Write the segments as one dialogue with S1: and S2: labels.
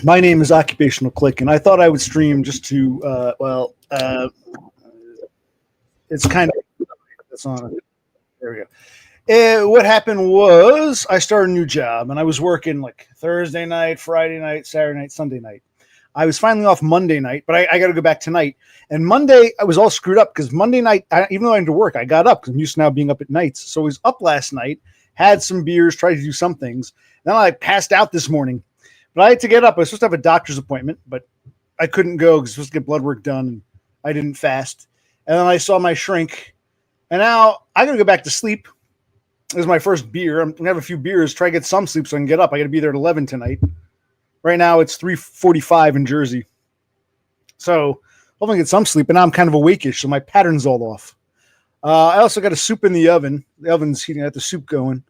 S1: My name is Occupational Click, and I thought I would stream just to, it's kind of, it's on it. There we go. What happened was I started a new job, and I was working like Thursday night, Friday night, Saturday night, Sunday night. I was finally off Monday night, but I got to go back tonight. And Monday, I was all screwed up because Monday night, even though I had to work, I got up because I'm used to now being up at nights. So I was up last night, had some beers, tried to do some things. Then I passed out this morning. But I had to get up. I was supposed to have a doctor's appointment, but I couldn't go because I was supposed to get blood work done. And I didn't fast. And then I saw my shrink. And now I got to go back to sleep. This is my first beer. I'm going to have a few beers, try to get some sleep so I can get up. I got to be there at 11 tonight. Right now it's 3:45 in Jersey. So hopefully I get some sleep. And now I'm kind of awake-ish, so my pattern's all off. I also got a soup in the oven. The oven's heating. I got the soup going.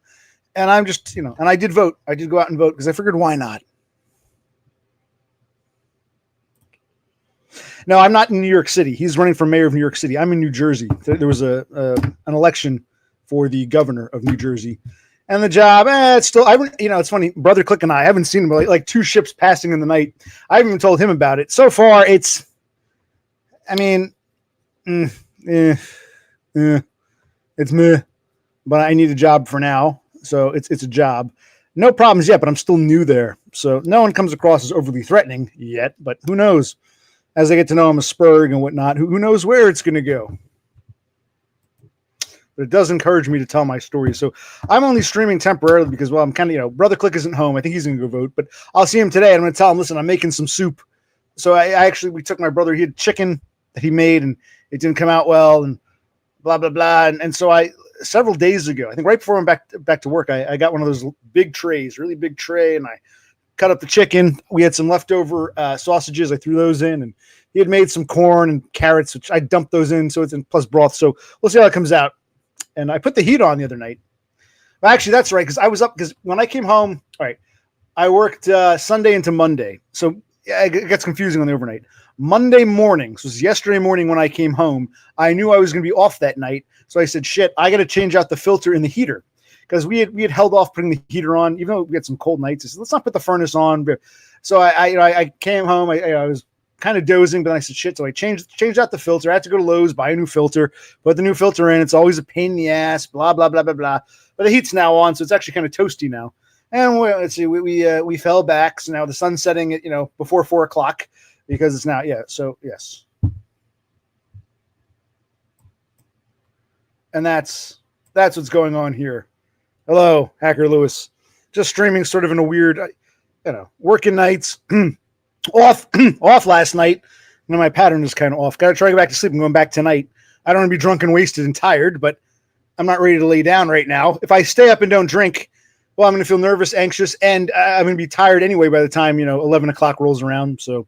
S1: And I'm just, and I did vote. I did go out and vote because I figured why not? No, I'm not in New York City. He's running for mayor of New York City. I'm in New Jersey. There was an election for the governor of New Jersey. And the job, it's still, it's funny, Brother Click and I haven't seen him, like two ships passing in the night. I haven't even told him about it. So far, it's meh. But I need a job for now. So it's a job. No problems yet, but I'm still new there. So no one comes across as overly threatening yet, but who knows? As I get to know him a Spurg and whatnot, who knows where it's going to go. But it does encourage me to tell my story. So I'm only streaming temporarily because, I'm kind of, Brother Click isn't home. I think he's going to go vote, but I'll see him today. I'm going to tell him, listen, I'm making some soup. So we took my brother, he had chicken that he made and it didn't come out well and blah, blah, blah. And so several days ago, I think right before I'm back to work, I got one of those big trays, really big tray. And I cut up the chicken. We had some leftover sausages. I threw those in and he had made some corn and carrots, which I dumped those in. So it's in plus broth. So we'll see how it comes out. And I put the heat on the other night. Well, actually, that's right, because I was up, because when I came home, all right, I worked Sunday into Monday. So it gets confusing on the overnight. Monday morning, so it was yesterday morning when I came home, I knew I was going to be off that night. So I said, shit, I got to change out the filter in the heater. Because we had held off putting the heater on, even though we had some cold nights. I said, let's not put the furnace on. So I came home, I was kind of dozing, but I said, shit. So I changed out the filter. I had to go to Lowe's, buy a new filter, put the new filter in. It's always a pain in the ass, blah, blah, blah, blah, blah. But the heat's now on, so it's actually kind of toasty now. And let's see, we fell back. So now the sun's setting at, before 4 o'clock because it's now, so yes. And that's what's going on here. Hello, Hacker Lewis. Just streaming sort of in a weird, working nights. off last night. My pattern is kind of off. Got to try to go back to sleep. I'm going back tonight. I don't want to be drunk and wasted and tired, but I'm not ready to lay down right now. If I stay up and don't drink, well, I'm going to feel nervous, anxious, and I'm going to be tired anyway by the time, 11 o'clock rolls around. So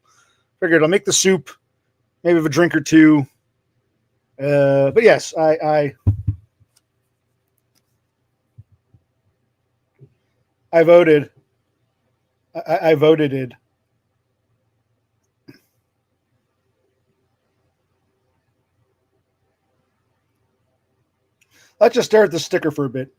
S1: figured I'll make the soup, maybe have a drink or two. But yes, I voted. I voted it. Let's just stare at the sticker for a bit.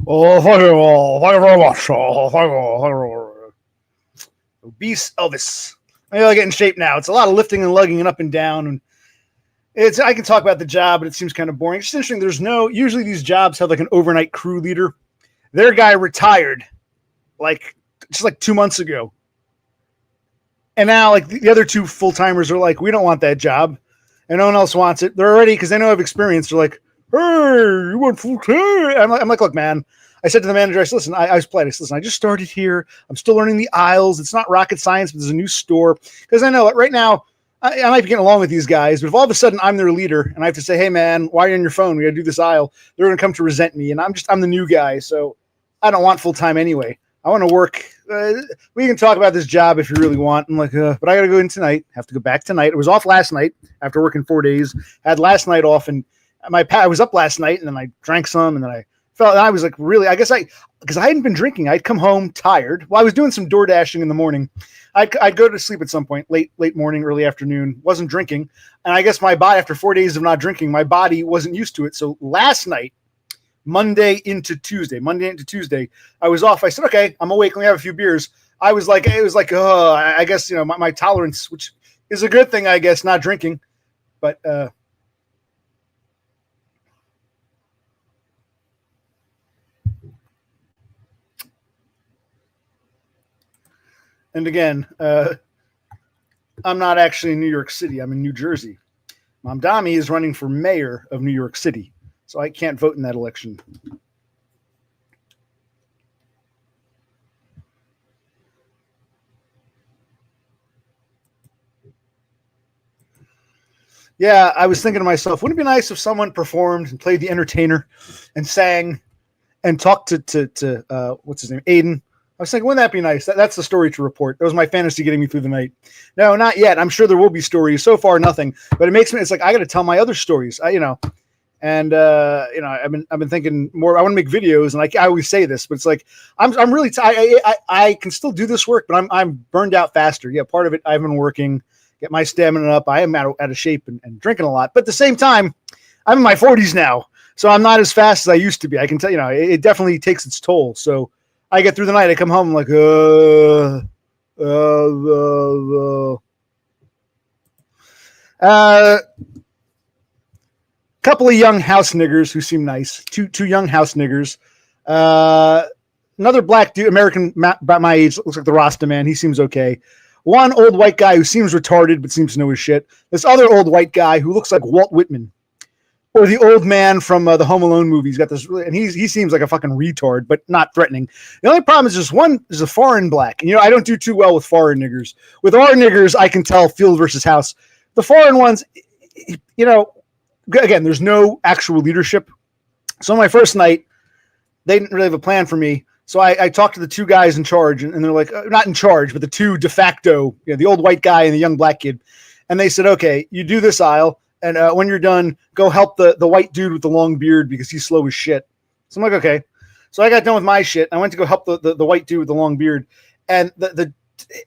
S1: Oh, thank you all. Thank you very much. Oh, thank you. Obese Elvis. I gotta get in shape now. It's a lot of lifting and lugging and up and down. And I can talk about the job, but it seems kind of boring. It's interesting. Usually these jobs have like an overnight crew leader. Their guy retired just like 2 months ago. And now like the other two full-timers are like, we don't want that job. And no one else wants it. They're already, because they know I have experience. They're like, hey, you want full time? I'm like, look, man, I said to the manager, I said, listen, I was polite. I said, listen, I just started here. I'm still learning the aisles. It's not rocket science, but there's a new store. Because I know right now, I might be getting along with these guys, but if all of a sudden I'm their leader and I have to say, hey man, why are you on your phone? We got to do this aisle. They're going to come to resent me. And I'm the new guy. So I don't want full time anyway. I want to work. We can talk about this job if you really want. I'm like, but I got to go in tonight. Have to go back tonight. It was off last night after working 4 days. Had last night off, and I was up last night, and then I drank some, and then I felt. And I was like, really, because I hadn't been drinking. I'd come home tired. Well, I was doing some door dashing in the morning. I'd go to sleep at some point, late morning, early afternoon. Wasn't drinking, and I guess my body, after 4 days of not drinking, my body wasn't used to it. So last night, Monday into Tuesday, I was off. I said, okay, I'm awake. Let me have a few beers. It was like, I guess, my tolerance, which is a good thing, I guess, not drinking. But, and again, I'm not actually in New York City. I'm in New Jersey. Mamdani is running for mayor of New York City. So I can't vote in that election. Yeah, I was thinking to myself, wouldn't it be nice if someone performed and played the entertainer and sang and talked to what's his name, Aiden? I was thinking, wouldn't that be nice? That's the story to report. That was my fantasy getting me through the night. No, not yet. I'm sure there will be stories. So far, nothing. But it's like I got to tell my other stories. And I've been thinking more. I want to make videos, and I always say this, but it's like I'm really I can still do this work, but I'm burned out faster. Yeah, part of it I've been working, get my stamina up. I am out of shape and drinking a lot, but at the same time, I'm in my 40s now, so I'm not as fast as I used to be. I can tell it definitely takes its toll. So I get through the night, I come home, I'm like couple of young house niggers who seem nice. Two young house niggers. Another black dude, American, about my age, looks like the Rasta man. He seems okay. One old white guy who seems retarded but seems to know his shit. This other old white guy who looks like Walt Whitman, or the old man from the Home Alone movie. He's got this, and he seems like a fucking retard, but not threatening. The only problem is just one is a foreign black. And, I don't do too well with foreign niggers. With our niggers, I can tell field versus house. The foreign ones, again, there's no actual leadership. So on my first night, they didn't really have a plan for me. So I talked to the two guys in charge, and they're like, not in charge, but the two de facto, the old white guy and the young black kid. And they said, okay, you do this aisle, and when you're done, go help the white dude with the long beard because he's slow as shit. So I'm like, okay. So I got done with my shit. I went to go help the white dude with the long beard. And the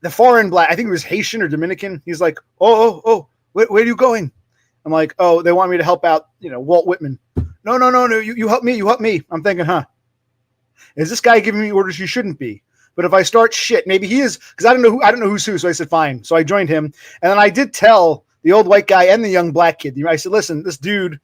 S1: foreign black, I think it was Haitian or Dominican. He's like, oh, where are you going? I'm like, oh, they want me to help out, Walt Whitman. No, you help me. I'm thinking, is this guy giving me orders he shouldn't be? But if I start shit, maybe he is, because I don't know who's who. So I said, fine. So I joined him. And then I did tell the old white guy and the young black kid. I said, listen, this dude,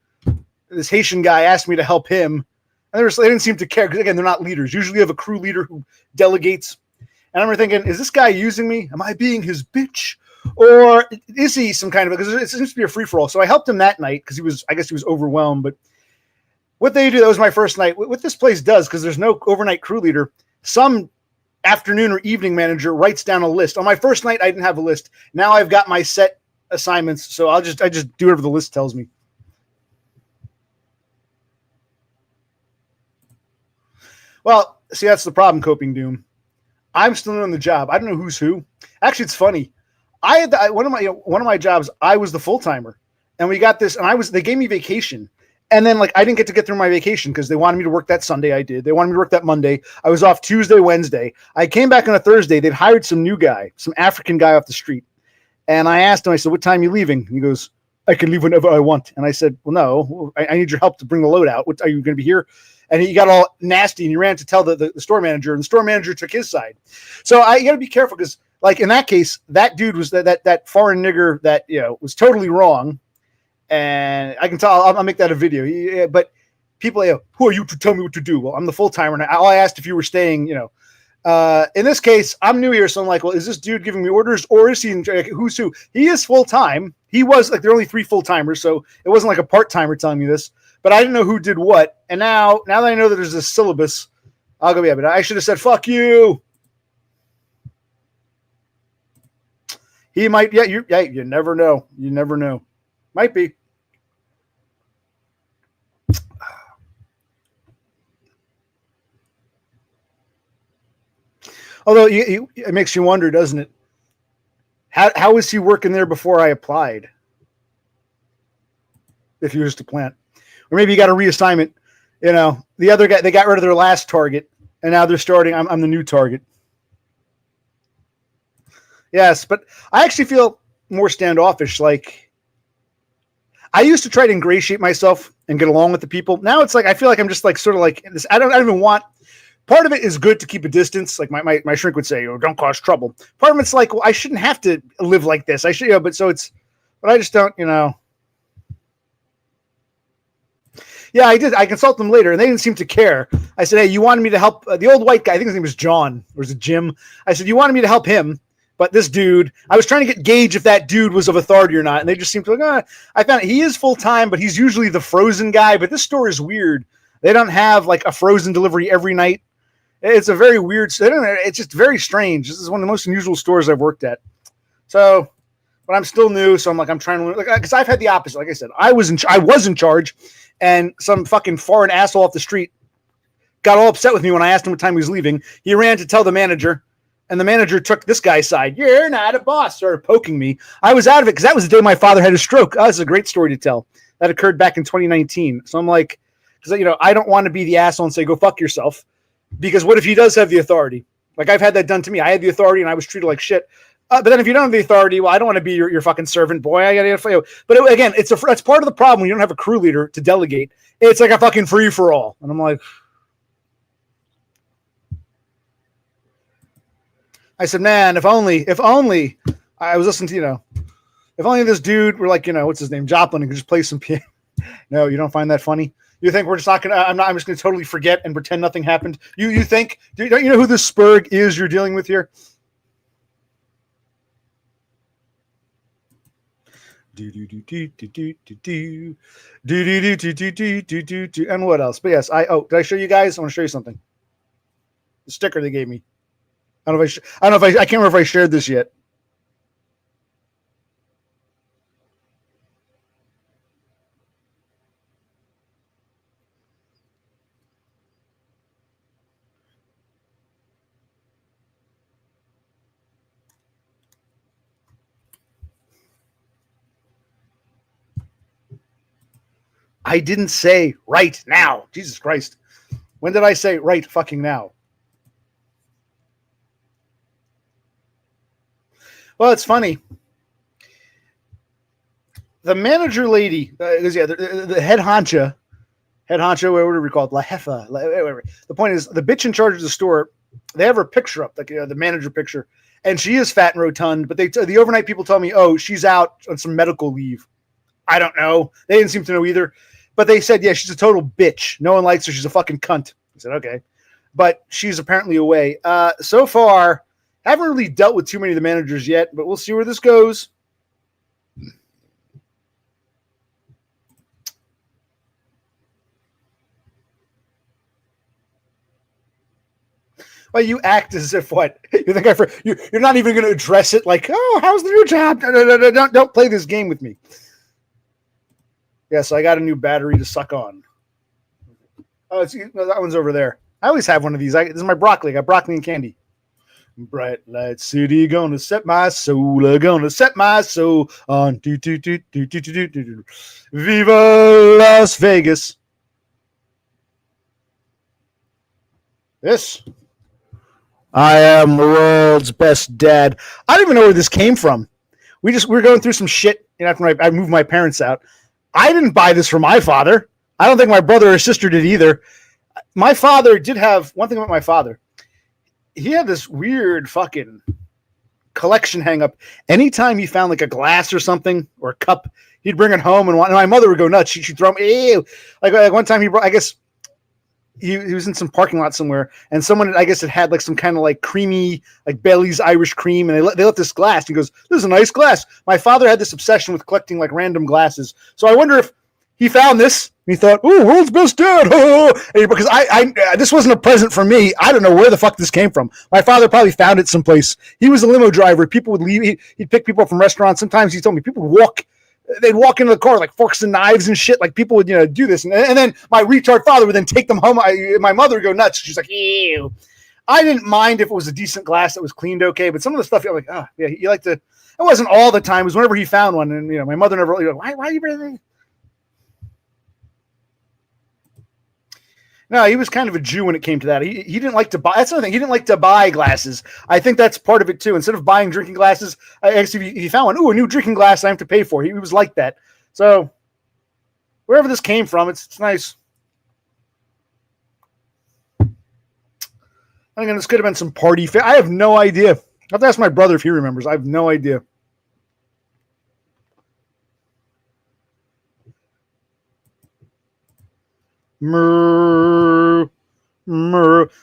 S1: this Haitian guy asked me to help him. And they didn't seem to care because, again, they're not leaders. Usually you have a crew leader who delegates. And I remember thinking, is this guy using me? Am I being his bitch? Or is he some kind of, because it seems to be a free-for-all. So I helped him that night because I guess he was overwhelmed. But what they do, that was my first night. What this place does, because there's no overnight crew leader, some afternoon or evening manager writes down a list. On my first night, I didn't have a list. Now I've got my set assignments. So I just do whatever the list tells me. Well, see, that's the problem, Coping Doom. I'm still on the job. I don't know who's who. Actually, it's funny. I had one of my jobs. I was the full timer, and we got this. And they gave me vacation, and then I didn't get through my vacation because they wanted me to work that Sunday. I did. They wanted me to work that Monday. I was off Tuesday, Wednesday. I came back on a Thursday. They'd hired some new guy, some African guy off the street, and I asked him. I said, "What time are you leaving?" And he goes, "I can leave whenever I want." And I said, "Well, no, I need your help to bring the load out. What, are you going to be here?" And he got all nasty, and he ran to tell the store manager, and the store manager took his side. So I got to be careful because. In that case, that dude was that foreign nigger that was totally wrong, and I can tell. I'll make that a video. But people, who are you to tell me what to do? Well, I'm the full timer, and I asked if you were staying. In this case, I'm new here, so I'm like, well, is this dude giving me orders, or is he? Who's who? He is full time. He was there are only 3 full timers, so it wasn't like a part timer telling me this. But I didn't know who did what, and now that I know that there's a syllabus. I'll go. Yeah, but I should have said fuck you. He might. Yeah, you never know. You never know. Might be. Although it makes you wonder, doesn't it? How was he working there before I applied? If he was to plant, or maybe he got a reassignment. You know, the other guy, they got rid of their last target, and now they're starting. I'm the new target. Yes, but I actually feel more standoffish. Like, I used to try to ingratiate myself and get along with the people. Now it's like I feel like I'm just like sort of like this. I don't even want. Part of it is good to keep a distance. Like my shrink would say, "Oh, don't cause trouble." Part of it's like, well, I shouldn't have to live like this. I should, but I just don't, Yeah, I did. I consulted them later, and they didn't seem to care. I said, "Hey, you wanted me to help the old white guy? I think his name was John, or was it Jim?" I said, "You wanted me to help him, but this dude, I was trying to gauge if that dude was of authority or not, and they just seemed to like, I found he is full time, but he's usually the frozen guy. But this store is weird. They don't have like a frozen delivery every night. It's a very weird. It's just very strange. This is one of the most unusual stores I've worked at. So, but I'm still new, so I'm trying to learn. Because I've had the opposite. Like I said, I was in charge, and some fucking foreign asshole off the street got all upset with me when I asked him what time he was leaving. He ran to tell the manager, and the manager took this guy's side. You're not a boss. Started poking me. I was out of it because that was the day my father had a stroke. Oh, this is a great story to tell. That occurred back in 2019. So I'm like, because I don't want to be the asshole and say go fuck yourself. Because what if he does have the authority? Like I've had that done to me. I had the authority and I was treated like shit. But then if you don't have the authority, well, I don't want to be your fucking servant boy. I gotta. But again, that's part of the problem when you don't have a crew leader to delegate. It's like a fucking free for all, and I'm like, I said, man, if only I was listening to if only this dude were like what's his name, Joplin, and could just play some piano. No, you don't find that funny. You think we're just not gonna? I'm just gonna totally forget and pretend nothing happened. You think? Don't you know who this Spurg is you're dealing with here? And what else? But yes, did I show you guys? I want to show you something. The sticker they gave me. I don't know if I can't remember if I shared this yet. I didn't say right now. Jesus Christ. When did I say right fucking now? Well, it's funny. The manager lady, the head honcho, whatever we call it, La Jefa. Whatever. The point is, the bitch in charge of the store, they have her picture up, like the manager picture, and she is fat and rotund, but the overnight people tell me, oh, she's out on some medical leave. I don't know. They didn't seem to know either. But they said, yeah, she's a total bitch. No one likes her. She's a fucking cunt. I said, okay. But she's apparently away. So far, haven't really dealt with too many of the managers yet, but we'll see where this goes. Well, you act as if what? You think you're not even going to address it like, oh, how's the new job? No, don't play this game with me. Yes, I got a new battery to suck on. Oh, that one's over there. I always have one of these. This is my broccoli. I got broccoli and candy. Bright light city, gonna set my soul. Gonna set my soul on. Viva Las Vegas. This. I am the world's best dad. I don't even know where this came from. We're going through some shit after I moved my parents out. I didn't buy this for my father. I don't think my brother or sister did either. My father did have one thing about my father. He had this weird fucking collection hang up. Anytime he found like a glass or something or a cup, he'd bring it home and my mother would go nuts. She'd throw him. Ew. Like one time I guess he was in some parking lot somewhere and someone, I guess it had like some kind of like creamy, like Bailey's Irish cream. And they left this glass. He goes, this is a nice glass. My father had this obsession with collecting like random glasses. So I wonder if he found this. And he thought, "Ooh, world's best dad!" Because this wasn't a present for me. I don't know where the fuck this came from. My father probably found it someplace. He was a limo driver. People would leave. He'd pick people up from restaurants. Sometimes he told me people would walk. They'd walk into the car with like forks and knives and shit. Like people would, do this, and then my retard father would then take them home. My mother would go nuts. She's like, "Ew." I didn't mind if it was a decent glass that was cleaned okay, but some of the stuff you're like, oh yeah, you like to. It wasn't all the time. It was whenever he found one, and my mother never. Why are you breathing? No, he was kind of a Jew when it came to that. He didn't like to buy. That's another thing. He didn't like to buy glasses. I think that's part of it too. Instead of buying drinking glasses, I guess if he found one, a new drinking glass I have to pay for. He was like that. So wherever this came from, it's nice. Again, this could have been some party. I have no idea. I have to ask my brother if he remembers. I have no idea. But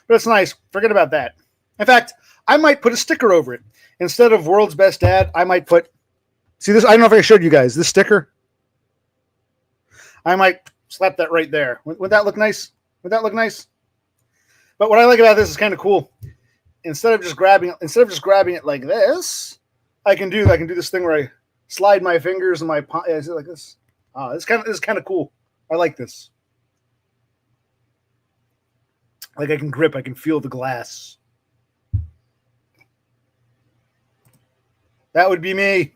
S1: it's nice. Forget about that. In fact, I might put a sticker over it. Instead of world's best dad, I might put, see this, I don't know if I showed you guys, this sticker. I might slap that right there. Would that look nice? Would that look nice? But what I like about this is kind of cool. Instead of just grabbing it like this, I can do this thing where I slide my fingers and my palm, like this. This is kind of cool. I like this. Like I can grip, I can feel the glass. That would be me.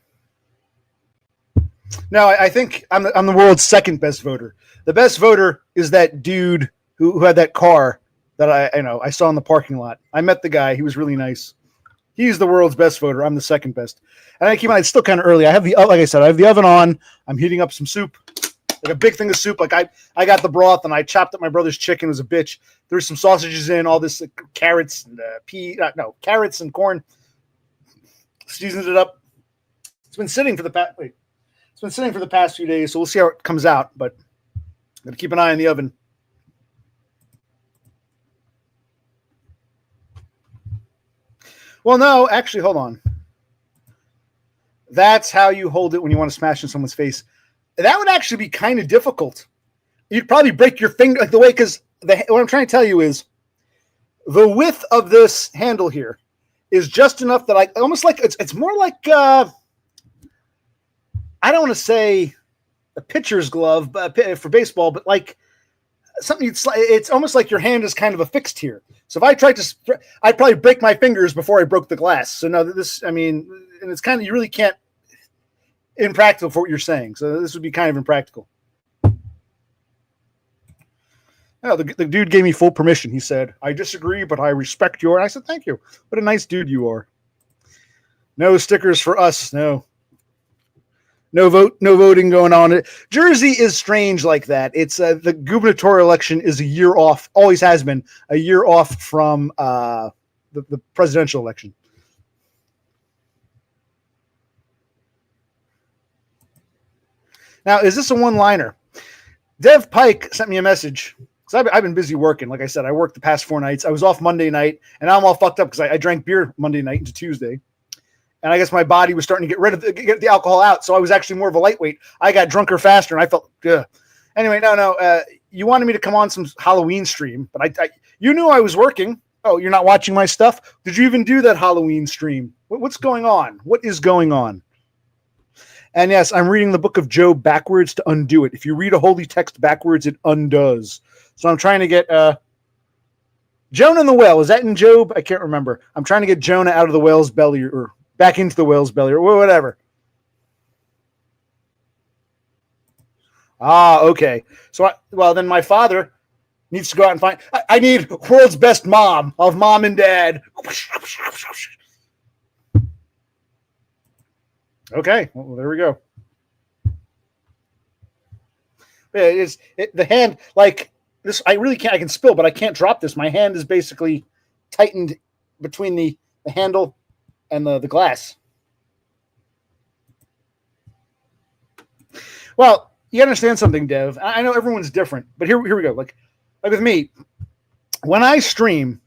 S1: No, I think I'm the world's second best voter. The best voter is that dude who had that car that I saw in the parking lot. I met the guy. He was really nice. He's the world's best voter. I'm the second best. And I keep on, it's still kind of early. I have like I said, I have the oven on. I'm heating up some soup, like a big thing of soup. Like I got the broth and I chopped up my brother's chicken. It was a bitch. There's some sausages in, all this carrots and carrots and corn. Seasoned it up. It's been sitting for the past few days, so we'll see how it comes out. But I'm gonna keep an eye on the oven. Well, no, actually, hold on. That's how you hold it when you want to smash in someone's face. That would actually be kind of difficult. You'd probably break your finger like the way, because what I'm trying to tell you is the width of this handle here is just enough that I almost like it's more like I don't want to say a pitcher's glove for baseball, but like something. It's almost like your hand is kind of affixed here. So if I tried to, I'd probably break my fingers before I broke the glass. So no, and it's kind of, you really can't, impractical for what you're saying. So this would be kind of impractical. No, the dude gave me full permission. He said, "I disagree, but I respect your." And I said, "Thank you. What a nice dude you are." No stickers for us. No voting going on. Jersey is strange like that. It's the gubernatorial election is a year off, always has been a year off from the presidential election. Now, is this a one-liner? Dev Pike sent me a message because I've been busy working. Like I said, I worked the past 4 nights. I was off Monday night, and I'm all fucked up because I drank beer Monday night into Tuesday. And I guess my body was starting to get the alcohol out. So I was actually more of a lightweight. I got drunker faster and I felt good. Anyway, no. You wanted me to come on some Halloween stream, but you knew I was working. Oh, you're not watching my stuff? Did you even do that Halloween stream? What's going on? What is going on? And yes, I'm reading the book of Job backwards to undo it. If you read a holy text backwards, it undoes. So I'm trying to get Jonah and the whale. Is that in Job? I can't remember. I'm trying to get Jonah out of the whale's belly or back into the whale's belly or whatever. Okay. So, then my father needs to go out and find. I need world's best mom of mom and dad. Okay. Well, there we go. The hand like this. I really can't. I can spill, but I can't drop this. My hand is basically tightened between the handle and the glass. Well, you understand something, Dev. I know everyone's different, but here we go. Like with me, when I stream,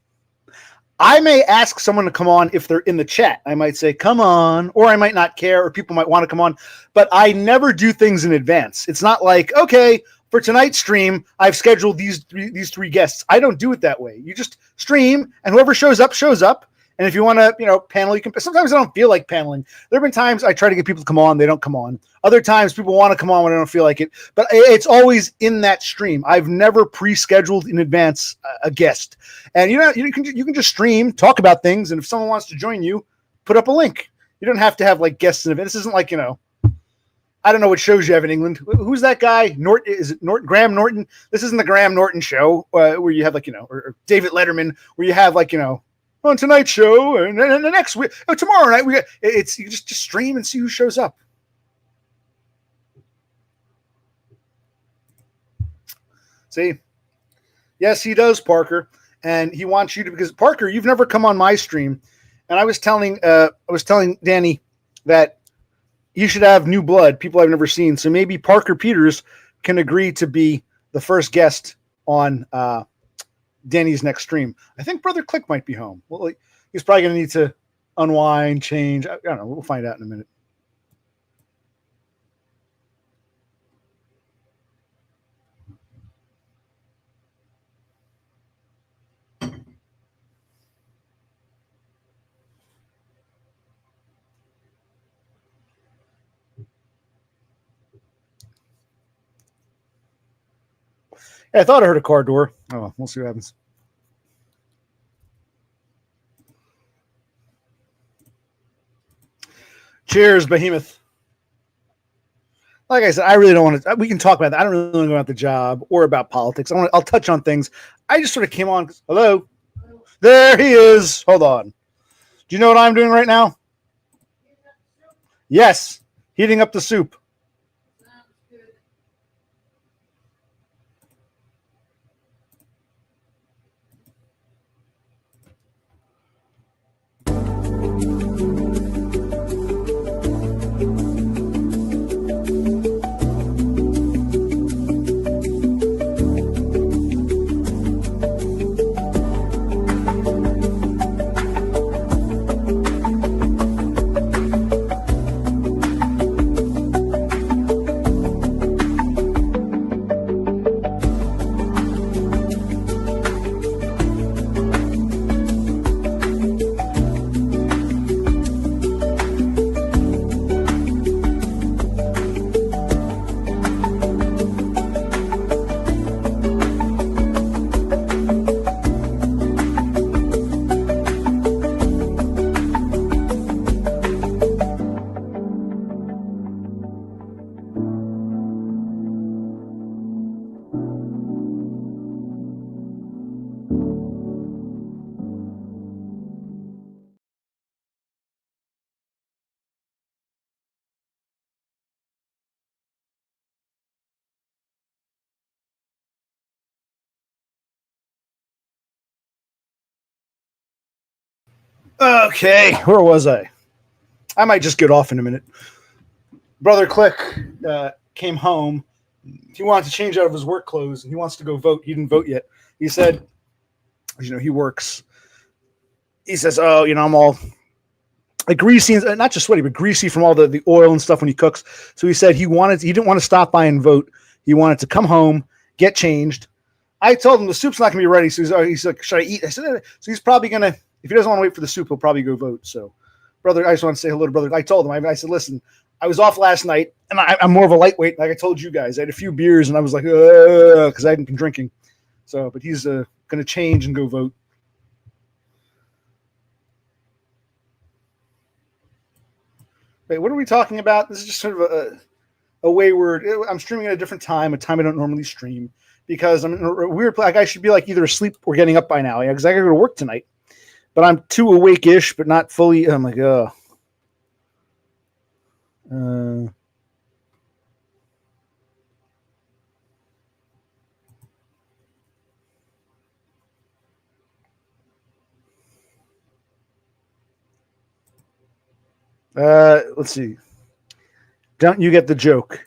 S1: I may ask someone to come on if they're in the chat. I might say, come on, or I might not care, or people might want to come on, but I never do things in advance. It's not like, okay, for tonight's stream, I've scheduled these three guests. I don't do it that way. You just stream, and whoever shows up, shows up. And if you want to, panel, you can. Sometimes I don't feel like paneling. There have been times I try to get people to come on, they don't come on. Other times people want to come on when I don't feel like it. But it's always in that stream. I've never pre-scheduled in advance a guest. And you can just stream, talk about things, and if someone wants to join you, put up a link. You don't have to have like guests in events. This isn't like I don't know what shows you have in England. Who's that guy? Is it Graham Norton? This isn't the Graham Norton show where you have or David Letterman, where you have on tonight's show and the next week, tomorrow night you just stream and see who shows up. See, yes, he does, Parker, and he wants you to, because Parker, you've never come on my stream, and I was telling Danny that you should have new blood, people I've never seen. So maybe Parker Peters can agree to be the first guest on Danny's next stream. I think Brother Click might be home. Well, he's probably going to need to unwind, change. I don't know. We'll find out in a minute. Yeah, I thought I heard a car door. Oh, well, we'll see what happens. Cheers, Behemoth. Like I said, I really don't want to. We can talk about that. I don't really want to go about the job or about politics. I'll touch on things. I just sort of came on. Hello. There he is. Hold on. Do you know what I'm doing right now? Yes. Heating up the soup. Okay, where was I? I might just get off in a minute. Brother Click came home. He wanted to change out of his work clothes, and he wants to go vote. He didn't vote yet. He said, he works. He says, I'm all greasy, and not just sweaty, but greasy from all the oil and stuff when he cooks. So he said he didn't want to stop by and vote. He wanted to come home, get changed. I told him the soup's not going to be ready. So he's like, should I eat? I said, so he's probably going to, if he doesn't want to wait for the soup, he'll probably go vote. So, brother, I just want to say hello to brother. I told him, I said, listen, I was off last night, and I'm more of a lightweight. Like I told you guys, I had a few beers, and I was like, because I hadn't been drinking. So, but he's going to change and go vote. Wait, what are we talking about? This is just sort of a wayward. I'm streaming at a different time, a time I don't normally stream, because I'm in a weird place. Like I should be like either asleep or getting up by now, because I got to go to work tonight. But I'm too awake-ish, but not fully. I'm like, let's see. Don't you get the joke?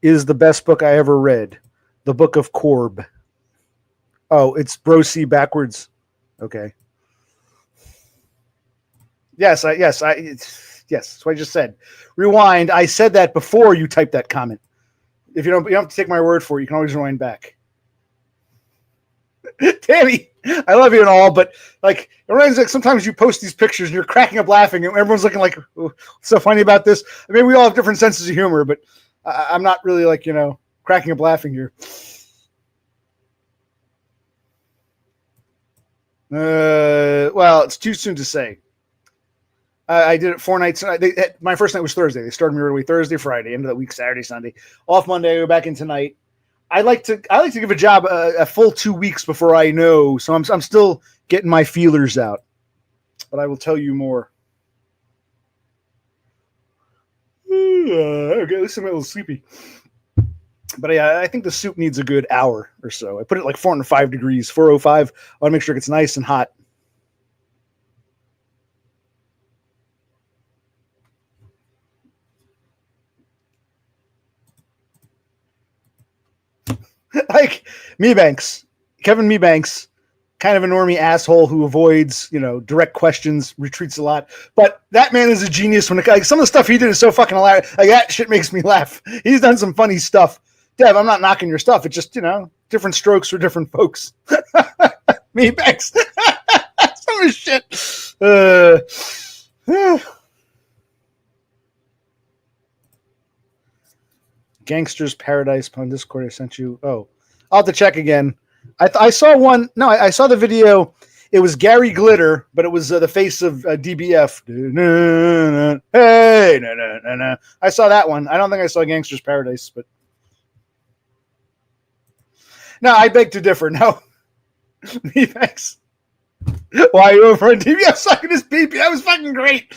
S1: Is the best book I ever read. The Book of Corb. Oh, it's Bro C backwards. Okay. Yes, yes, that's what I just said. Rewind. I said that before you typed that comment. If you don't have to take my word for it. You can always rewind back. Danny, I love you and all, but like it reminds me, like sometimes you post these pictures and you're cracking up laughing, and everyone's looking like, what's so funny about this? I mean, we all have different senses of humor, but I'm not really like cracking up laughing here. Well, it's too soon to say. I did it 4 nights. My first night was Thursday. They started me early Thursday, Friday, end of the week, Saturday, Sunday. Off Monday, I go back in tonight. I like to give a job a full 2 weeks before I know. So I'm still getting my feelers out, but I will tell you more. Okay, at least I'm a little sleepy. But yeah, I think the soup needs a good hour or so. I put it like 405 degrees, 405. I want to make sure it gets nice and hot. Like Kevin Mebanks, kind of a normie asshole who avoids, direct questions, retreats a lot. But that man is a genius. When some of the stuff he did is so fucking hilarious. Like that shit makes me laugh. He's done some funny stuff. Dev, I'm not knocking your stuff. It's just, different strokes for different folks. Mebanks. Some of his shit. Gangsters Paradise on Discord. I sent you. Oh, I'll have to check again. I saw one. No, I saw the video. It was Gary Glitter, but it was the face of DBF. Hey, no. I saw that one. I don't think I saw Gangsters Paradise, but no, I beg to differ. No, thanks. Why you over on DBF sucking his pee-pee? That was fucking great.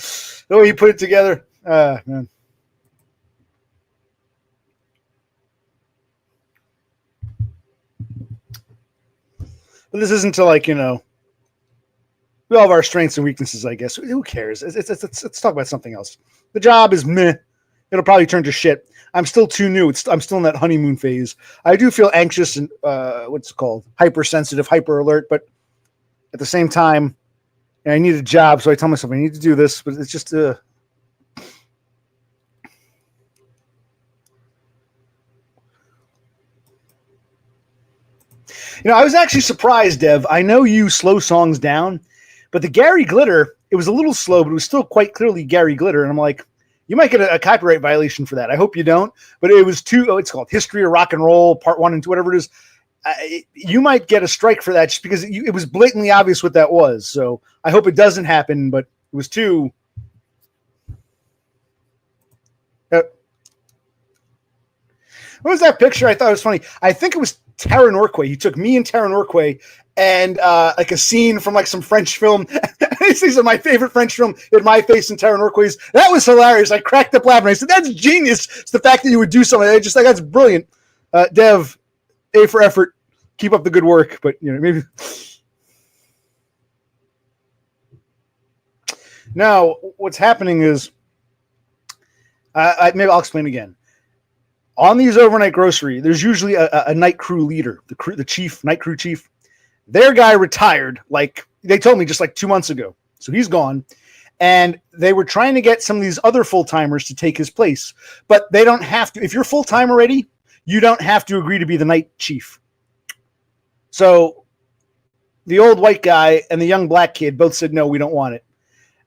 S1: The way he put it together. Man. But this isn't to we all have our strengths and weaknesses, I guess. Who cares? Let's talk about something else. The job is meh. It'll probably turn to shit. I'm still too new. I'm still in that honeymoon phase. I do feel anxious and what's it called? Hypersensitive, hyper alert. But at the same time, I need a job. So I tell myself I need to do this, but it's just I was actually surprised, Dev. I know you slow songs down, but the Gary Glitter, it was a little slow, but it was still quite clearly Gary Glitter. And I'm like, you might get a copyright violation for that. I hope you don't. But it was it's called History of Rock and Roll, Part 1 and 2, whatever it is. You might get a strike for that just because it was blatantly obvious what that was. So I hope it doesn't happen, but it was too. What was that picture? I thought it was funny. I think it was Tara Norquay. He took me and Tara Norquay and like a scene from like some French film. These are my favorite French film in my face and Tara Norquay's. That was hilarious. I cracked up laughing. I said, that's genius. It's the fact that you would do something. I just like, that's brilliant. Dev, A for effort. Keep up the good work. But, maybe. Now, what's happening is, maybe I'll explain again. On these overnight grocery, there's usually a night crew leader, the chief, night crew chief. Their guy retired, like they told me just like 2 months ago. So he's gone. And they were trying to get some of these other full-timers to take his place. But they don't have to. If you're full-time already, you don't have to agree to be the night chief. So the old white guy and the young black kid both said, no, we don't want it.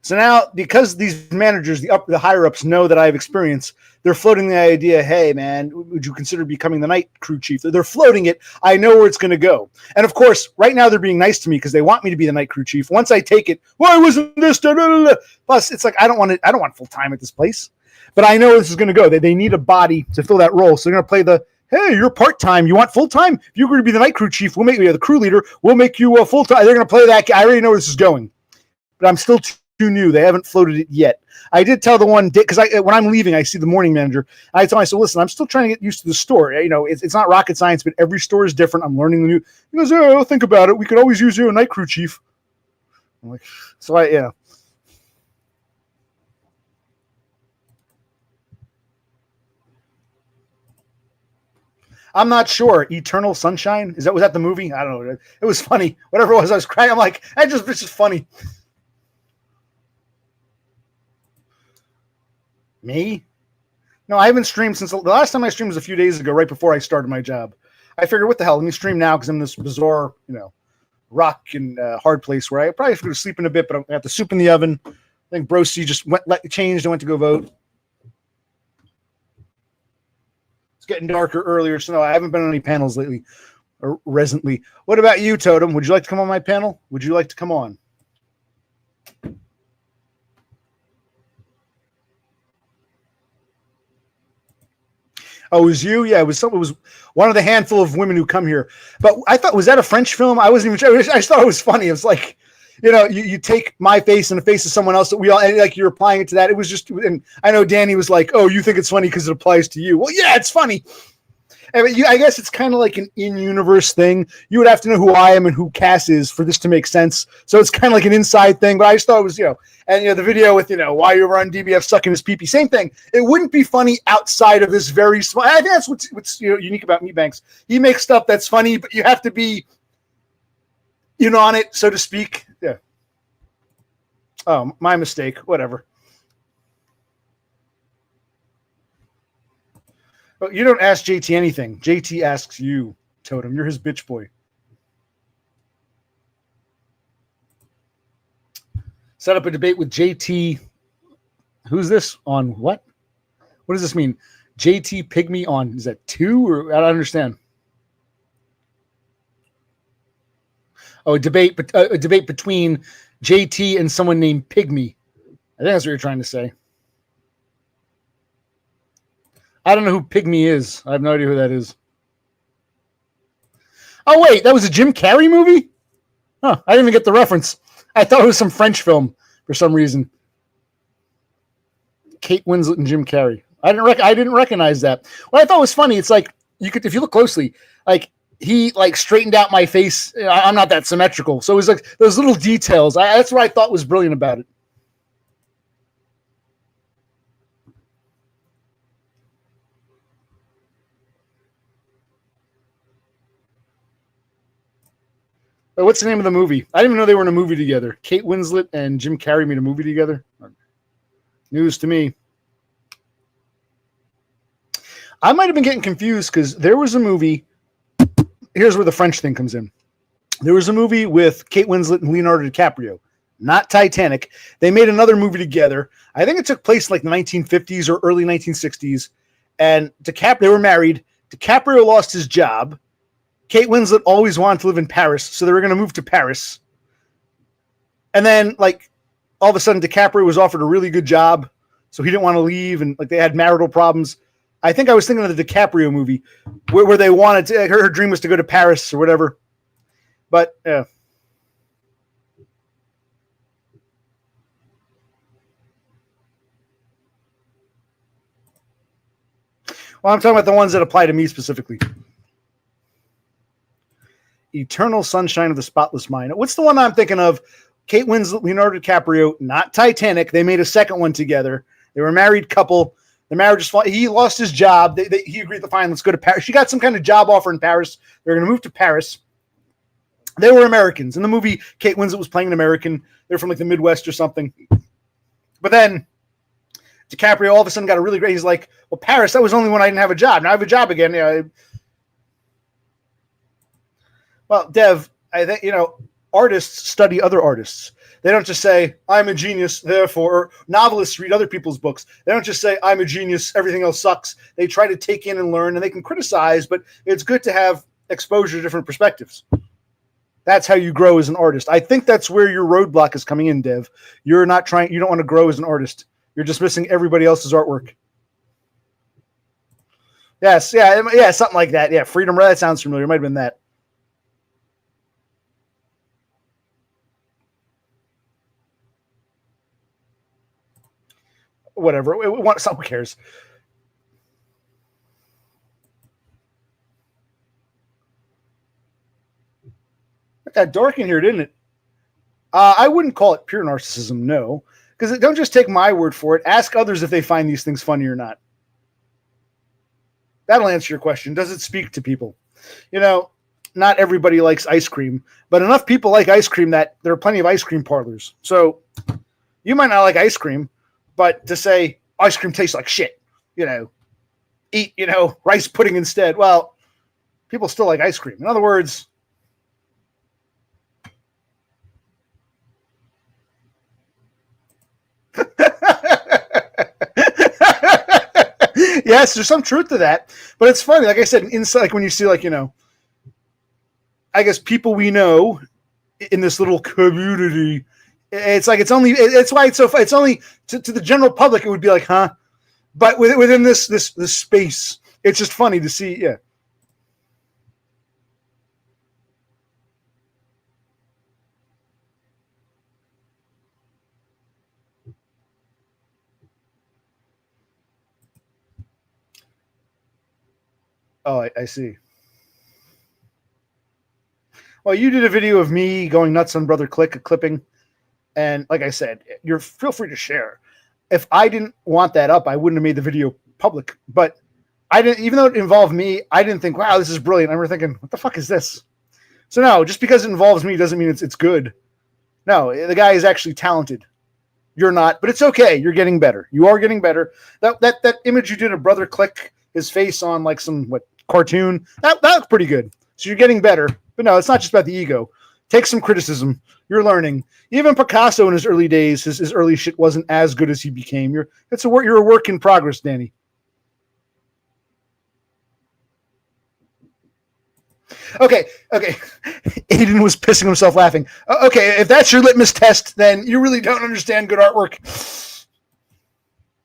S1: So now, because these managers, the higher-ups know that I have experience, they're floating the idea, hey, man, would you consider becoming the night crew chief? They're floating it. I know where it's going to go. And, of course, right now they're being nice to me because they want me to be the night crew chief. Once I take it, why wasn't this? Plus, it's like I don't want full-time at this place. But I know where this is going to go. They need a body to fill that role. So they're going to play the, hey, you're part-time. You want full-time? If you're going to be the night crew chief, we'll make you the crew leader. We'll make you full-time. They're going to play that. I already know where this is going. But I'm still too new. They haven't floated it yet. I did tell the one because when I'm leaving, I see the morning manager. I tell myself, listen, I'm still trying to get used to the store. It's not rocket science, but every store is different. I'm learning the new. He goes, oh, think about it. We could always use you a night crew chief. I'm like, so I'm not sure. Eternal Sunshine? Was that the movie? I don't know. It was funny. Whatever it was, I was crying. I'm like, it's just funny. Me? No, I haven't streamed since the last time I streamed was a few days ago, right before I started my job. I figured, what the hell? Let me stream now because I'm in this bizarre, rock and hard place where I probably have to go to sleep in a bit, but I have the soup in the oven. I think Brosi just changed and went to go vote. It's getting darker earlier, so no, I haven't been on any panels lately or recently. What about you, Totem? Would you like to come on my panel? Would you like to come on? Oh, it was you? Yeah, it was one of the handful of women who come here. But I thought, was that a French film? I wasn't even sure. I just thought it was funny. It was like, you take my face and the face of someone else that we all, and like you're applying it to that. It was just, and I know Danny was like, oh, you think it's funny because it applies to you. Well, yeah, it's funny. I guess it's kind of like an in-universe thing. You would have to know who I am and who Cass is for this to make sense. So it's kind of like an inside thing. But I just thought it was, and the video with, why you were on DBF sucking his pee-pee, same thing. It wouldn't be funny outside of this very small. I think that's what's unique about me, Banks. He makes stuff that's funny, but you have to be, on it, so to speak. Yeah. Oh, my mistake. Whatever. But you don't ask JT anything. JT asks you, Totem. You're his bitch boy. Set up a debate with JT. Who's this on what? What does this mean? JT Pygmy on, is that 2 or I don't understand. Oh, a debate between JT and someone named Pygmy. I think that's what you're trying to say. I don't know who Pygmy is. I have no idea who that is. Oh, wait, that was a Jim Carrey movie? Huh, I didn't even get the reference. I thought it was some French film for some reason. Kate Winslet and Jim Carrey. I didn't recognize that. What I thought was funny, it's like, if you look closely, like, he like straightened out my face. I'm not that symmetrical. So it was like those little details. That's what I thought was brilliant about it. What's the name of the movie? I didn't even know they were in a movie together. Kate Winslet and Jim Carrey made a movie together. News to me. I might have been getting confused because there was a movie. Here's where the French thing comes in. There was a movie with Kate Winslet and Leonardo DiCaprio, not Titanic. They made another movie together. I think it took place in like the 1950s or early 1960s. And they were married. DiCaprio lost his job. Kate Winslet always wanted to live in Paris, so they were going to move to Paris. And then, like, all of a sudden, DiCaprio was offered a really good job, so he didn't want to leave, and like they had marital problems. I think I was thinking of the DiCaprio movie where they wanted to. Her dream was to go to Paris or whatever. But yeah. Well, I'm talking about the ones that apply to me specifically. Eternal Sunshine of the Spotless Mind. What's the one I'm thinking of? Kate Winslet, Leonardo DiCaprio, not Titanic. They made a second one together. They were a married couple. The marriage is fine. He lost his job. He agreed to fine. Let's go to Paris. She got some kind of job offer in Paris. They're going to move to Paris. They were Americans. In the movie, Kate Winslet was playing an American. They're from like the Midwest or something. But then DiCaprio all of a sudden got a really great. He's like, well, Paris, that was only when I didn't have a job. Now I have a job again. Yeah. Well, Dev, I think, artists study other artists. They don't just say, I'm a genius, therefore, or novelists read other people's books. They don't just say, I'm a genius, everything else sucks. They try to take in and learn, and they can criticize, but it's good to have exposure to different perspectives. That's how you grow as an artist. I think that's where your roadblock is coming in, Dev. You don't want to grow as an artist. You're dismissing everybody else's artwork. Yes, yeah, something like that. Yeah, freedom, that sounds familiar. It might have been that. Whatever. Who cares? It got dark in here, didn't it? I wouldn't call it pure narcissism, no. Because don't just take my word for it. Ask others if they find these things funny or not. That'll answer your question. Does it speak to people? Not everybody likes ice cream, but enough people like ice cream that there are plenty of ice cream parlors. So you might not like ice cream, but to say, ice cream tastes like shit. Eat, rice pudding instead. Well, people still like ice cream. In other words, yes, there's some truth to that. But it's funny. Like I said, inside, like when you see, I guess people we know in this little community, it's like it's why it's only to the general public it would be like, huh? But within this space, it's just funny to see. Yeah. Oh, I see. Well, you did a video of me going nuts on Brother Click, a clipping, and like I said, you're feel free to share. If I didn't want that up, I wouldn't have made the video public. But I didn't, even though it involved me, I didn't think, wow, this is brilliant. I remember thinking, what the fuck is this? So no, just because it involves me doesn't mean it's good. No, the guy is actually talented. You're not, but it's okay. You're getting better. You are getting better. That image you did of Brother Click, his face on like some cartoon, that was pretty good. So you're getting better. But no, it's not just about the ego. Take some criticism. You're learning. Even Picasso in his early days, his early shit wasn't as good as he became. You're a work in progress, Danny. Okay. Aiden was pissing himself laughing. Okay, if that's your litmus test, then you really don't understand good artwork.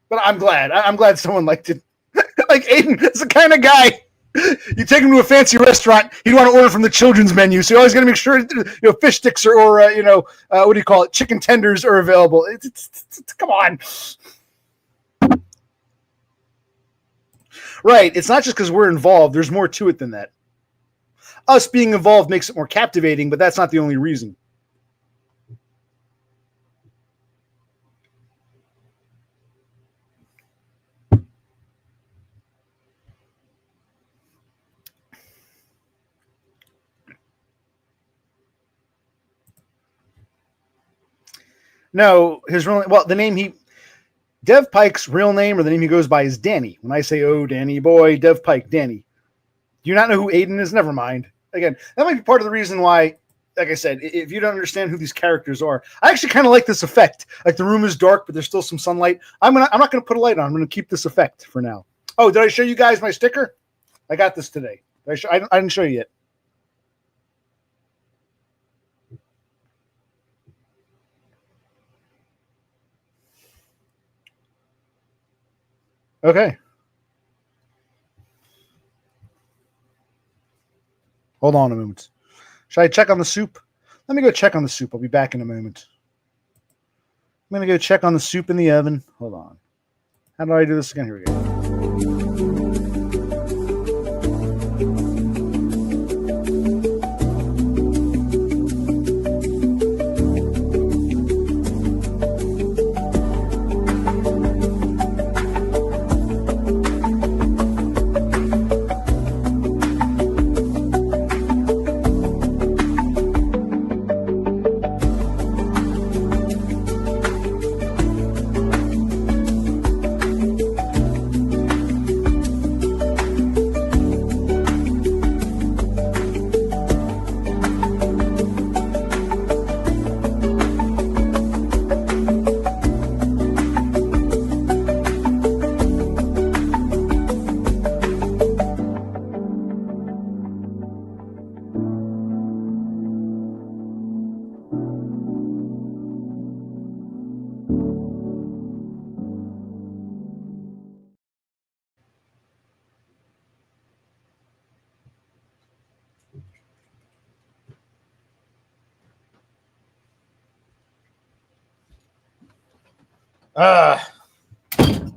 S1: But I'm glad. I'm glad someone liked it. Like Aiden is the kind of guy. You take him to a fancy restaurant, he'd want to order from the children's menu, so you always got to make sure fish sticks or what do you call it, chicken tenders are available. Come on. Right. It's not just because we're involved. There's more to it than that. Us being involved makes it more captivating, but that's not the only reason. No, Dev Pike's real name or the name he goes by is Danny. When I say, oh, Danny boy, Dev Pike, Danny. Do you not know who Aiden is? Never mind. Again, that might be part of the reason why, like I said, if you don't understand who these characters are, I actually kind of like this effect. Like the room is dark, but there's still some sunlight. I'm not gonna put a light on. I'm gonna keep this effect for now. Oh, did I show you guys my sticker? I got this today. I didn't show you yet. Okay. Hold on a moment. Should I check on the soup? Let me go check on the soup. I'll be back in a moment. I'm going to go check on the soup in the oven. Hold on. How do I do this again? Here we go.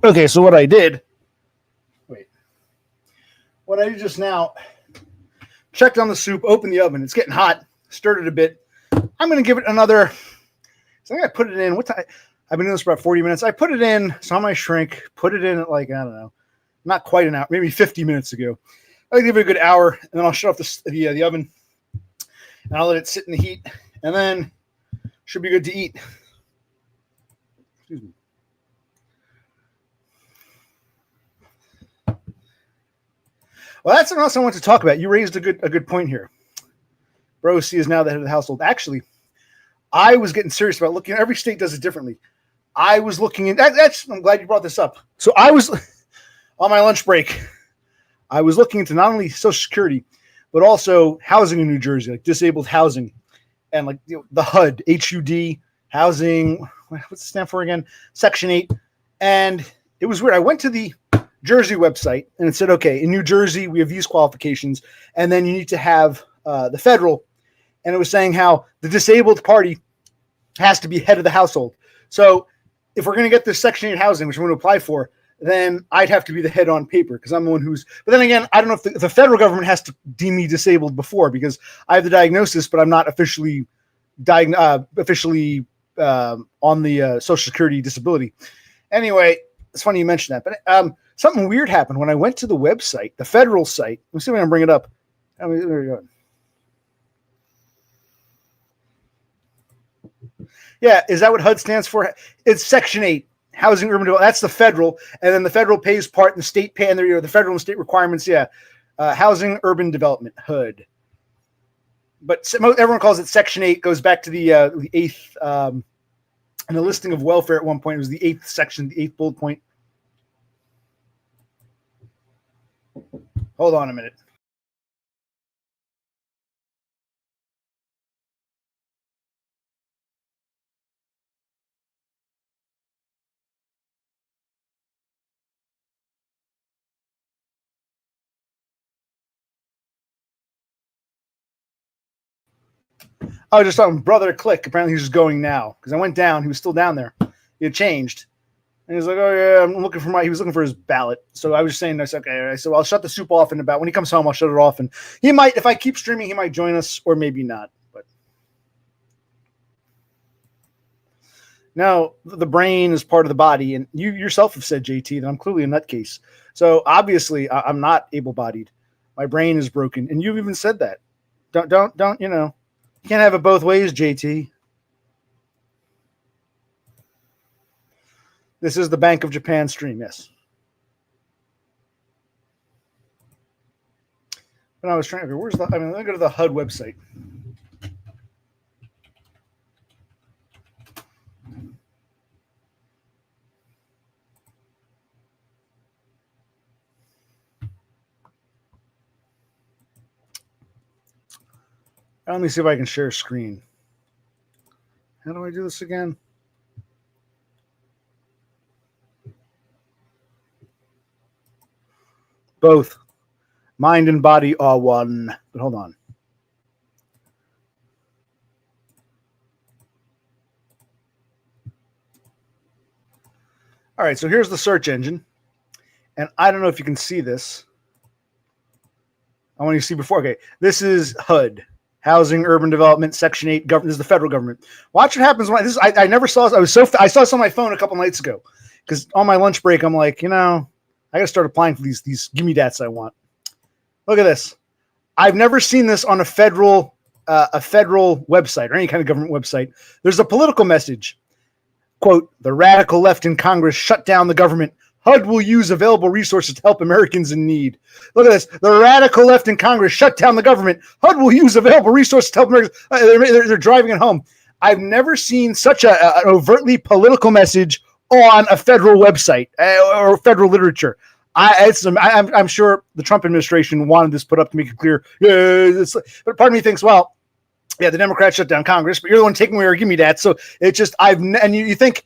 S1: Okay, so what I did just now, checked on the soup, opened the oven. It's getting hot, stirred it a bit. I'm going to give it another, so I'm going to put it in. What time? I've been doing this for about 40 minutes. I put it in, saw my shrink, put it in at I don't know, not quite an hour, maybe 50 minutes ago. I'll give it a good hour, and then I'll shut off the oven, and I'll let it sit in the heat, and then should be good to eat. Excuse me. Well, that's something else I want to talk about. You raised a good point here. Bro C is now the head of the household. Actually, I was getting serious about looking. Every state does it differently. I was looking in. I'm glad you brought this up. So I was on my lunch break. I was looking into not only Social Security, but also housing in New Jersey, like disabled housing, and like the HUD, HUD housing. What's it stand for again? Section 8. And it was weird. I went to the Jersey website and it said, okay, in New Jersey, we have these qualifications. And then you need to have the federal. And it was saying how the disabled party has to be head of the household. So if we're going to get this Section 8 housing, which I'm going to apply for, then I'd have to be the head on paper because I'm the one who's. But then again, I don't know if the federal government has to deem me disabled before because I have the diagnosis, but I'm not officially on the Social Security disability. Anyway, it's funny you mentioned that. But something weird happened when I went to the website, the federal site. Let me see if I can bring it up. There we go. Yeah, is that what HUD stands for? It's Section 8. Housing urban development. That's the federal, and then the federal pays part, and the state pay, and the federal and state requirements. Yeah, housing urban development HUD. But everyone calls it Section 8. Goes back to the eighth, in the listing of welfare at one point. It was the 8th section, the 8th bullet point. Hold on a minute. I was just talking brother click. Apparently he's just going now because I went down. He was still down there. He had changed. And he was like, oh, yeah, I'm looking for he was looking for his ballot. So I was just saying, I said, okay. I said, well, I'll shut the soup off in about, when he comes home, I'll shut it off. And he might, if I keep streaming, he might join us or maybe not. But no, the brain is part of the body. And you yourself have said, JT, that I'm clearly a nutcase. So obviously I'm not able-bodied. My brain is broken. And you've even said that. Don't, you know, you can't have it both ways, JT. This is the Bank of Japan stream, yes. When I was trying, where's the? I mean, let me go to the HUD website. Let me see if I can share screen. How do I do this again? Both mind and body are one. But hold on. All right, so here's the search engine. And I don't know if you can see this. I want you to see before. Okay, this is HUD, Housing Urban Development, Section 8, government. This is the federal government. Watch what happens when I never saw this. I saw this on my phone a couple nights ago because on my lunch break, I'm like, you know, I got to start applying for these gimme dats I want. Look at this. I've never seen this on a federal website or any kind of government website. There's a political message. Quote, the radical left in Congress shut down the government. HUD will use available resources to help Americans in need. Look at this. The radical left in Congress shut down the government. HUD will use available resources to help Americans. They're driving it home. I've never seen such an overtly political message on a federal website or federal literature. I'm sure the Trump administration wanted this put up to make it clear. But part of me thinks, well, yeah, the Democrats shut down Congress, but you're the one taking away our gimme that. So it's just and you think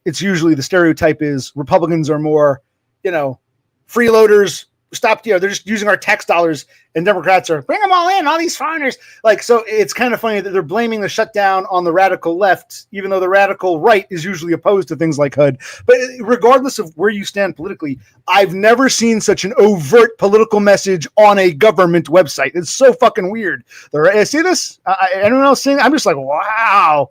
S1: it's usually the stereotype is Republicans are more, you know, freeloaders. Stop, you know, they're just using our tax dollars, and Democrats are bring them all in, all these foreigners. Like, so it's kind of funny that they're blaming the shutdown on the radical left, even though the radical right is usually opposed to things like HUD. But regardless of where you stand politically, I've never seen such an overt political message on a government website. It's so fucking weird. See this? Anyone else seeing? I'm just like, wow.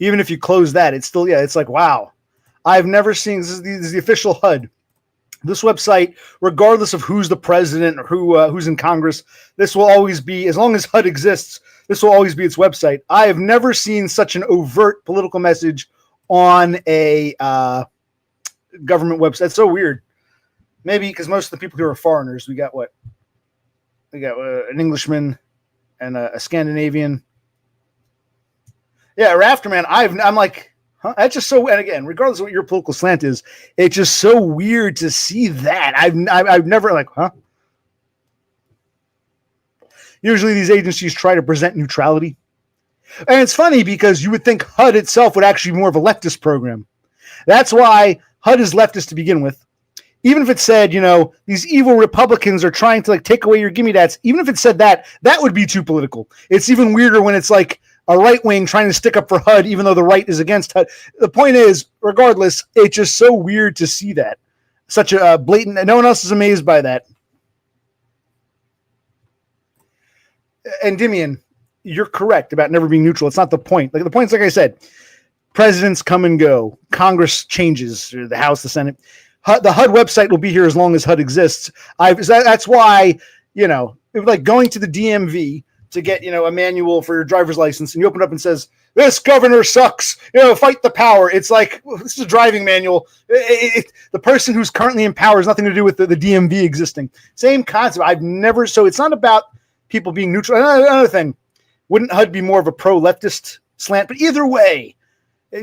S1: Even if you close that, it's still, yeah, it's like, wow. I've never seen, this is the official HUD. This website, regardless of who's the president or who's in Congress, this will always be, as long as HUD exists, this will always be its website. I have never seen such an overt political message on a government website. It's so weird. Maybe because most of the people here are foreigners. We got what? We got an Englishman and a Scandinavian. Yeah, Rafterman. I'm like, huh? That's just so. And again, regardless of what your political slant is, it's just so weird to see that. I've never like, huh? Usually, these agencies try to present neutrality, and it's funny because you would think HUD itself would actually be more of a leftist program. That's why HUD is leftist to begin with. Even if it said, these evil Republicans are trying to like take away your gimme dats, even if it said that, that would be too political. It's even weirder when it's like a right wing trying to stick up for HUD, even though the right is against HUD. The point is, regardless, it's just so weird to see that. Such a blatant, no one else is amazed by that. Endymion, you're correct about never being neutral. It's not the point. Like the point's like I said, presidents come and go, Congress changes, the House, the Senate. The HUD website will be here as long as HUD exists. That's why, it was like going to the DMV to get, a manual for your driver's license, and you open it up and says, "This governor sucks, fight the power." It's like, well, this is a driving manual. The person who's currently in power has nothing to do with the DMV existing. Same concept. So it's not about people being neutral. Another thing, wouldn't HUD be more of a pro-leftist slant? But either way,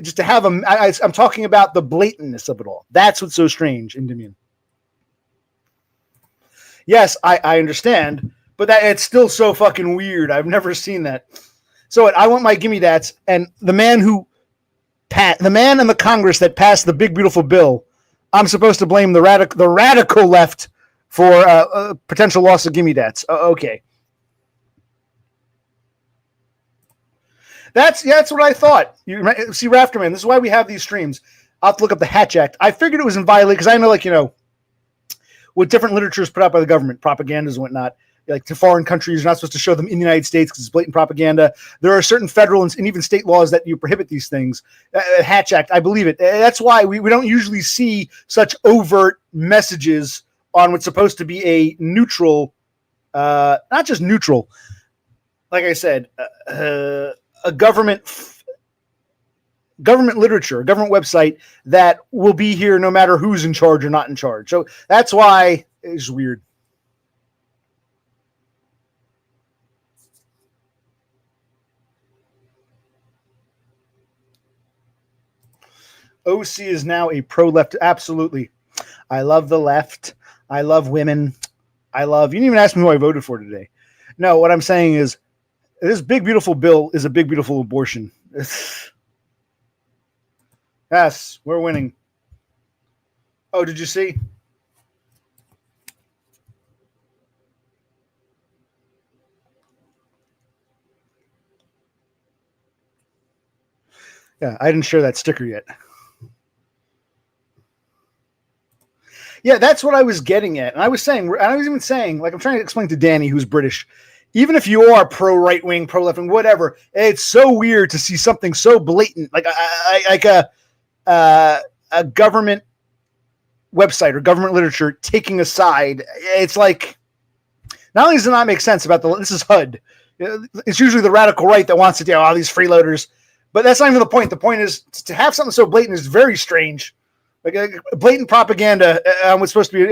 S1: just to have them, I'm talking about the blatantness of it all. That's what's so strange, Endymion. Yes, I understand, but it's still so fucking weird. I've never seen that. So I want my gimme dats, and the man in the Congress that passed the big beautiful bill, I'm supposed to blame the radical left for potential loss of gimme dats. Okay. That's what I thought. You see, Rafterman, this is why we have these streams. I'll have to look up the Hatch Act. I figured it was in violation because I know, what different literature is put out by the government, propagandas and whatnot, like to foreign countries, you're not supposed to show them in the United States because it's blatant propaganda. There are certain federal and even state laws that you prohibit these things. Hatch Act, I believe it. That's why we don't usually see such overt messages on what's supposed to be a neutral, not just neutral, like I said, a government literature, a government website that will be here no matter who's in charge or not in charge. So that's why it's weird. OC is now a pro-left. Absolutely. I love the left. I love women. You didn't even ask me who I voted for today. No, what I'm saying is this big, beautiful bill is a big, beautiful abortion. Yes, we're winning. Oh, did you see? Yeah, I didn't share that sticker yet. Yeah, that's what I was getting at. And I was even saying, like I'm trying to explain to Danny, who's British, even if you are pro right wing, pro left wing, whatever, it's so weird to see something so blatant, like a government website or government literature taking a side. It's like, not only does it not make sense about this is HUD. It's usually the radical right that wants to do all these freeloaders, but that's not even the point. The point is to have something so blatant is very strange. Like blatant propaganda on what's supposed to be,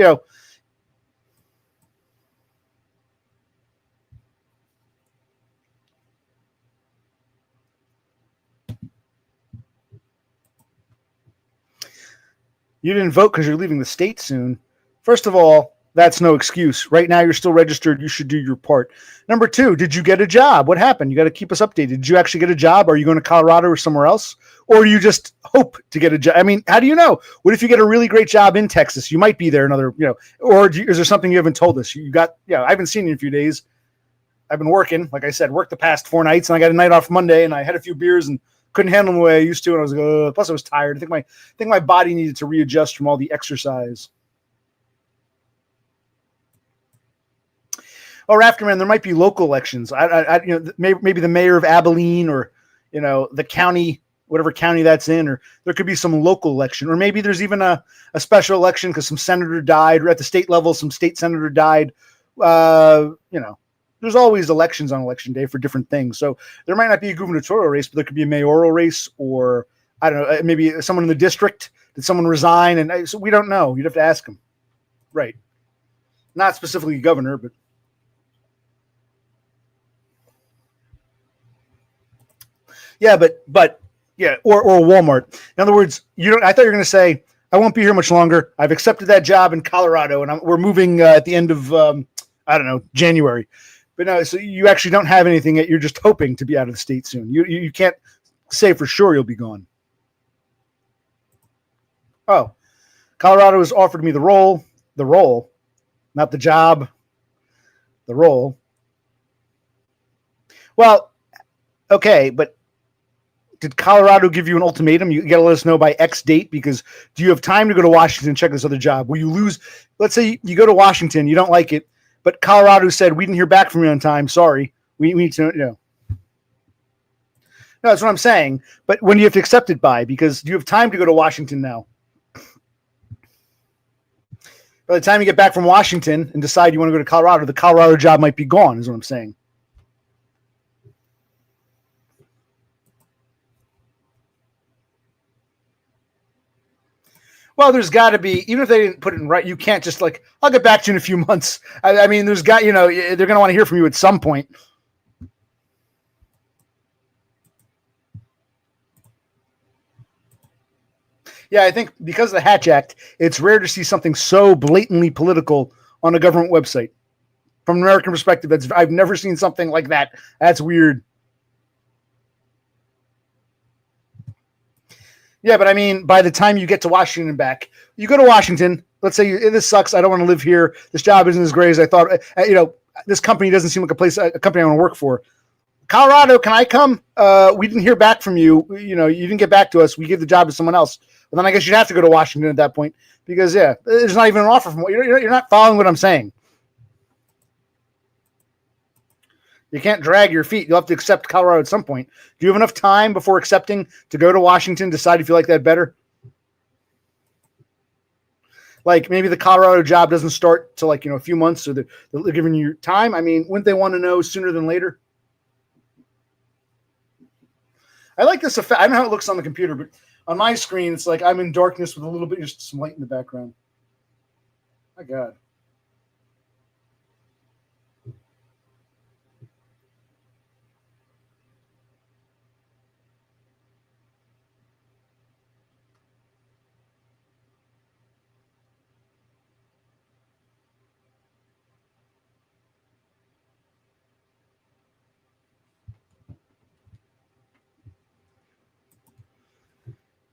S1: You didn't vote because you're leaving the state soon. First of all, that's no excuse. Right now, you're still registered. You should do your part. Number two, did you get a job? What happened? You got to keep us updated. Did you actually get a job? Are you going to Colorado or somewhere else? Or do you just hope to get a job? I mean, how do you know? What if you get a really great job in Texas? You might be there another, or is there something you haven't told us? I haven't seen you in a few days. I've been working. Like I said, worked the past 4 nights, and I got a night off Monday, and I had a few beers and couldn't handle them the way I used to. And I was like, plus I was tired. I think my body needed to readjust from all the exercise. Oh, Rafterman, there might be local elections. Maybe the mayor of Abilene or, the county whatever county that's in, or there could be some local election, or maybe there's even a special election because some senator died, or at the state level, some state senator died. There's always elections on election day for different things. So there might not be a gubernatorial race, but there could be a mayoral race, or I don't know, maybe someone in the district. Did someone resign? And so we don't know. You'd have to ask them. Right. Not specifically governor, but. Yeah, but yeah, or Walmart. In other words, I thought you were going to say, I won't be here much longer. I've accepted that job in Colorado, and we're moving at the end of, January. But no, so you actually don't have anything yet. You're just hoping to be out of the state soon. You can't say for sure you'll be gone. Oh, Colorado has offered me the role, not the job, the role. Well, okay, but did Colorado give you an ultimatum? You got to let us know by X date, because do you have time to go to Washington and check this other job? Will you lose? Let's say you go to Washington, you don't like it, but Colorado said, we didn't hear back from you on time. Sorry. We need to know. No, that's what I'm saying. But when do you have to accept it by? Because do you have time to go to Washington now? By the time you get back from Washington and decide you want to go to Colorado, the Colorado job might be gone, is what I'm saying. Well, there's got to be, even if they didn't put it in right, you can't just like, I'll get back to you in a few months. I mean, they're going to want to hear from you at some point. Yeah, I think because of the Hatch Act, it's rare to see something so blatantly political on a government website. From an American perspective, I've never seen something like that. That's weird. Yeah, but I mean, by the time you get to Washington and back, you go to Washington. Let's say this sucks. I don't want to live here. This job isn't as great as I thought. This company doesn't seem like a company I want to work for. Colorado, can I come? We didn't hear back from you. You didn't get back to us. We gave the job to someone else. But then I guess you'd have to go to Washington at that point because, yeah, there's not even an offer from you're not following what I'm saying. You can't drag your feet. You'll have to accept Colorado at some point. Do you have enough time before accepting to go to Washington, decide if you like that better? Like maybe the Colorado job doesn't start till a few months, so they're giving you time. I mean, wouldn't they want to know sooner than later? I like this effect. I don't know how it looks on the computer, but on my screen, it's like I'm in darkness with a little bit, just some light in the background. My God.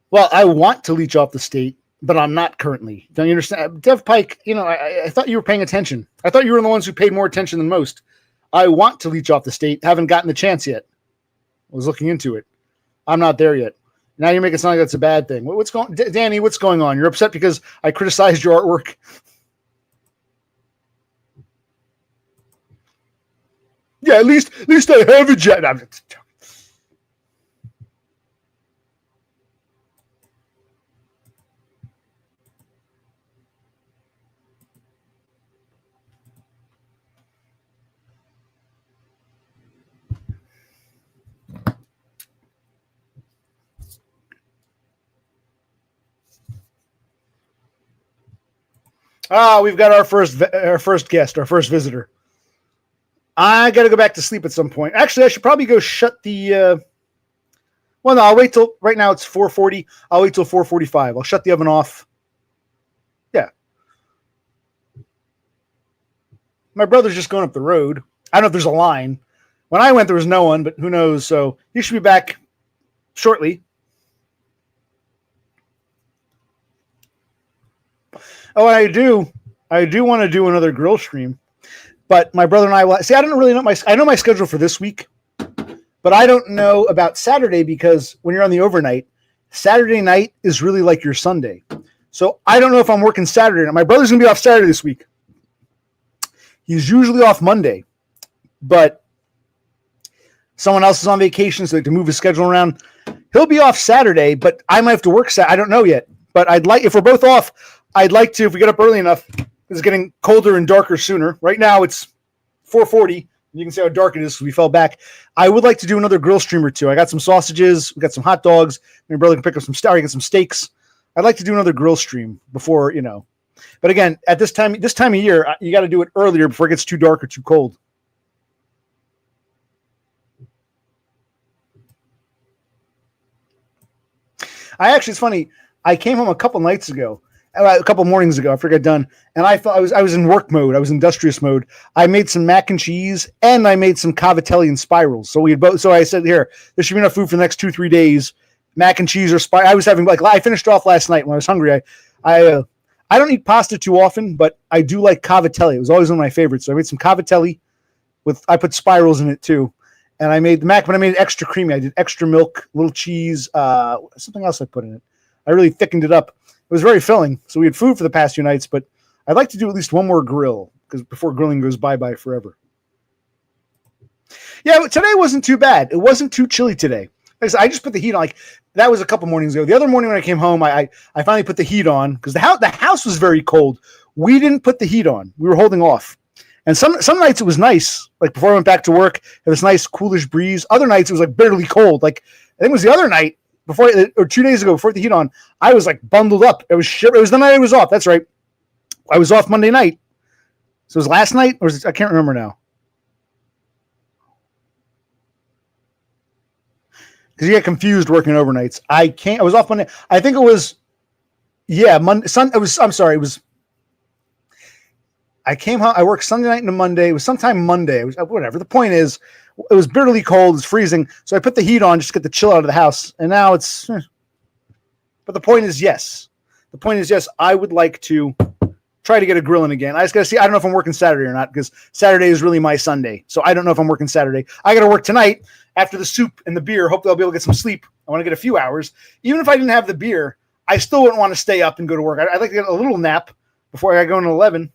S1: Well, I want to leech off the state, but I'm not currently. Don't you understand? Dev Pike, I thought you were paying attention. I thought you were the ones who paid more attention than most. I want to leech off the state. Haven't gotten the chance yet. I was looking into it. I'm not there yet. Now you're making it sound like that's a bad thing. Danny, what's going on? You're upset because I criticized your artwork? Yeah, at least I have a jet. We've got our first guest, our first visitor. I got to go back to sleep at some point. Actually, I should probably go shut the. Well, no, I'll wait till right now. It's 4:40. I'll wait till 4:45. I'll shut the oven off. Yeah. My brother's just going up the road. I don't know if there's a line. When I went, there was no one, but who knows? So he should be back shortly. Oh, I do want to do another grill stream, but my brother and I will see. I don't really know I know my schedule for this week, but I don't know about Saturday because when you're on the overnight, Saturday night is really like your Sunday. So I don't know if I'm working Saturday night. My brother's gonna be off Saturday this week. He's usually off Monday, but someone else is on vacation, so to move his schedule around. He'll be off Saturday, but I might have to work Saturday. I don't know yet. But I'd like, if we're both off, I'd like to, if we get up early enough, it's getting colder and darker sooner. Right now it's 4:40. You can see how dark it is because we fell back. I would like to do another grill stream or two. I got some sausages. We got some hot dogs. My brother can pick up some get some steaks. I'd like to do another grill stream before, But again, at this time of year, you got to do it earlier before it gets too dark or too cold. It's funny. I came home a couple mornings ago. I forgot done, and I thought I was in work mode. I was industrious mode. I made some mac and cheese, and I made some cavatelli and spirals. So we had both. So I said, "Here, there should be enough food for the next 2-3 days." Mac and cheese or spiral. I was having I finished off last night when I was hungry. I don't eat pasta too often, but I do like cavatelli. It was always one of my favorites. So I made some cavatelli I put spirals in it too. And I made the mac, but I made it extra creamy. I did extra milk, little cheese, something else I put in it. I really thickened it up. It was very filling. So we had food for the past few nights, but I'd like to do at least one more grill because before grilling goes bye-bye forever. Yeah, but today wasn't too bad. It wasn't too chilly today. I just put the heat on. That was a couple mornings ago. The other morning when I came home, I finally put the heat on because the house was very cold. We didn't put the heat on. We were holding off. And some nights it was nice. Like before I went back to work, it was nice, coolish breeze. Other nights it was barely cold. I think it was the other night or 2 days ago before the heat on, I was bundled up. It was the night I was off. That's right. I was off Monday night. So it was last night or I can't remember now. Because you get confused working overnights. I was off Monday. I think it was, Monday. It was. I came home. I worked Sunday night into Monday. It was sometime Monday. It was whatever. The point is, it was bitterly cold. It's freezing. So I put the heat on just to get the chill out of the house. And now it's. But the point is, yes. I would like to try to get a grill in again. I just got to see. I don't know if I'm working Saturday or not because Saturday is really my Sunday. So I don't know if I'm working Saturday. I got to work tonight after the soup and the beer. Hopefully I'll be able to get some sleep. I want to get a few hours. Even if I didn't have the beer, I still wouldn't want to stay up and go to work. I'd like to get a little nap before I go into 11.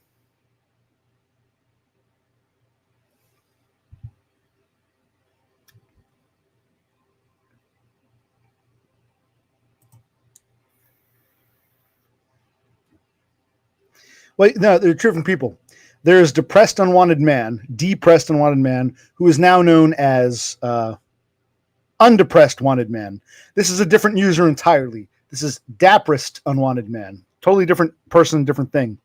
S1: Well, no, they're two different people. There is depressed unwanted man, who is now known as undepressed wanted man. This is a different user entirely. This is dapperest unwanted man. Totally different person, different thing.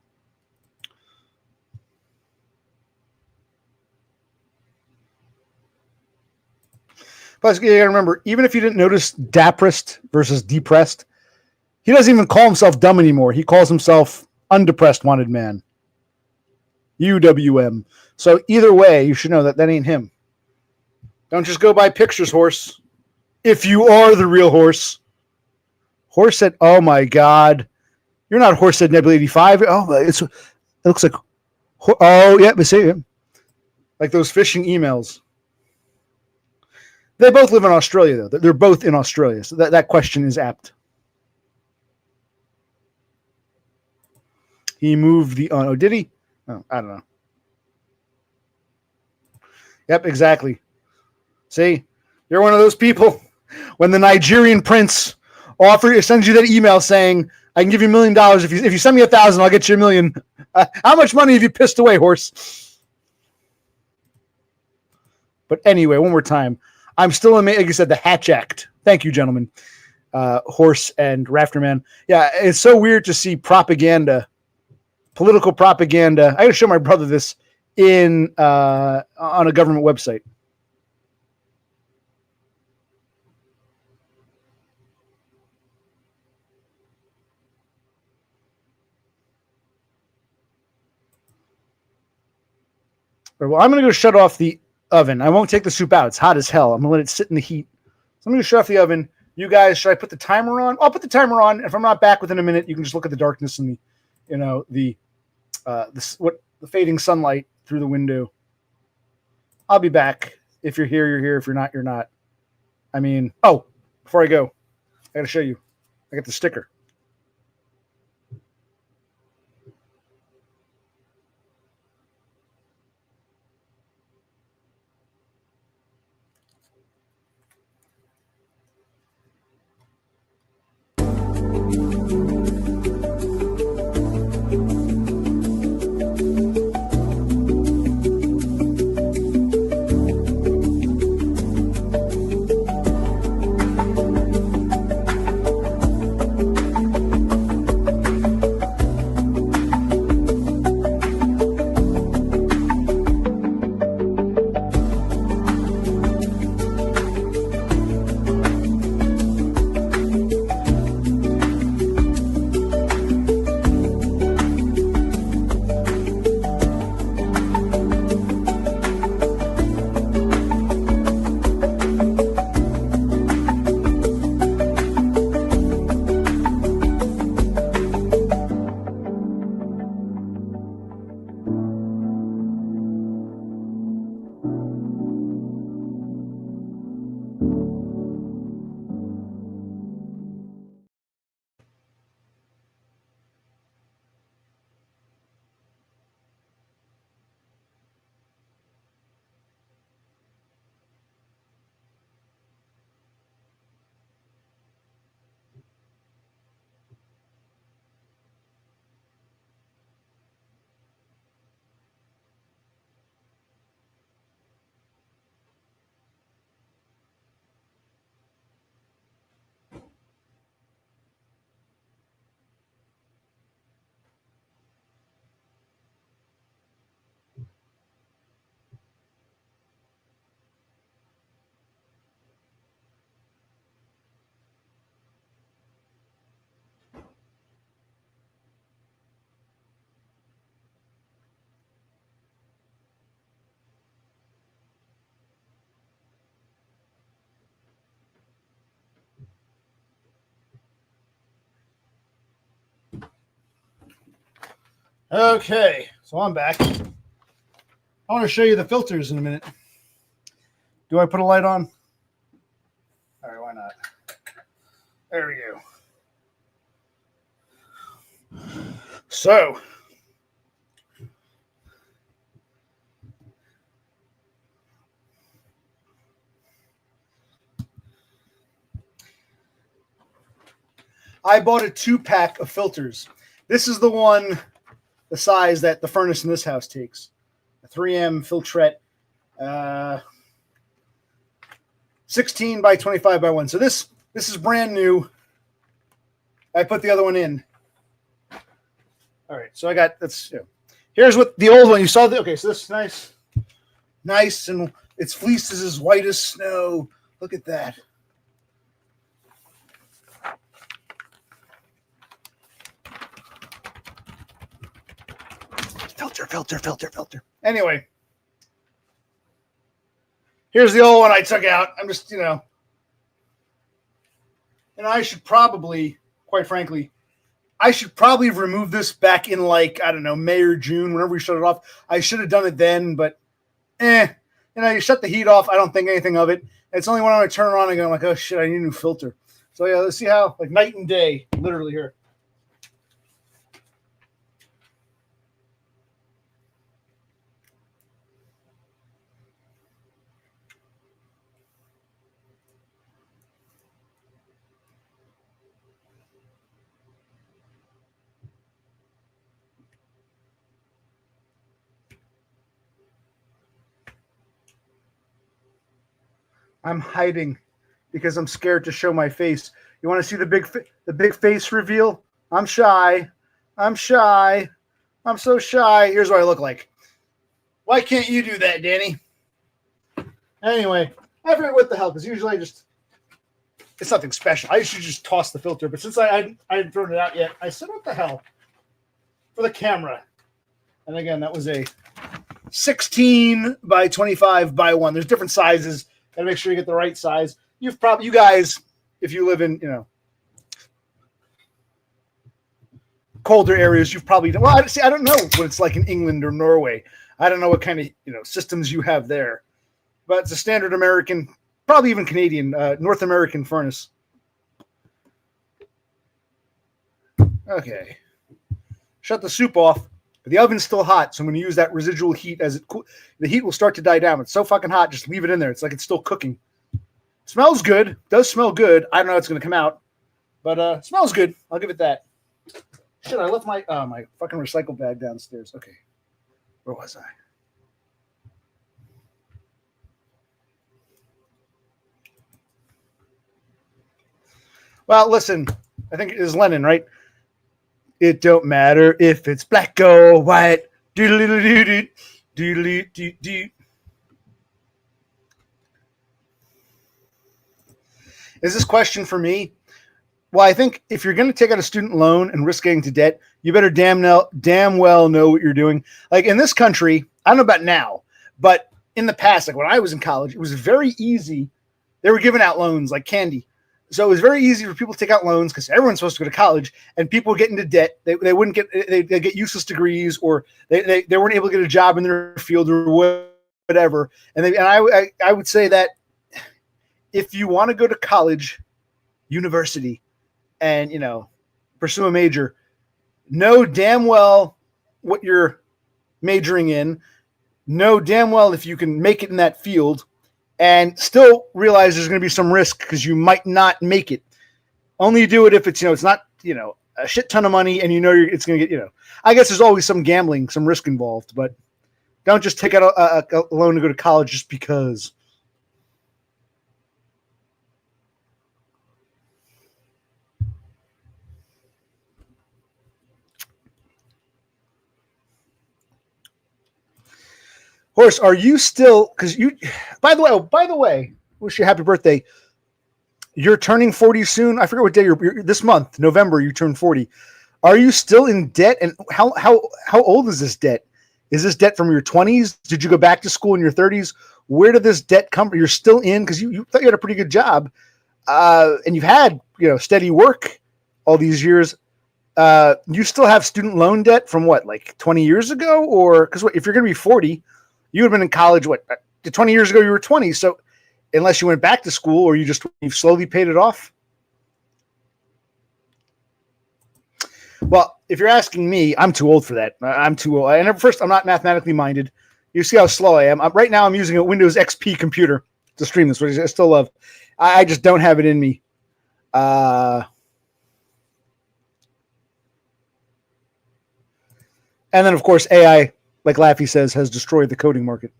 S1: Plus, you gotta remember, even if you didn't notice dapperest versus depressed, he doesn't even call himself dumb anymore. He calls himself undepressed wanted man. UWM. So either way, you should know that ain't him. Don't just go by pictures, horse. If you are the real horse. Horse said, oh my God. You're not Horse said Nebula 85. Oh, it looks like, oh yeah, but see, like those phishing emails. They both live in Australia, though. They're both in Australia. So that question is apt. He moved the, oh, did he? Oh, I don't know. Yep, exactly. See, you're one of those people when the Nigerian prince sends you that email saying, I can give you $1 million. If you send me 1,000, I'll get you $1 million. How much money have you pissed away, horse? But anyway, one more time. I'm still amazed. Like you said, the Hatch Act. Thank you, gentlemen. Horse and Rafterman. Yeah, it's so weird to see propaganda, political propaganda. I got to show my brother this on a government website. Well, I'm going to go shut off the oven. I won't take the soup out. It's hot as hell. I'm going to let it sit in the heat. So I'm going to shut off the oven. You guys, should I put the timer on? I'll put the timer on. If I'm not back within a minute, you can just look at the darkness and the fading sunlight through the window. I'll be back. If you're here, you're here. If you're not, you're not. I mean, before I go, I got to show you. I got the sticker. Okay, so I'm back. I want to show you the filters in a minute. Do I put a light on? All right, why not? There we go. So, I bought a 2-pack of filters. This is the size that the furnace in this house takes. A 3M Filtrette, 16 by 25 by 1. So this is brand new. I put the other one in. All right, so I got that's. Here's what the old one you saw. Okay, so this is nice, and its fleece is as white as snow. Look at that. Filter. Anyway, here's the old one I took out. I'm just, and I should probably, quite frankly, remove this back in I don't know, May or June, whenever we shut it off. I should have done it then, but you shut the heat off. I don't think anything of it. It's only when I turn it on again, I'm like, oh shit, I need a new filter. So yeah, let's see how, night and day, literally here. I'm hiding because I'm scared to show my face. You want to see the big face reveal? I'm shy. I'm so shy. Here's what I look like. Why can't you do that, Danny? Anyway, I forget what the hell, because usually it's nothing special. I should just toss the filter, but since I hadn't thrown it out yet, I said, what the hell? For the camera. And again, that was a 16 by 25 by 1. There's different sizes. Gotta make sure you get the right size. You guys, if you live in, colder areas, you've probably done. Well, I don't know what it's like in England or Norway. I don't know what kind of, systems you have there. But it's a standard American, probably even Canadian, North American furnace. Okay. Shut the soup off. But the oven's still hot, so I'm going to use that residual heat as the heat will start to die down. It's so fucking hot, just leave it in there. It's like it's still cooking. Smells good. Does smell good. I don't know how it's going to come out, but smells good. I'll give it that. Shit, I left my fucking recycle bag downstairs. Okay, where was I? Well, listen, I think it is Lennon, right? It don't matter if it's black or white. Doodle-doo-doo-doo. Doodle-doo-doo-doo. Is this question for me? Well, I think if you're going to take out a student loan and risk getting into debt, you better damn well know what you're doing. Like in this country, I don't know about now, but in the past, like when I was in college, it was very easy. They were giving out loans like candy. So it was very easy for people to take out loans because everyone's supposed to go to college, and people would get into debt. They wouldn't get they get useless degrees, or they weren't able to get a job in their field or whatever. And I would say that if you want to go to college, university, and pursue a major, know damn well what you're majoring in. Know damn well if you can make it in that field. And still realize there's going to be some risk because you might not make it. Only do it if it's, it's not, a shit ton of money and it's going to get, I guess there's always some gambling, some risk involved, but don't just take out a loan to go to college just because. Horse, are you still, because by the way, wish you a happy birthday. You're turning 40 soon. I forget what day you're this month, November, you turn 40. Are you still in debt? And how old is this debt? Is this debt from your 20s? Did you go back to school in your 30s? Where did this debt come from? You're still in because you thought you had a pretty good job, and you've had steady work all these years. You still have student loan debt from what, like 20 years ago? Or because if you're going to be 40, you would have been in college, what, 20 years ago you were 20. So unless you went back to school or you've slowly paid it off. Well, if you're asking me, I'm too old for that. I'm too old. I'm not mathematically minded. You see how slow I am. Right now I'm using a Windows XP computer to stream this, which I still love. I just don't have it in me. And then, of course, AI, like Laffy says, has destroyed the coding market.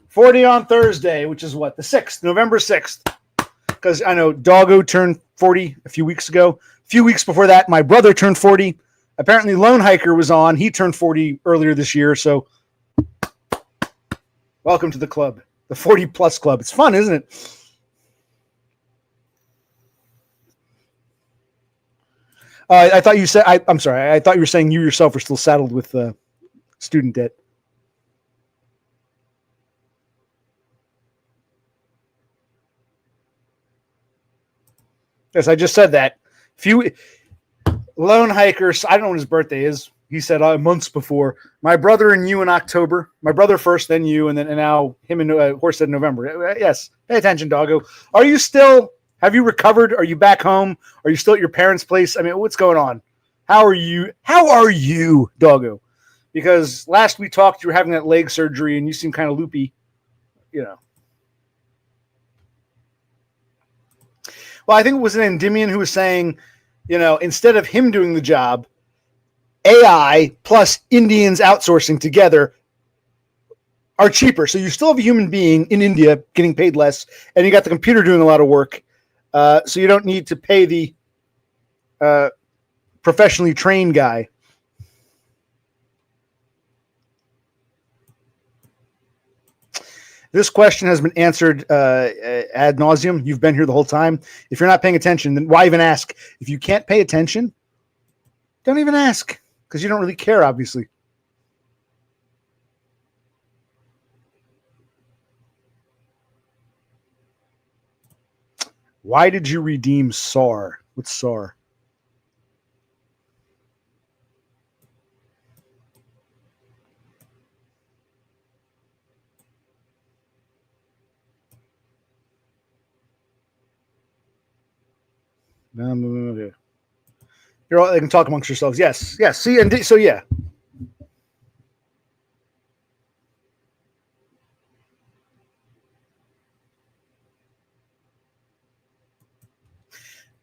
S1: 40 on Thursday, which is what? The 6th, November 6th. Because I know Doggo turned 40 a few weeks ago. A few weeks before that, my brother turned 40. Apparently, Lone Hiker was on. He turned 40 earlier this year. So, welcome to the club, the 40-plus club. It's fun, isn't it? I thought you said, I'm sorry, I thought you were saying you yourself were still saddled with student debt. Yes, I just said that. Lone Hikers, I don't know when his birthday is. He said months before. My brother and you in October. My brother first, then you, and now him and Horse said November. Yes, pay attention, Doggo. Have you recovered? Are you back home? Are you still at your parents' place? I mean, what's going on? How are you, Doggo? Because last we talked, you were having that leg surgery and you seem kind of loopy, you know. Well, I think it was an Endymion who was saying, instead of him doing the job, AI plus Indians outsourcing together are cheaper. So you still have a human being in India getting paid less, and you got the computer doing a lot of work. So you don't need to pay the professionally trained guy. This question has been answered ad nauseum. You've been here the whole time. If you're not paying attention, then why even ask? If you can't pay attention, don't even ask, because you don't really care, obviously. Why did you redeem SAR? What's SAR? Okay. They can talk amongst yourselves. Yes. See, and so yeah.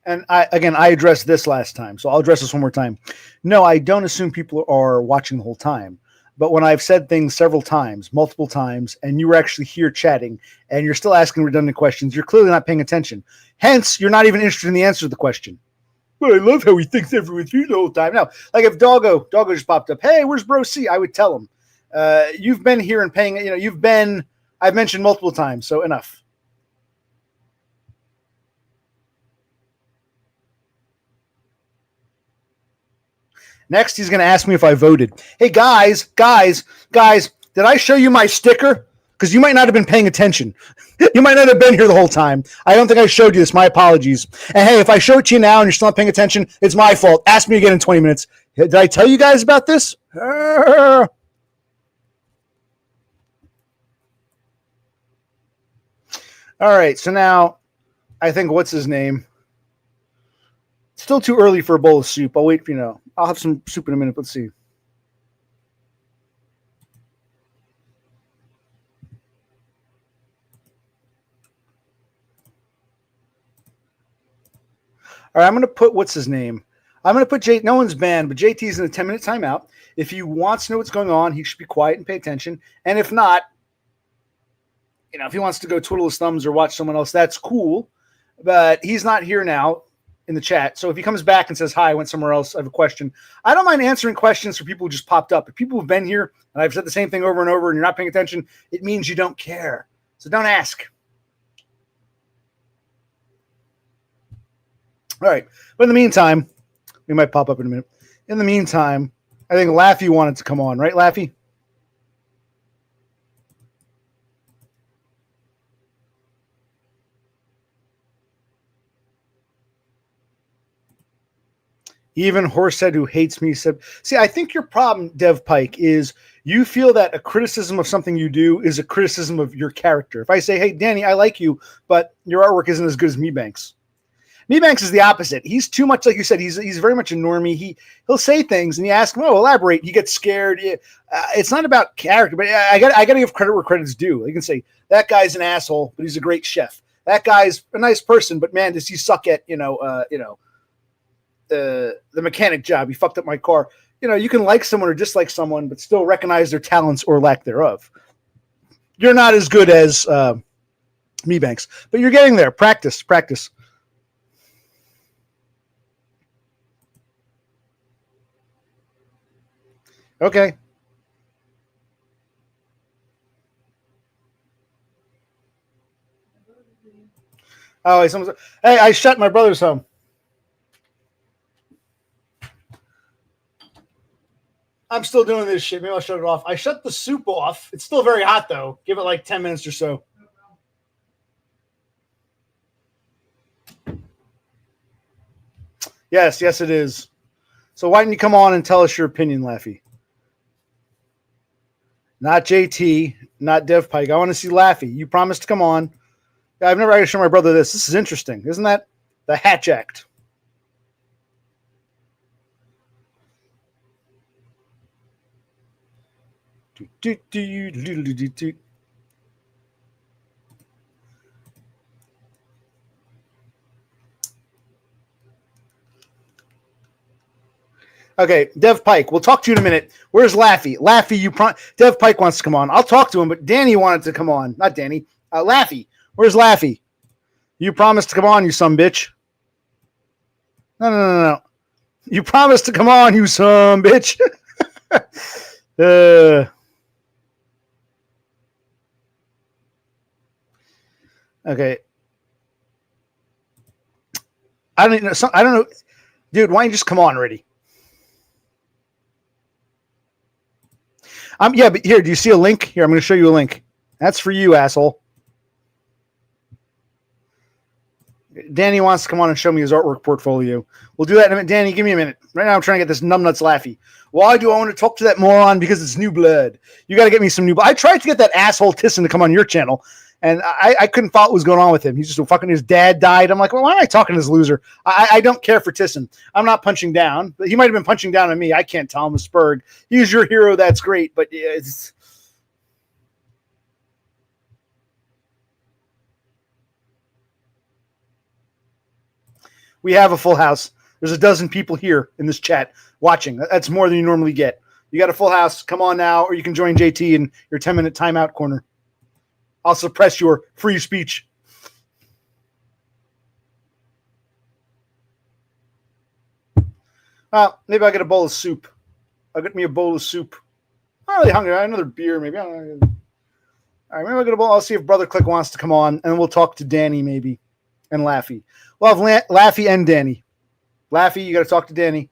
S1: And I addressed this last time, so I'll address this one more time. No, I don't assume people are watching the whole time. But when I've said things several times, multiple times, and you were actually here chatting, and you're still asking redundant questions, you're clearly not paying attention. Hence, you're not even interested in the answer to the question. But I love how he thinks everyone's here the whole time. Now, like if Doggo just popped up, hey, where's Bro C? I would tell him, you've been here and paying, I've mentioned multiple times, so enough. Next, he's going to ask me if I voted. Hey, guys, did I show you my sticker? Because you might not have been paying attention. You might not have been here the whole time. I don't think I showed you this. My apologies. And hey, if I show it to you now and you're still not paying attention, it's my fault. Ask me again in 20 minutes. Did I tell you guys about this? All right, so now I think what's his name? Still too early for a bowl of soup. I'll wait for, I'll have some soup in a minute. Let's see. All right, I'm going to put, what's his name? I'm going to put no one's banned, but JT's in a 10-minute timeout. If he wants to know what's going on, he should be quiet and pay attention. And if not, if he wants to go twiddle his thumbs or watch someone else, that's cool. But he's not here now in the chat. So if he comes back and says, hi, I went somewhere else, I have a question. I don't mind answering questions for people who just popped up. If people have been here and I've said the same thing over and over and you're not paying attention, it means you don't care. So don't ask. All right. But in the meantime, we might pop up in a minute. In the meantime, I think Laffy wanted to come on, right, Laffy? Even Horsehead, who hates me, said, "See, I think your problem, Dev Pike, is you feel that a criticism of something you do is a criticism of your character. If I say, hey, Danny, I like you, but your artwork isn't as good as Mebanks. Mebanks is the opposite. He's too much, like you said, he's very much a normie. He'll say things, and you ask him, oh, elaborate. He gets scared. It's not about character, but I got to give credit where credit's due. You can say, that guy's an asshole, but he's a great chef. That guy's a nice person, but man, does he suck at, the mechanic job. He fucked up my car. You can like someone or dislike someone, but still recognize their talents or lack thereof. You're not as good as Mebanks, but you're getting there. Practice. Okay. Oh, hey, I shut my brother's home. I'm still doing this shit. Maybe I'll shut it off. I shut the soup off. It's still very hot, though. Give it like 10 minutes or so. Yes, it is. So why didn't you come on and tell us your opinion, Laffy? Not JT, not Dev Pike. I want to see Laffy. You promised to come on. I've never actually shown my brother this. This is interesting. Isn't that the Hatch Act? Okay, Dev Pike. We'll talk to you in a minute. Where's Laffy? Laffy, Dev Pike wants to come on. I'll talk to him, but Danny wanted to come on. Not Danny. Laffy. Where's Laffy? You promised to come on, you son bitch. No. You promised to come on, you son bitch. Okay. I don't know. Dude, why don't you just come on already? Yeah, but here, do you see a link? Here, I'm going to show you a link. That's for you, asshole. Danny wants to come on and show me his artwork portfolio. We'll do that in a minute. Danny, give me a minute. Right now I'm trying to get this numbnuts Laffy. Why do I want to talk to that moron? Because it's new blood. You got to get me some new blood. I tried to get that asshole Tisson to come on your channel, and I couldn't follow what was going on with him. He's just fucking, his dad died. I'm like, well, why am I talking to this loser? I don't care for Tisson. I'm not punching down. But he might have been punching down on me. I can't tell him. A Spurg. He's your hero. That's great. But it's... We have a full house. There's a dozen people here in this chat watching. That's more than you normally get. You got a full house. Come on now, or you can join JT in your 10-minute timeout corner. I'll suppress your free speech. Well, maybe I'll get a bowl of soup. I'll get me a bowl of soup. I'm not really hungry. I have another beer, maybe. I don't know. All right, maybe I'll get a bowl. I'll see if Brother Click wants to come on, and we'll talk to Danny maybe and Laffy. We'll have Laffy and Danny. Laffy, you got to talk to Danny.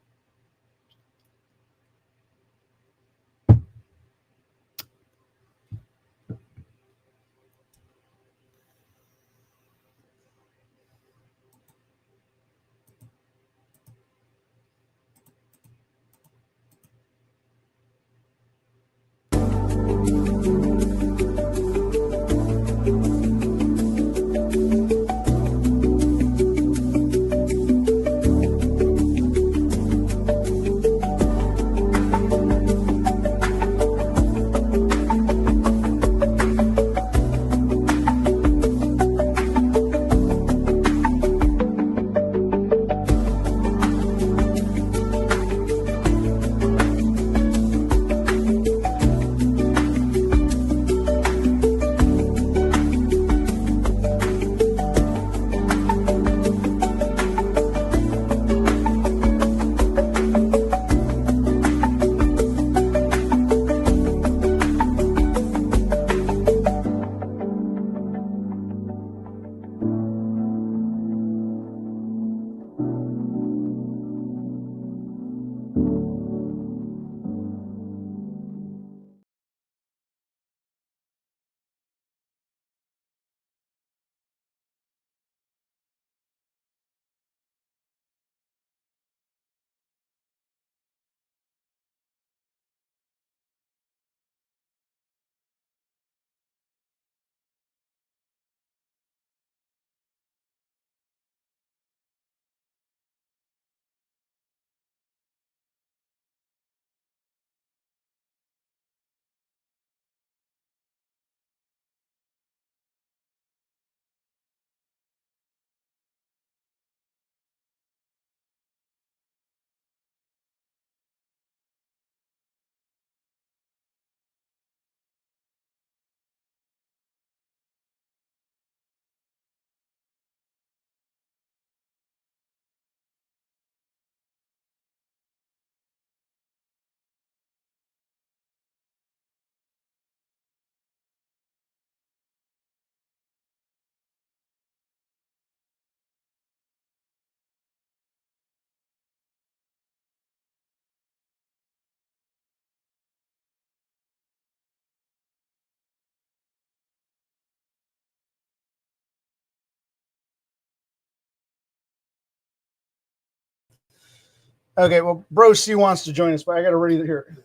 S1: Okay, well, Bro C wants to join us, but I got to ready here.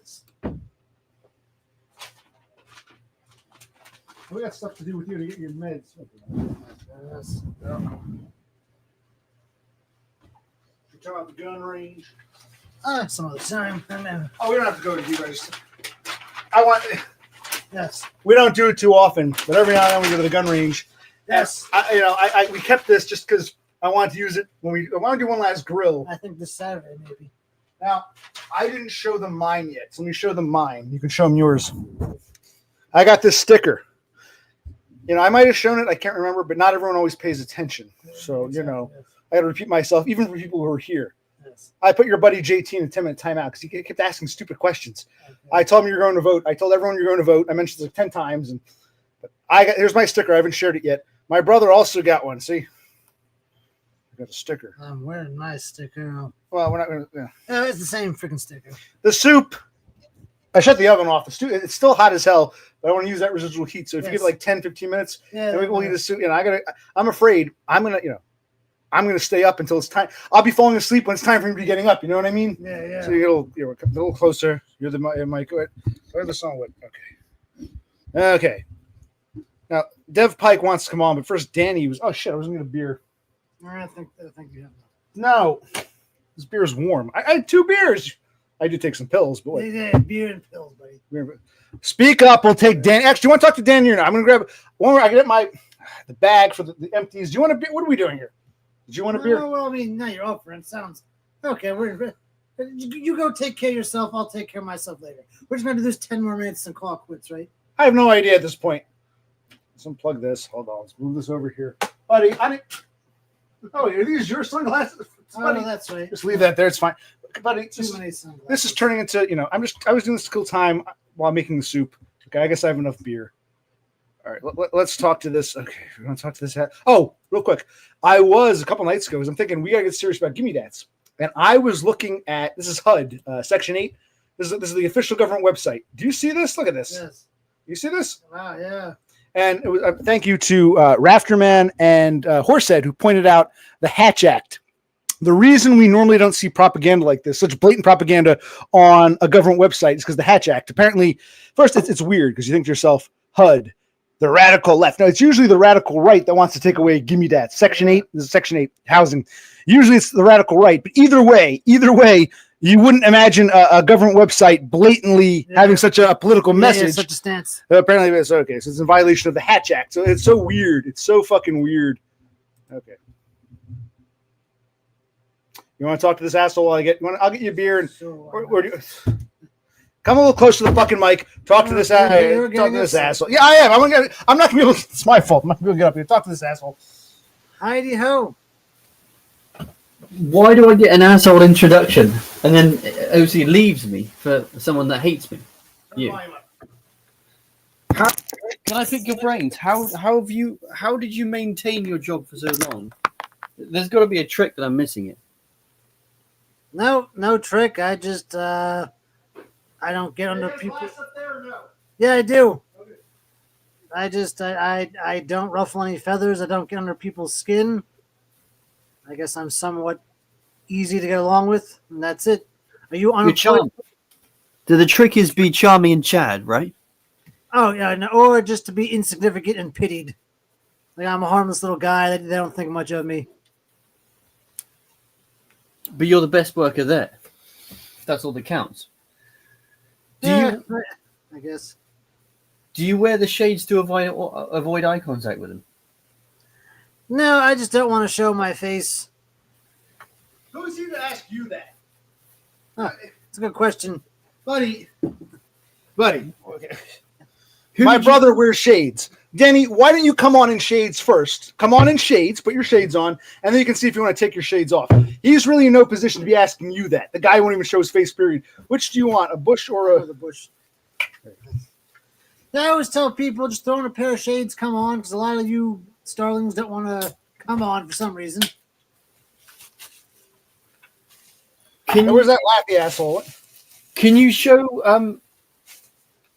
S1: We got stuff to do with you to get your meds. Yes. Yeah. You talking about the gun range?
S2: Some other time.
S1: Oh, we don't have to go to you guys. I want.
S2: Yes.
S1: We don't do it too often, but every now and then we go to the gun range.
S2: Yes.
S1: We kept this just because I wanted to use it when I want to do one last grill.
S2: I think this Saturday maybe.
S1: Now, I didn't show them mine yet, so let me show them mine. You can show them yours. I got this sticker. I might have shown it. I can't remember, but not everyone always pays attention. So, I got to repeat myself, even for people who are here.
S2: Yes.
S1: I put your buddy JT in a 10-minute timeout because he kept asking stupid questions. Okay. I told him you're going to vote. I told everyone you're going to vote. I mentioned it like 10 times. Here's my sticker. I haven't shared it yet. My brother also got one. See? I got a sticker.
S2: I'm wearing my sticker.
S1: Well, we're not going to. Yeah.
S2: Oh, it's the same freaking sticker.
S1: The soup. I shut the oven off. It's still hot as hell, but I want to use that residual heat. So if you give it like 10, 15 minutes, then we'll eat the soup. I'm afraid I'm going to stay up until it's time. I'll be falling asleep when it's time for me to be getting up. You know what I mean?
S2: Yeah, yeah.
S1: So you're a little closer. You're the mic. Where's the song? Okay. Now, Dev Pike wants to come on, but first Danny was. Oh shit! I wasn't going to beer.
S2: I think you have.
S1: No, this beer is warm. I had 2 beers. I did take some pills, but
S2: yeah, beer and pills, buddy.
S1: Speak up. We'll take Dan. Actually, you want to talk to Dan here now? I'm going to grab one more. I get the bag for the empties. Do you want a beer? What are we doing here? Did you want a beer?
S2: Well, I mean, now you're offering. Sounds okay. You go take care of yourself. I'll take care of myself later. We're just going to do this 10 more minutes and call it quits, right?
S1: I have no idea at this point. Let's unplug this. Hold on. Let's move this over here. Buddy, oh, are these your sunglasses? Buddy,
S2: that's right.
S1: Just leave that there. It's fine. Buddy,
S2: Too many sunglasses.
S1: This is turning into, I was doing this till time while making the soup. Okay, I guess I have enough beer. All right, let's talk to this. Okay, we're going to talk to this. Oh, real quick. I was a couple nights ago, I'm thinking we got to get serious about Gimme Dats. And I was looking at, this is HUD, Section 8. This is the official government website. Do you see this? Look at this.
S2: Yes.
S1: You see this?
S2: Wow, yeah.
S1: And it was thank you to Rafterman and Horsehead, who pointed out the Hatch Act. The reason we normally don't see propaganda like this, such blatant propaganda on a government website, is because the Hatch Act. Apparently, first, it's weird because you think to yourself, HUD, the radical left. No, it's usually the radical right that wants to take away Gimme Dats. Section 8, this is Section 8, housing. Usually it's the radical right. But either way, you wouldn't imagine a government website blatantly having such a political message.
S2: Such a stance.
S1: Apparently, it's okay. So it's in violation of the Hatch Act. So it's so weird. It's so fucking weird. Okay. You want to talk to this asshole while I'll get you a beer and where do you come a little close to the fucking mic. Talk to this asshole. Yeah, I am. I'm not gonna be able. It's my fault. I'm not gonna be able to get up here. Talk to this asshole.
S2: Heidi ho.
S3: Why do I get an asshole introduction and then OC leaves me for someone that hates me? You. Can I pick your brains? How did you maintain your job for so long? There's got to be a trick that I'm missing it.
S2: No trick. I just I don't get under people. Yeah, I do. Okay. I don't ruffle any feathers. I don't get under people's skin. I guess I'm somewhat easy to get along with, and that's it. Are you unemployed?
S3: The trick is be charming and Chad, right?
S2: Oh yeah, no, or just to be insignificant and pitied. Like I'm a harmless little guy. They don't think much of me.
S3: But you're the best worker there. That's all that counts.
S2: I guess.
S3: Do you wear the shades to avoid eye contact with them?
S2: No, I just don't want to show my face.
S1: Who's here to ask you that?
S2: It's a good question.
S1: Buddy. Okay. My brother wears shades. Denny, why don't you come on in shades first? Come on in shades, put your shades on, and then you can see if you want to take your shades off. He's really in no position to be asking you that. The guy won't even show his face, period. Which do you want, a bush or a...
S2: The bush. I always tell people, just throw in a pair of shades, come on, because a lot of you starlings don't want to come on for some reason.
S1: Where's that laughy asshole?
S3: Can you show...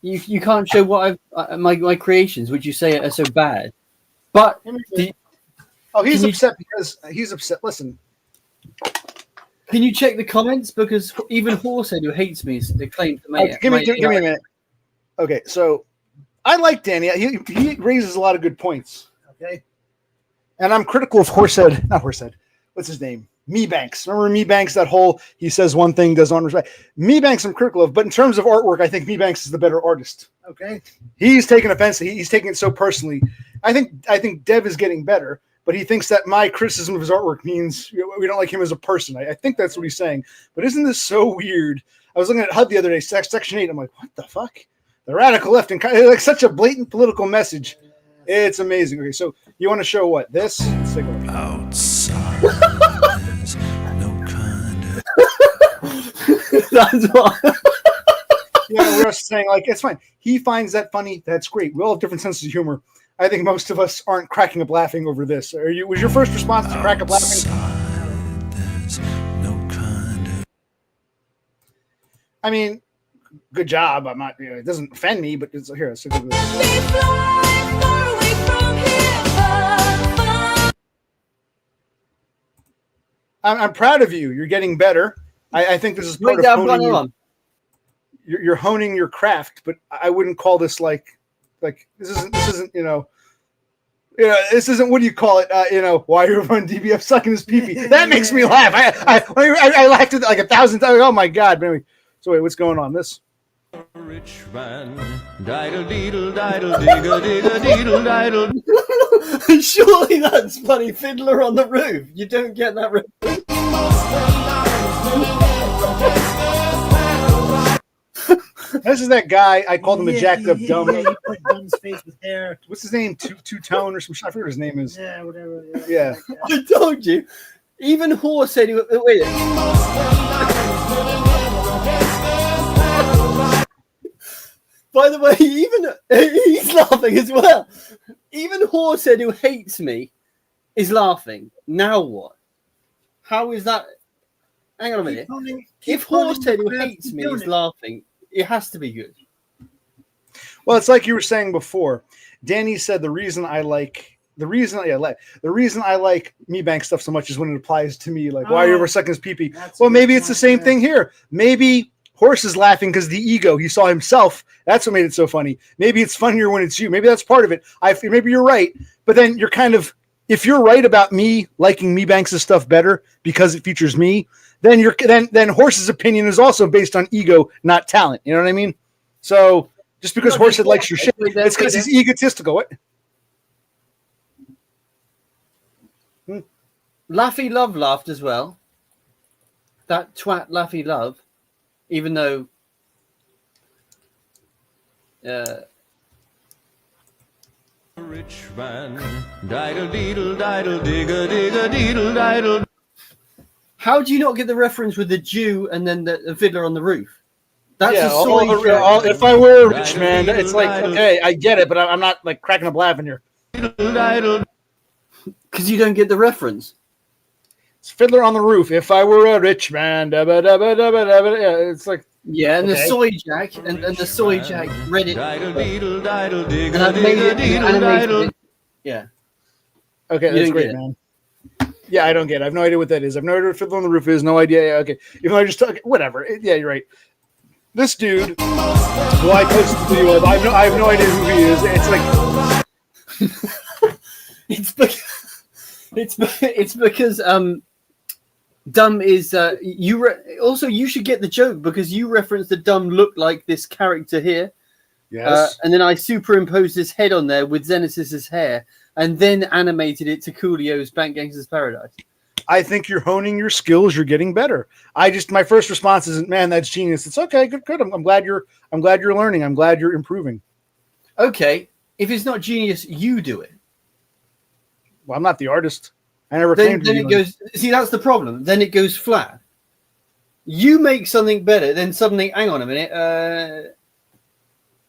S3: You can't show what my creations, which you say are so bad. But
S1: he's upset because he's upset. Listen,
S3: Can you check the comments? Because even Horsehead, who hates me, claimed to me.
S1: Give me a minute. Okay, so I like Danny. He raises a lot of good points. Okay, and I'm critical of Horsehead. Not Horsehead. What's his name? Me Banks. Remember Me Banks? That whole he says one thing, does one respect. Me Banks, I'm critical of, but in terms of artwork, I think Me Banks is the better artist. Okay, he's taking offense. He's taking it so personally. I think Dev is getting better, but he thinks that my criticism of his artwork means we don't like him as a person. I think that's what he's saying. But isn't this so weird? I was looking at HUD the other day, Section 8. I'm like, what the fuck? The radical left, and like such a blatant political message. It's amazing. Okay, so you want to show what? This? Let's take a look.
S4: Outside, there's no kind of...
S3: That's what.
S1: Yeah, we're just saying, like, it's fine. He finds that funny. That's great. We all have different senses of humor. I think most of us aren't cracking up laughing over this. Was your first response to crack up laughing?
S4: Outside, there's no kind of...
S1: I mean, good job. I'm not. It doesn't offend me, but it's here. Let's look at this. I'm proud of you. You're getting better. I think this is part of honing. You're honing your craft, but I wouldn't call this like this isn't this isn't, what do you call it? Why you run DBF sucking his pee-pee. That makes me laugh. I laughed at it like 1,000 times. Oh my god! But anyway, so wait, what's going on? This.
S5: Rich man, diddle deedle diddle diggle diggle deedle diddle.
S3: Surely that's funny. Fiddler on the Roof. You don't get that reference.
S1: This is that guy. I called him a jacked up dumb.
S2: Yeah, you put Dumb's face with hair.
S1: What's his name? Two-tone or some shit. I forget what his name is.
S2: Yeah, whatever.
S1: Yeah.
S3: I told you. Even Horsehead. Wait. By the way, even he's laughing as well. Even Horsehead, who hates me, is laughing. Now what? How is that? Hang on a minute. If Horsehead, who hates me, is laughing, it has to be good.
S1: Well, it's like you were saying before. Danny said the reason I like Me Bank stuff so much is when it applies to me. Like, why are you ever sucking his pee-pee? Well, maybe it's the same thing here. Maybe Horse is laughing because the ego. He saw himself. That's what made it so funny. Maybe it's funnier when it's you. Maybe that's part of it. Maybe you're right. But then you're kind of, if you're right about me liking Me Banks' stuff better because it features me, then then Horse's opinion is also based on ego, not talent. You know what I mean? So just because Horsehead likes your shit, it's because he's egotistical. What?
S3: Laffy Love laughed as well. That twat Laffy Love, even though
S5: Rich man, diddle deedle diddle diggle diggle deedle diddle.
S3: how do you not get the reference with the Jew and then the Fiddler on the Roof? That's
S1: Yeah,
S3: a soy joke.
S1: if I were a rich man, it's like, okay, I get it, but I'm not like cracking up laughing here.
S3: Because you don't get the reference.
S1: It's Fiddler on the Roof. If I were a rich man, dabba, dabba, dabba, dabba. Yeah, it's like,
S3: Yeah, and
S1: okay.
S3: the soy jack and the soy jack read it.
S5: Diddle deedle diddle
S3: And
S5: diggle
S3: I've made
S5: diggle
S3: it
S5: deedle
S3: animated.
S5: diddle.
S3: Yeah.
S1: okay,
S3: You
S1: that's
S3: didn't
S1: great,
S3: get it.
S1: man. Yeah, I don't get it. I have no idea what that is. I've no idea what Fiddler on the Roof is. No idea. Yeah, okay. Even though I just took whatever. Yeah, you're right. This dude, who I posted the video of, I have no idea who he is. It's like,
S3: It's because Dumb is also you should get the joke because you referenced the Dumb look like this character here.
S1: yes.
S3: And then I superimposed his head on there with Xenesis's hair and then animated it to Coolio's Bank Gangsters Paradise.
S1: I think you're honing your skills. You're getting better. My first response isn't, man, that's genius. It's okay. Good. I'm glad you're learning. I'm glad you're improving.
S3: Okay, if it's not genius, you do it.
S1: Well, I'm not the artist. I never
S3: Then
S1: claimed to be
S3: it
S1: one.
S3: goes. See, that's the problem. Then it goes flat. You make something better, then suddenly, hang on a minute.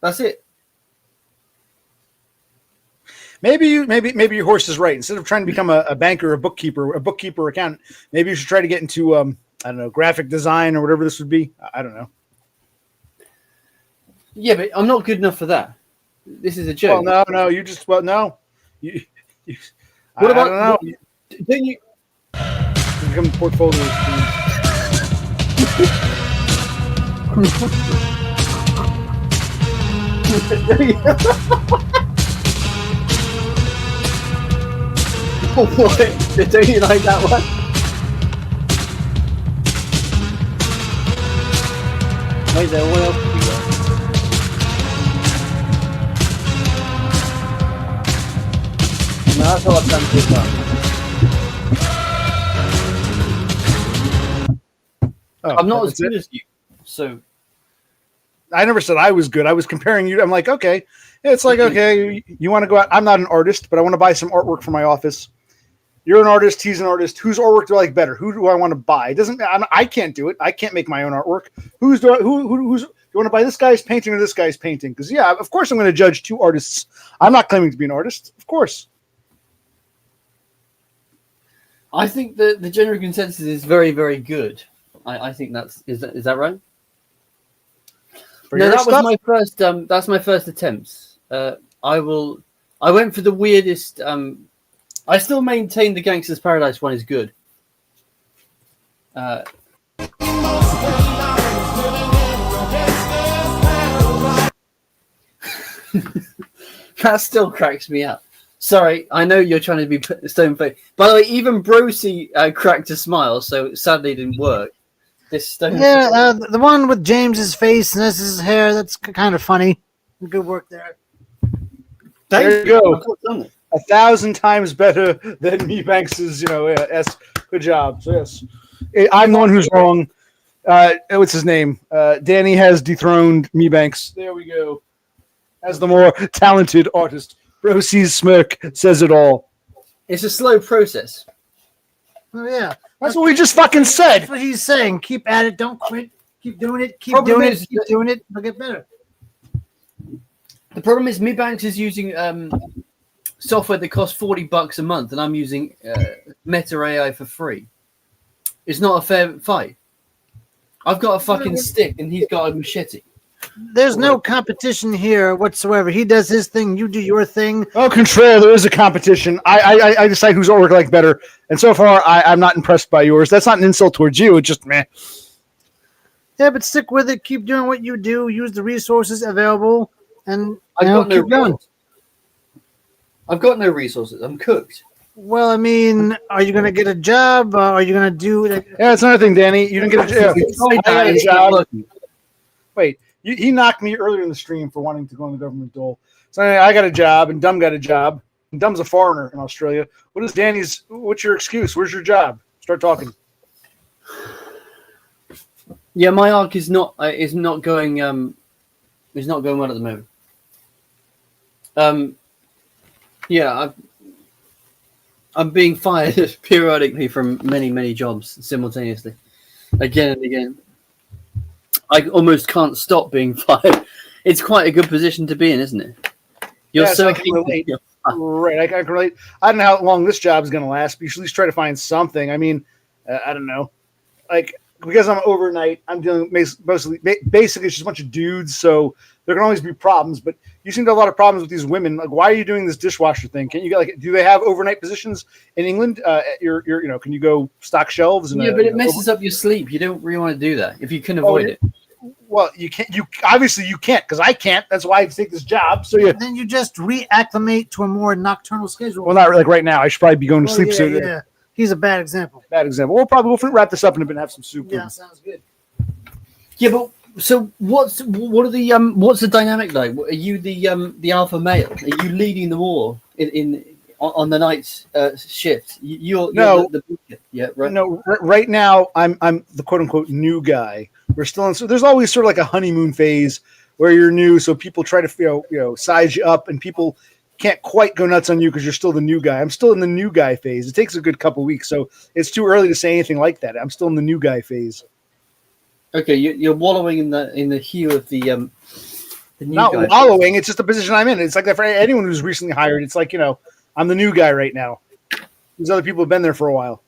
S3: That's it.
S1: Maybe your horse is right. Instead of trying to become a banker, a bookkeeper accountant, maybe you should try to get into I don't know, graphic design or whatever this would be. I don't know.
S3: Yeah, but I'm not good enough for that. This is a joke.
S1: Well, no. You just no. You,
S3: What about?
S1: I don't know.
S3: Don't you?
S1: Become portfolio.
S3: What? Don't you like that one? Wait there, what else have you got? No, that's all I've done so far.
S1: Oh,
S3: I'm not as
S1: that's it?
S3: good as you, so
S1: I never said I was good. I was comparing you. I'm like, okay, it's like, okay, you want to go out. I'm not an artist, but I want to buy some artwork for my office. You're an artist. He's an artist. Whose artwork do I like better? Who do I want to buy? It doesn't. I can't do it. I can't make my own artwork. Who's do you want to buy this guy's painting or this guy's painting? Because yeah, of course I'm going to judge two artists. I'm not claiming to be an artist, of course.
S3: I think that the general consensus is very, very good. I think is that right?
S1: For
S3: No,
S1: your
S3: that
S1: stuff?
S3: was my first. That's my first attempt. I went for the weirdest. I still maintain the Gangster's Paradise one is good. That still cracks me up. Sorry, I know you're trying to be stone faced. By the way, even Brosi cracked a smile, so sadly it didn't work. This stone.
S2: Yeah, the one with James's face and this is his hair, that's kind of funny. Good work there.
S1: There you go. 1,000 times better than me Banks's, S. Good job. So yes, I'm the one who's wrong. What's his name? Danny has dethroned me Banks. There we go. As the more talented artist. Rosie's smirk says it all.
S3: It's a slow process.
S2: Oh, yeah.
S1: That's what we just fucking said.
S2: That's what he's saying. Keep at it. Don't quit. Keep doing it. Keep
S3: Problem
S2: doing
S3: is
S2: it. Keep
S3: that-
S2: doing it. It'll get better.
S3: The problem is, Me Banks is using software that costs $40 a month, and I'm using Meta AI for free. It's not a fair fight. I've got a fucking stick, and he's got a machete.
S2: There's no competition here whatsoever. He does his thing. You do your thing.
S1: Oh, contraire, there is a competition. I decide whose artwork I like better. And so far, I'm not impressed by yours. That's not an insult towards you. It's just meh.
S2: Yeah, but stick with it. Keep doing what you do. Use the resources available, and
S3: I've got no
S2: keep going.
S3: resources. I've got no resources. I'm cooked.
S2: Well, I mean, are you going to get a job? Are you going to do it?
S1: Yeah, it's another thing, Danny. You didn't get a job. I got a job. Wait, he knocked me earlier in the stream for wanting to go on the government dole. So I got a job, and Dumb got a job. And Dumb's a foreigner in Australia. What's your excuse? Where's your job? Start talking.
S3: Yeah, my arc is not going well at the moment. Yeah, I'm being fired periodically from many jobs simultaneously, again and again. I almost can't stop being fired. It's quite a good position to be in, isn't it? You're
S1: I can relate. Right, I can relate. I don't know how long this job is going to last, but you should at least try to find something. I mean, I don't know. Like, because I'm overnight, I'm dealing basically it's just a bunch of dudes, so there can always be problems. But you seem to have a lot of problems with these women. Like, why are you doing this dishwasher thing? Can't you get do they have overnight positions in England? Can you go stock shelves? And,
S3: but it messes up your sleep. You don't really want to do that if you can avoid it.
S1: Well, you can't. You obviously you can't because I can't. That's why I take this job. So yeah.
S2: Then you just reacclimate to a more nocturnal schedule.
S1: Well, not like right now. I should probably be going to sleep soon.
S2: Yeah. He's a bad example.
S1: Bad example. We'll wrap this up in a bit and have some soup.
S2: Yeah, sounds good.
S3: Yeah, but so what's the dynamic like? Are you the alpha male? Are you leading the war on the night shift? You're
S1: no.
S3: Yeah, right.
S1: No, right now I'm the quote unquote new guy. We're still in. So there's always sort of like a honeymoon phase where you're new, so people try to size you up, and people can't quite go nuts on you because you're still the new guy. I'm still in the new guy phase. It takes a good couple weeks, so it's too early to say anything like that. I'm still in the new guy phase.
S3: Okay, you're wallowing in the hue of the new
S1: not
S3: guy.
S1: wallowing. It's just the position I'm in. It's like that for anyone who's recently hired. It's like I'm the new guy right now. These other people have been there for a while.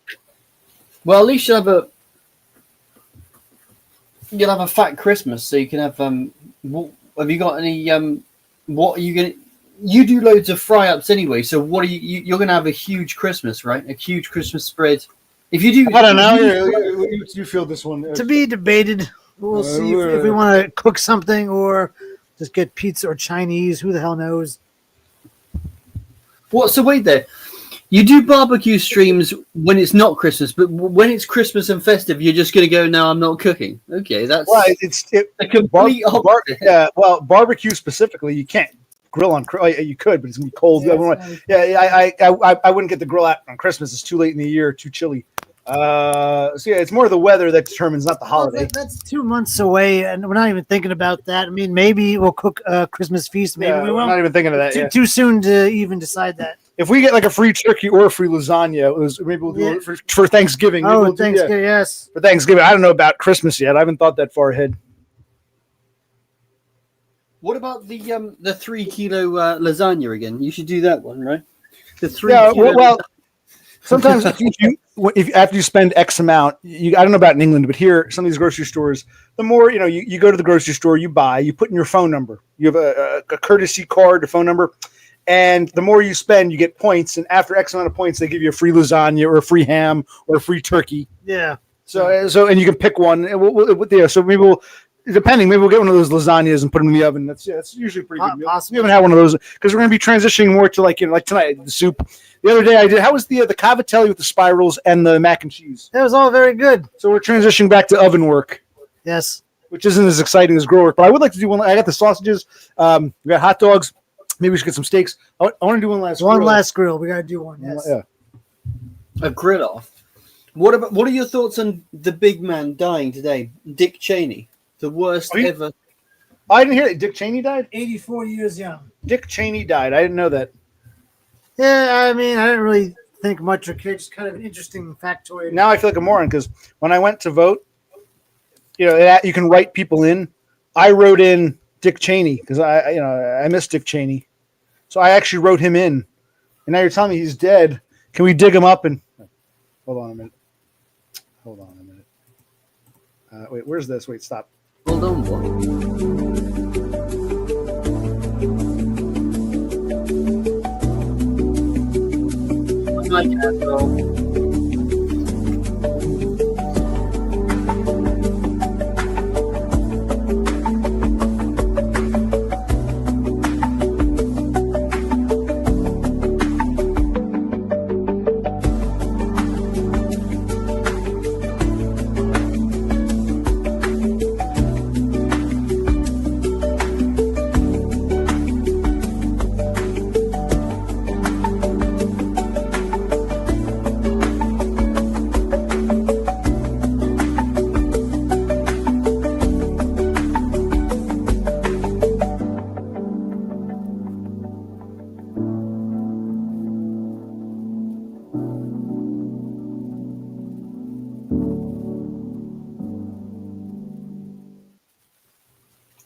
S3: Well, at least you'll have a fat Christmas, so you can have. Have you got any? What are you gonna? You do loads of fry ups anyway, so what are you're gonna have a huge Christmas, right? A huge Christmas spread If you do,
S1: I don't know. You feel this one.
S2: To be debated. We'll see if we want to cook something or just get pizza or Chinese. Who the hell knows?
S3: What? So wait there. You do barbecue streams when it's not Christmas, but when it's Christmas and festive, you're just going to go, no, I'm not cooking. Okay, that's
S1: Well,
S3: a complete opposite.
S1: yeah. Well, barbecue specifically, you can't grill on. You could, but it's gonna be cold. I wouldn't get the grill out on Christmas. It's too late in the year, too chilly. So yeah, it's more the weather that determines, not the holiday.
S2: That's 2 months away, and we're not even thinking about that. I mean, maybe we'll cook a Christmas feast. Maybe we
S1: we're
S2: won't.
S1: not even thinking of that.
S2: Too soon to even decide that.
S1: If we get like a free turkey or a free lasagna, maybe we'll do it for Thanksgiving. Maybe we'll
S2: Thanksgiving, yes.
S1: For Thanksgiving, I don't know about Christmas yet. I haven't thought that far ahead.
S3: What about the 3 kilo lasagna again? You should do that one, right? The 3
S1: Yeah,
S3: kilo.
S1: well, sometimes if after you spend X amount, I don't know about in England, but here, some of these grocery stores, the more, you go to the grocery store, you buy, you put in your phone number. You have a courtesy card, a phone number, and the more you spend, you get points. And after X amount of points, they give you a free lasagna or a free ham or a free turkey.
S2: Yeah.
S1: So and you can pick one. And so maybe maybe we'll get one of those lasagnas and put them in the oven. That's usually pretty good.
S2: Possible.
S1: We haven't had one of those because we're going to be transitioning more to like tonight, the soup. The other day I did. How was the cavatelli with the spirals and the mac and cheese?
S2: That was all very good.
S1: So we're transitioning back to oven work,
S2: Yes.
S1: which isn't as exciting as grill work. But I would like to do one. I got the sausages. We got hot dogs. Maybe we should get some steaks. I want to do one last.
S2: One last grill. We got to do one. Yes.
S1: Yeah.
S3: A grill off. What are your thoughts on the big man dying today, Dick Cheney, the worst ever?
S1: I didn't hear that. Dick Cheney died.
S2: 84 years young.
S1: Dick Cheney died. I didn't know that.
S2: Yeah, I mean, I didn't really think much or care. Just kind of an interesting factoid.
S1: Now I feel like a moron because when I went to vote, you can write people in. I wrote in Dick Cheney because I miss Dick Cheney, so I actually wrote him in. And now you're telling me he's dead. Can we dig him up and hold on a minute? Wait, where's this? Wait, stop.
S3: Hold on, what?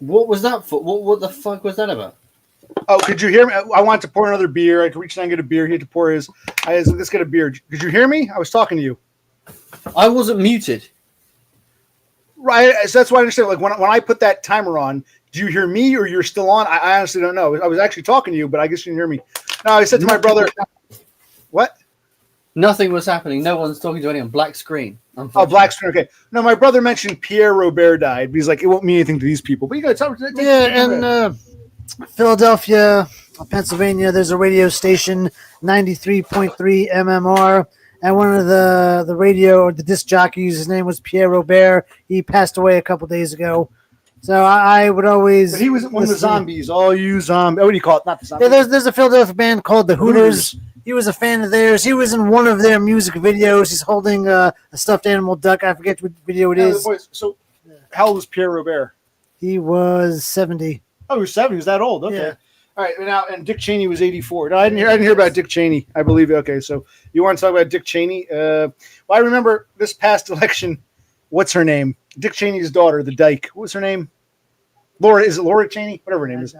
S3: What was that for? What the fuck was that about?
S1: Oh, could you hear me? I wanted to pour another beer. I could reach down and get a beer. He had to pour his. Let's get a beer. Could you hear me? I was talking to you.
S3: I wasn't muted.
S1: Right. So that's why I understand. Like when I put that timer on, do you hear me or you're still on? I honestly don't know. I was actually talking to you, but I guess you didn't hear me. No, I said to my brother, what?
S3: Nothing was happening. No one's talking to anyone. Black screen.
S1: Oh, black screen. Okay. No, my brother mentioned Pierre Robert died. He's like, it won't mean anything to these people. But you got to talk.
S2: Yeah, and Philadelphia, Pennsylvania, there's a radio station, 93.3 MMR, and one of the radio or the disc jockeys, his name was Pierre Robert. He passed away a couple days ago. So I would always.
S1: But he was one of the zombies. All you zombies. What do you call it? Not the zombies.
S2: Yeah, there's a Philadelphia band called the Hooters. He was a fan of theirs. He was in one of their music videos. He's holding a stuffed animal duck. I forget what video it is.
S1: So, how old was Pierre Robert?
S2: He was 70.
S1: Oh, he was 70. He was that old. Okay.
S2: Yeah.
S1: All right. Now, and Dick Cheney was 84. No, I didn't hear about Dick Cheney. I believe. Okay. So you want to talk about Dick Cheney? Well, I remember this past election. What's her name? Dick Cheney's daughter, the Dyke. What was her name? Laura. Is it Laura Cheney? Whatever her name is.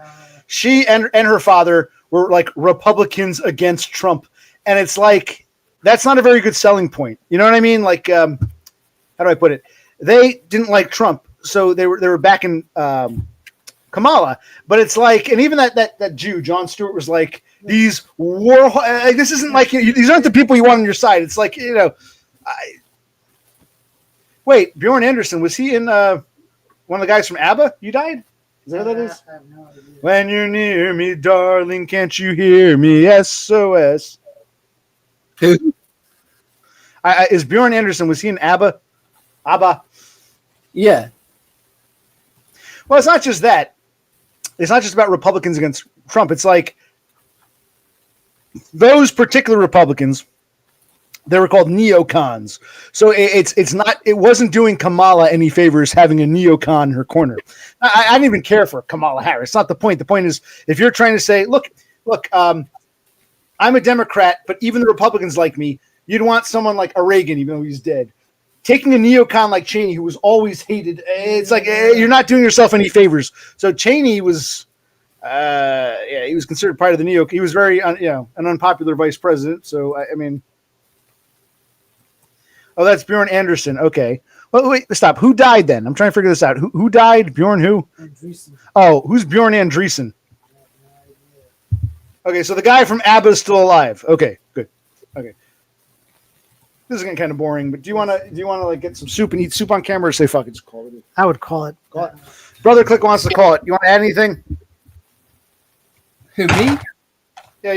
S1: She and her father were like Republicans against Trump. And it's like, that's not a very good selling point. You know what I mean? Like, how do I put it? They didn't like Trump. So they were backing Kamala. But it's like, and even that Jew, Jon Stewart, was like, these war, this isn't like, these aren't the people you want on your side. It's like, Wait, Bjorn Anderson, was he in one of the guys from ABBA? You died? Is that what that is?
S2: I have no idea.
S1: When you're near me, darling, can't you hear me? SOS.
S3: Who?
S1: Is Bjorn Anderson, was he in ABBA? ABBA.
S3: Yeah.
S1: Well, it's not just that. It's not just about Republicans against Trump. It's like those particular Republicans, they were called neocons. So it wasn't doing Kamala any favors having a neocon in her corner. I didn't even care for Kamala Harris. It's not the point. The point is, if you're trying to say, look, I'm a Democrat, but even the Republicans like me, you'd want someone like a Reagan, even though he's dead. Taking a neocon like Cheney, who was always hated, it's like you're not doing yourself any favors. So Cheney was, he was considered part of the neo. He was very, an unpopular vice president. So I mean, oh, that's Bjorn Anderson. Okay. Well, wait, stop. Who died then? I'm trying to figure this out. Who died? Bjorn who?
S2: Andreessen.
S1: Oh, who's Bjorn Andreessen? Okay, so the guy from ABBA is still alive. Okay, good. Okay. This is getting kind of boring, but do you want to like get some soup and eat soup on camera, or say fuck it, just call it?
S2: I would call it.
S1: Call it. Brother Click wants to call it. You want to add anything?
S3: Who, me?
S1: Yeah,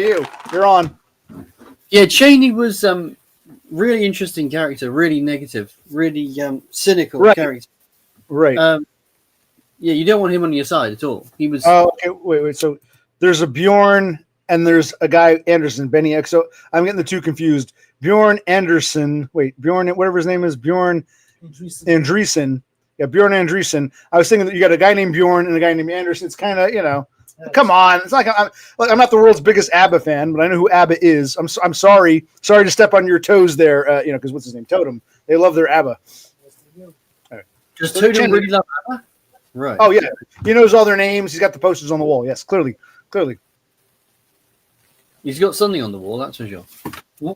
S1: you're on.
S3: Yeah, Cheney was really interesting character, really negative, really cynical character.
S1: Right.
S3: Yeah, you don't want him on your side at all. He was.
S1: Oh, okay. Wait. So there's a Bjorn and there's a guy Anderson, Benny X. So I'm getting the two confused. Bjorn Anderson. Wait, Bjorn, whatever his name is, Bjorn Andreessen. Yeah, Bjorn Andreessen. I was thinking that you got a guy named Bjorn and a guy named Anderson. It's kind of, come on. It's like I'm not the world's biggest ABBA fan, but I know who ABBA is. I'm sorry to step on your toes there. Because what's his name? Totem. They love their ABBA.
S3: Does Totem really love ABBA? Right.
S1: Oh yeah, he knows all their names. He's got the posters on the wall. Yes, clearly.
S3: He's got something on the wall, that's for sure. Why?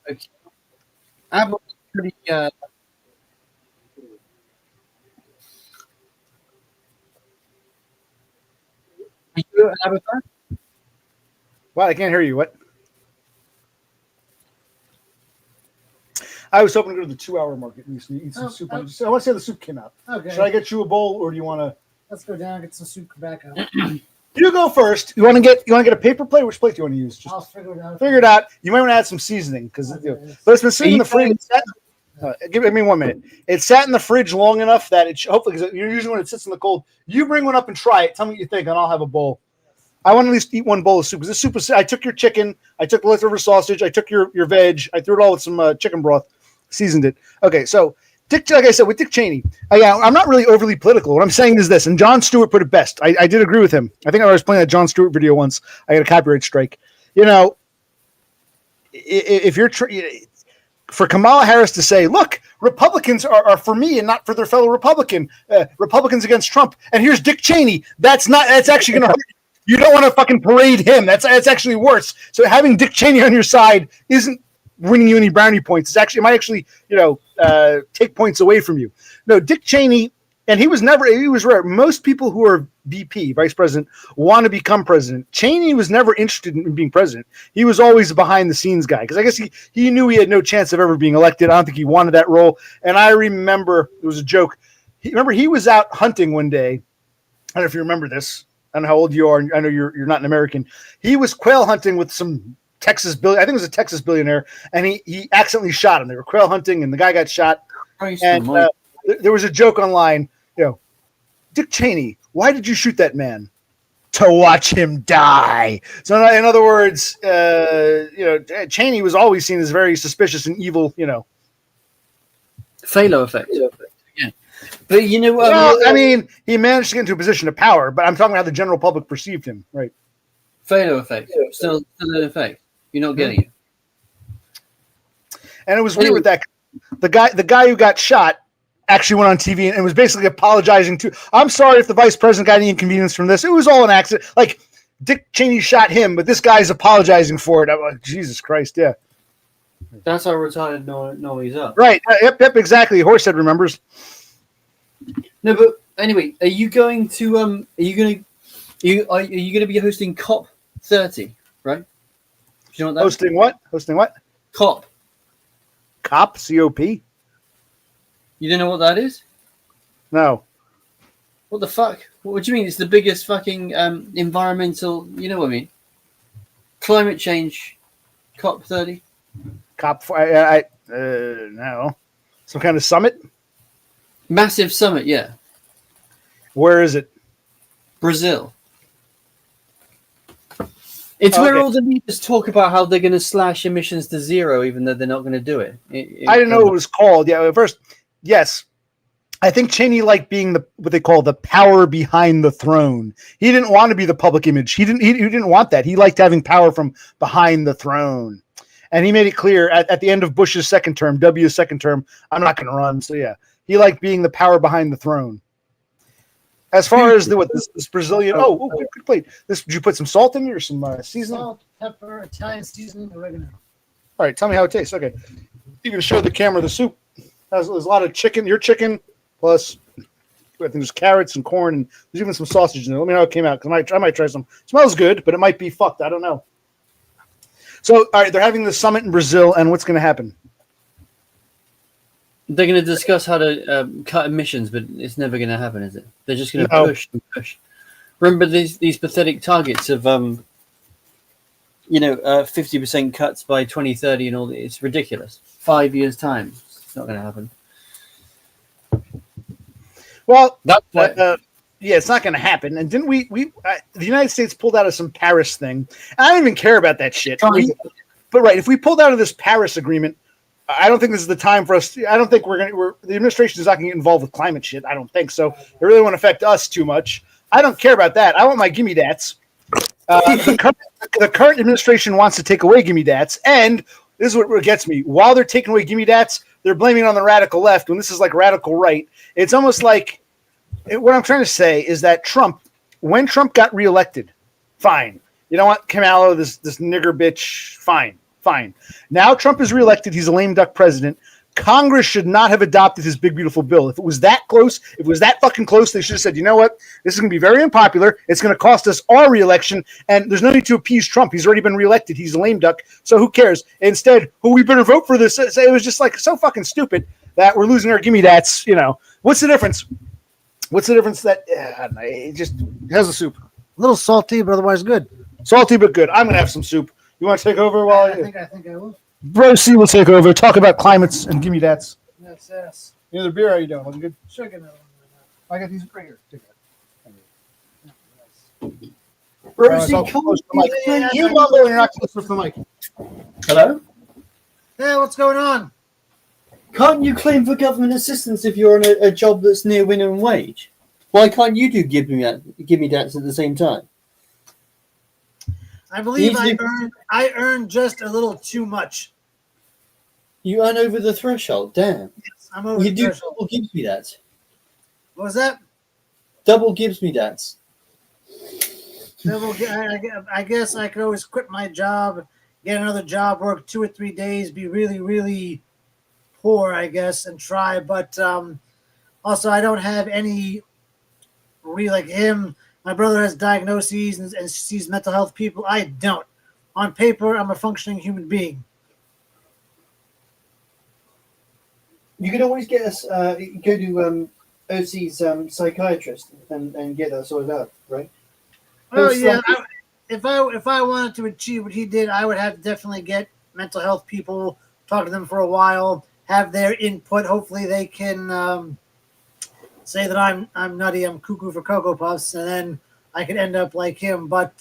S3: Okay. ABBA was pretty. Are you an ABBA fan?
S1: Wow, I can't hear you. What? I was hoping to go to the 2-hour market and eat some soup. I want to see how the soup came out.
S2: Okay.
S1: Should I get you a bowl, or do you want to?
S2: Let's go down and get some soup. Come back up.
S1: You go first. You want to get a paper plate? Which plate do you want to use? Just
S2: I'll figure it out.
S1: figure it out. You might want to add some seasoning because, but it's been sitting in the fridge. Give me 1 minute. It sat in the fridge long enough that it hopefully, because usually when it sits in the cold, you bring one up and try it. Tell me what you think, and I'll have a bowl. I want to at least eat one bowl of soup because this soup is. I took your chicken, I took the leftover sausage, I took your veg, I threw it all with some chicken broth, seasoned it. Okay, so like I said, with Dick Cheney, I'm not really overly political. What I'm saying is this, and Jon Stewart put it best. I did agree with him. I think I was playing that Jon Stewart video once. I got a copyright strike. If you're for Kamala Harris to say, look, Republicans are for me and not for their fellow Republican. Republicans against Trump. And here's Dick Cheney. That's actually going to hurt. You don't want to fucking parade him. That's actually worse. So having Dick Cheney on your side isn't winning you any brownie points. It might actually, take points away from you. No, Dick Cheney, and he was rare. Most people who are VP, vice president, want to become president. Cheney was never interested in being president. He was always a behind the scenes guy because I guess he knew he had no chance of ever being elected. I don't think he wanted that role. And I remember there was a joke. He was out hunting one day. I don't know if you remember this. I don't know how old you are. I know you're not an American. He was quail hunting with some Texas billionaire. I think it was a Texas billionaire, and he accidentally shot him. They were quail hunting, and the guy got shot. And there was a joke online. Dick Cheney, why did you shoot that man? To watch him die. So in other words, Cheney was always seen as very suspicious and evil.
S3: Phalo effect. Yeah, but
S1: he managed to get into a position of power. But I'm talking about how the general public perceived him, right?
S3: Phalo effect. Still an effect. You're not getting it.
S1: And it was weird with that. The guy who got shot actually went on TV and was basically apologizing to. I'm sorry if the vice president got any inconvenience from this. It was all an accident. Like Dick Cheney shot him, but this guy's apologizing for it. I'm like, Jesus Christ, yeah.
S3: That's how retired noise up.
S1: Right. Yep. Exactly. Horsehead remembers.
S3: No, but anyway, are you going to are you going to be hosting COP 30? Right? Do you know what that
S1: Hosting what?
S3: COP
S1: COP, C-O-P?
S3: You don't know what that is?
S1: No.
S3: What the fuck? What do you mean? It's the biggest fucking environmental. You know what I mean? Climate change, COP 30.
S1: COP, no. Some kind of summit?
S3: Massive summit, yeah.
S1: Where is it?
S3: Brazil. It's where
S1: Okay.
S3: all the leaders talk about how they're going to slash emissions to zero, even though they're not going to do it.
S1: I didn't know what it was called. Yeah, at first, yes. I think Cheney liked being what they call the power behind the throne. He didn't want to be the public image. He didn't want that. He liked having power from behind the throne. And he made it clear at the end of Bush's second term, W's second term, I'm not going to run. So yeah, he liked being the power behind the throne. As far as this Brazilian, good plate. Did you put some salt in it or some seasoning?
S2: Salt, pepper, Italian seasoning, oregano.
S1: All right, tell me how it tastes. Okay, you can show the camera the soup. There's a lot of chicken. Your chicken plus I think there's carrots and corn and there's even some sausage in there. Let me know how it came out because I might try some. It smells good, but it might be fucked. I don't know. So all right, they're having the summit in Brazil, and what's going to happen?
S3: They're going to discuss how to cut emissions, but it's never going to happen, is it? They're just going to push and push. Remember these pathetic targets of 50% cuts by 2030 and all that. It's ridiculous. 5 years time, it's not going to happen.
S1: Well,
S3: That's what.
S1: yeah, it's not going to happen. And didn't the United States pulled out of some Paris thing? And I don't even care about that shit. But right, if we pulled out of this Paris agreement, I don't think this is the time for us. I don't think the administration is not going to get involved with climate shit. I don't think so. It really won't affect us too much. I don't care about that. I want my gimme dats. The current administration wants to take away gimme dats, and this is what gets me. While they're taking away gimme dats, they're blaming it on the radical left when this is like radical right. It's almost like what I'm trying to say is that when Trump got reelected, fine. You know what, Kamala, this nigger bitch, fine. Now Trump is reelected. He's a lame duck president. Congress should not have adopted his big, beautiful bill. If it was that close, if it was that fucking close, they should have said, you know what? This is going to be very unpopular. It's going to cost us our reelection, and there's no need to appease Trump. He's already been reelected. He's a lame duck, so who cares? Instead, we better vote for this. It was just like so fucking stupid that we're losing our gimme dats. You know, what's the difference? What's the difference that it just has a soup?
S2: A little salty, but otherwise good.
S1: Salty but good. I'm going to have some soup. You want to take over while
S2: I think I will.
S1: Bro C will take over. Talk about climates and give me dats.
S2: Yes.
S1: Any other beer? How you doing? Looking good?
S2: Sure, get another
S1: I got these right here. Take it.
S3: Rosie,
S1: You mumble and you're not close to the mic.
S3: Hello?
S2: Yeah, what's going on?
S3: Can't you claim for government assistance if you're on a job that's near minimum wage? Why can't you do give me dats at the same time?
S2: I believe I earned just a little too much.
S3: You earn over the threshold. Damn.
S2: Yes, I'm over
S3: You
S2: the
S3: do
S2: threshold.
S3: double gives me that.
S2: What was that?
S3: Double gives me that.
S2: I guess I could always quit my job, get another job, work 2 or 3 days, be really, really poor, I guess, and try. But also, I don't have any like him. My brother has diagnoses and sees mental health people. I don't. On paper, I'm a functioning human being.
S3: You can always get us go to OC's psychiatrist and get that sorted out, right?
S2: Oh yeah. If I wanted to achieve what he did, I would have to definitely get mental health people, talk to them for a while, have their input. Hopefully, they can say that I'm nutty, I'm cuckoo for Cocoa Puffs, and then I could end up like him. But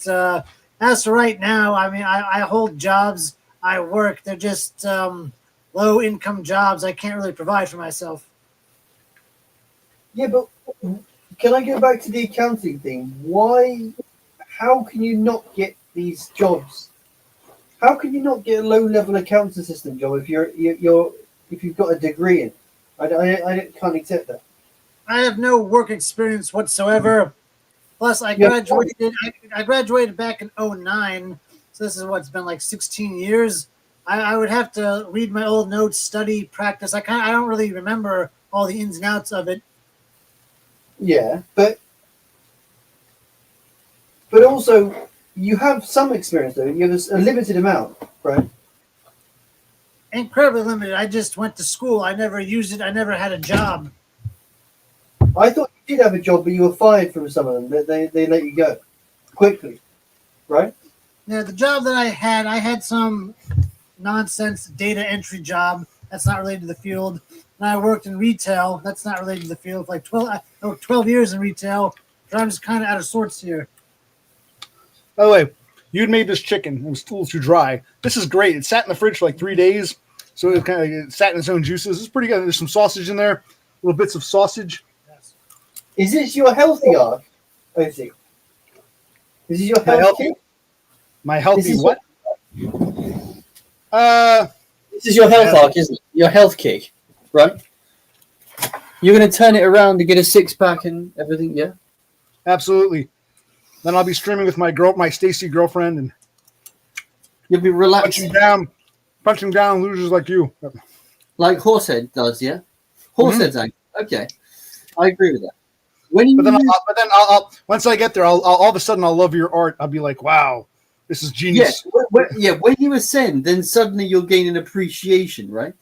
S2: as for right now, I mean, I hold jobs, I work. They're just low income jobs. I can't really provide for myself.
S3: Yeah, but can I go back to the accounting thing? How can you not get these jobs? How can you not get a low-level accounts assistant job if you've got a degree in? I can't accept that.
S2: I have no work experience whatsoever. Plus, I graduated. I graduated back in 2009, so this is what's been like 16 years. I would have to read my old notes, study, practice. I don't really remember all the ins and outs of it.
S3: Yeah, but also you have some experience though. You have a limited amount, right?
S2: Incredibly limited. I just went to school. I never used it. I never had a job.
S3: I thought you did have a job, but you were fired from some of them. They let you go quickly, right?
S2: Yeah, the job that I had some nonsense data entry job that's not related to the field. And I worked in retail. That's not related to the field. For like 12 years in retail. So I'm just kind of out of sorts here.
S1: By the way, you'd made this chicken. It was a little too dry. This is great. It sat in the fridge for like 3 days, so it kind of it sat in its own juices. It's pretty good. There's some sausage in there, little bits of sausage.
S3: Is this your healthy arc? Is it? This is your
S1: My
S3: health
S1: healthy-
S3: kick?
S1: My healthy
S3: This is
S1: what?
S3: This is your health arc, isn't it? Your health kick, right? You're going to turn it around to get a six-pack and everything, yeah?
S1: Absolutely. Then I'll be streaming with my Stacy girlfriend and
S3: You'll be relaxing.
S1: punching down losers like you.
S3: Like Horsehead does, yeah? Horsehead's angry. Okay. I agree with that. When you
S1: I'll once I get there, I'll all of a sudden I'll love your art. I'll be like, wow, this is genius.
S3: when you ascend, then suddenly you'll gain an appreciation, right?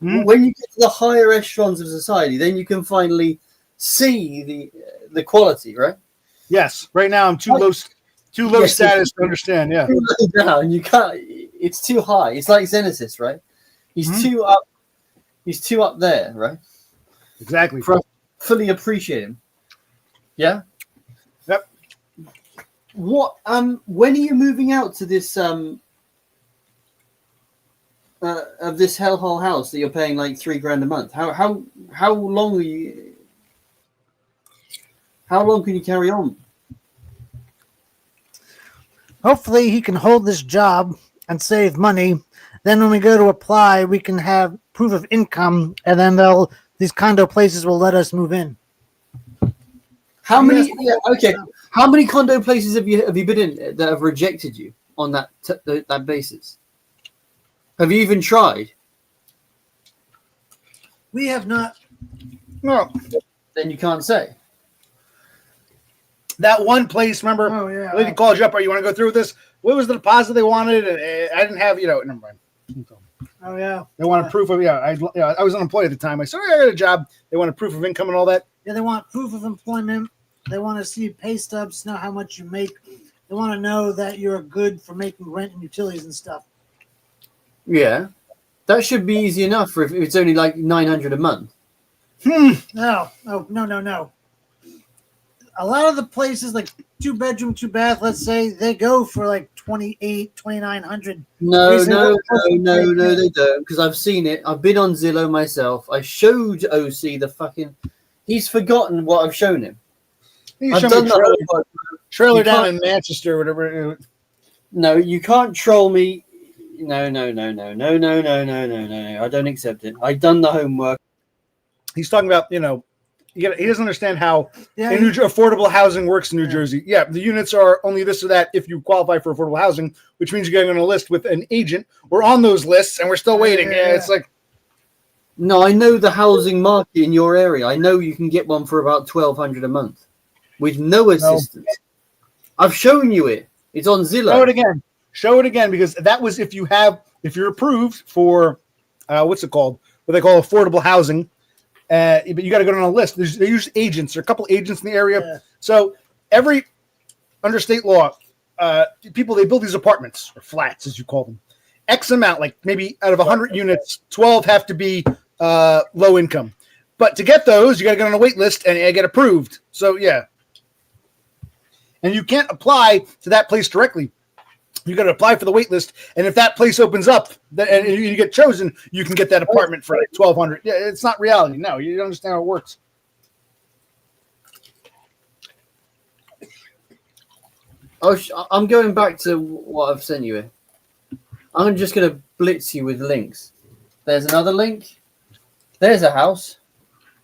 S1: Mhm.
S3: When you get to the higher echelons of society, then you can finally see the quality, right?
S1: Yes. Right now I'm too low
S3: Yes,
S1: status to understand. Yeah.
S3: Too low down, you can't. It's too high. It's like Xenesis, right? He's too up. He's too up there, right?
S1: Exactly.
S3: For fully appreciate him. Yeah.
S1: Yep.
S3: What? When are you moving out to this of this hellhole house that you're paying like $3,000 a month? How long are you? How long can you carry on?
S2: Hopefully, he can hold this job and save money. Then, when we go to apply, we can have proof of income, and then these condo places will let us move in.
S3: How many? Yeah, okay. How many condo places have you been in that have rejected you on that basis? Have you even tried?
S2: We have not.
S1: No.
S3: Then you can't say.
S1: That one place, remember?
S2: Oh, yeah.
S1: Lady called you up. You want to go through with this? What was the deposit they wanted? And I didn't have, never mind.
S2: Oh, yeah.
S1: They wanted proof of, I was unemployed at the time. I said, I got a job. They wanted proof of income and all that.
S2: Yeah, they want proof of employment. They want to see pay stubs, know how much you make. They want to know that you're good for making rent and utilities and stuff.
S3: Yeah, that should be easy enough for if it's only like $900 a month.
S2: No. Oh, no. A lot of the places, like 2-bedroom, 2-bath, let's say, they go for like $2,800, $2,900.
S3: No,
S2: They say,
S3: they don't. Because I've seen it. I've been on Zillow myself. I showed OC the fucking. He's forgotten what I've shown him. I've done the
S1: trailer down in Manchester, whatever.
S3: No, you can't troll me. No. I don't accept it. I've done the homework.
S1: He's talking about, he doesn't understand how
S2: Yeah,
S1: affordable housing works in New Jersey. Yeah, the units are only this or that if you qualify for affordable housing, which means you're getting on a list with an agent. We're on those lists and we're still waiting. Yeah, it's like.
S3: No, I know the housing market in your area. I know you can get one for about $1,200 a month with no assistance. No. I've shown you it. It's on Zillow.
S1: Show it again, because that was if you're approved for what's it called? What they call affordable housing. But you got to go on a list. They use agents. There are a couple agents in the area. Yeah. So under state law, people, they build these apartments or flats, as you call them. X amount, like maybe out of 100 units, 12 have to be low income. But to get those, you got to get on a wait list and get approved. So, yeah. And you can't apply to that place directly. You got to apply for the wait list. And if that place opens up and you get chosen, you can get that apartment for like $1,200. Yeah, it's not reality. No, you don't understand how it works.
S3: I'm going back to what I've sent you here. I'm just going to blitz you with links. There's another link. There's a house.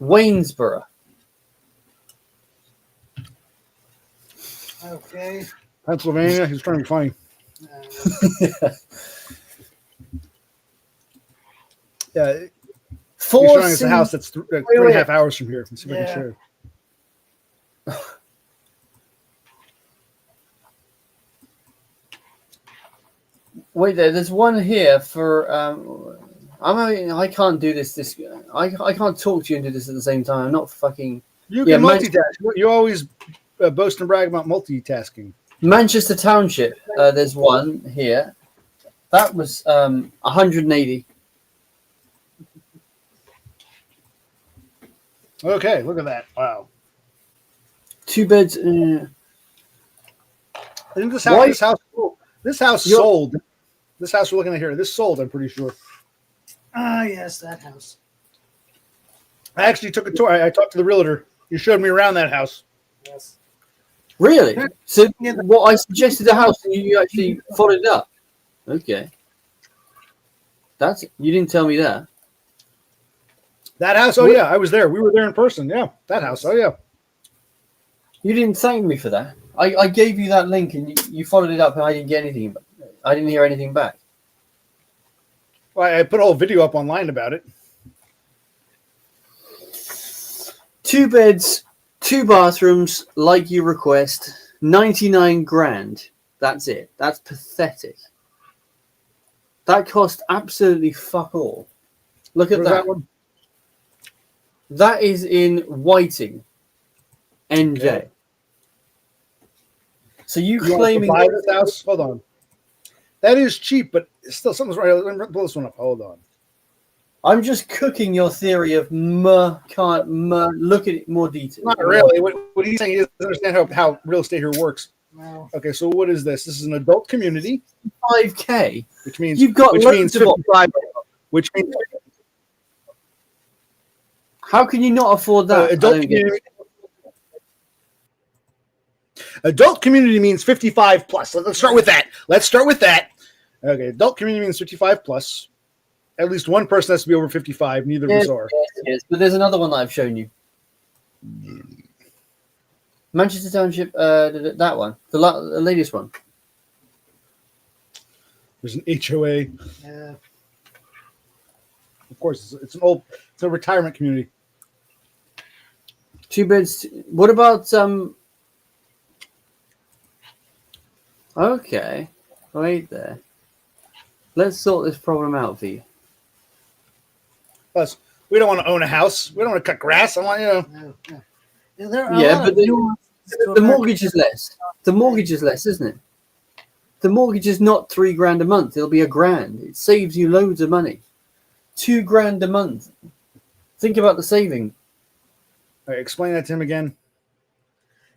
S3: Waynesboro.
S2: Okay.
S1: Pennsylvania. He's trying to be funny. Yeah. He's showing us a house that's 3.5 hours from here. Let's see if I can show you.
S3: Wait there's one here for I can't do this. I can't talk to you and do this at the same time. I'm not fucking.
S1: You
S3: Yeah,
S1: can multitask. You always boast and brag about multitasking.
S3: Manchester Township. There's one here. That was 180.
S1: Okay, look at that. Wow.
S3: 2 beds.
S1: I think this
S3: Why-
S1: house sold. This house we're looking at here. This sold. I'm pretty sure.
S2: Ah, yes, that house.
S1: I actually took a tour. I talked to the realtor. He showed me around that house.
S2: Yes.
S3: Really? So what I suggested a house and you actually followed it up. Okay. You didn't tell me that.
S1: That house. Oh yeah, I was there. We were there in person. Yeah, that house. Oh yeah.
S3: You didn't thank me for that. I gave you that link and you followed it up and I didn't get anything. I didn't hear anything back.
S1: Well, I put a whole video up online about it.
S3: 2 beds, 2 bathrooms, like you request. 99 grand. That's it. That's pathetic. That cost absolutely fuck all. Look at
S1: Where's
S3: that.
S1: one?
S3: That is in Whiting, NJ.
S1: Okay.
S3: So you
S1: You want to
S3: claiming
S1: buy this house? Hold on. That is cheap, but still something's right. Let me pull this one up. Hold on.
S3: I'm just cooking your theory of can't look at it more detail.
S1: Not really. What he's saying is understand how real estate here works.
S2: No.
S1: Okay, so what is this? This is an adult community,
S3: 5K.
S1: which means
S3: You've got
S1: which
S3: loads
S1: means
S3: of
S1: 55. Which means
S3: How can you not afford that? I
S1: adult
S3: don't get
S1: community. Adult community means 55 plus. Let's start with that. Okay, adult community means 55 plus. At least one person has to be over 55. Neither of us are.
S3: Yes, but there's another one that I've shown you. Manchester Township, that one, the latest one.
S1: There's an HOA.
S2: Yeah.
S1: Of course, it's a retirement community.
S3: 2 beds. What about Okay, wait there. Let's sort this problem out for you.
S1: Plus, we don't want to own a house. We don't want to cut grass. I want
S2: No. Yeah, there are a
S3: Yeah,
S2: lot
S3: but
S2: of nuances to
S3: the
S2: American-
S3: mortgage is less. The mortgage is less, isn't it? The mortgage is not $3,000 a month. It'll be $1,000. It saves you loads of money. $2,000 a month. Think about the saving.
S1: All right, explain that to him again.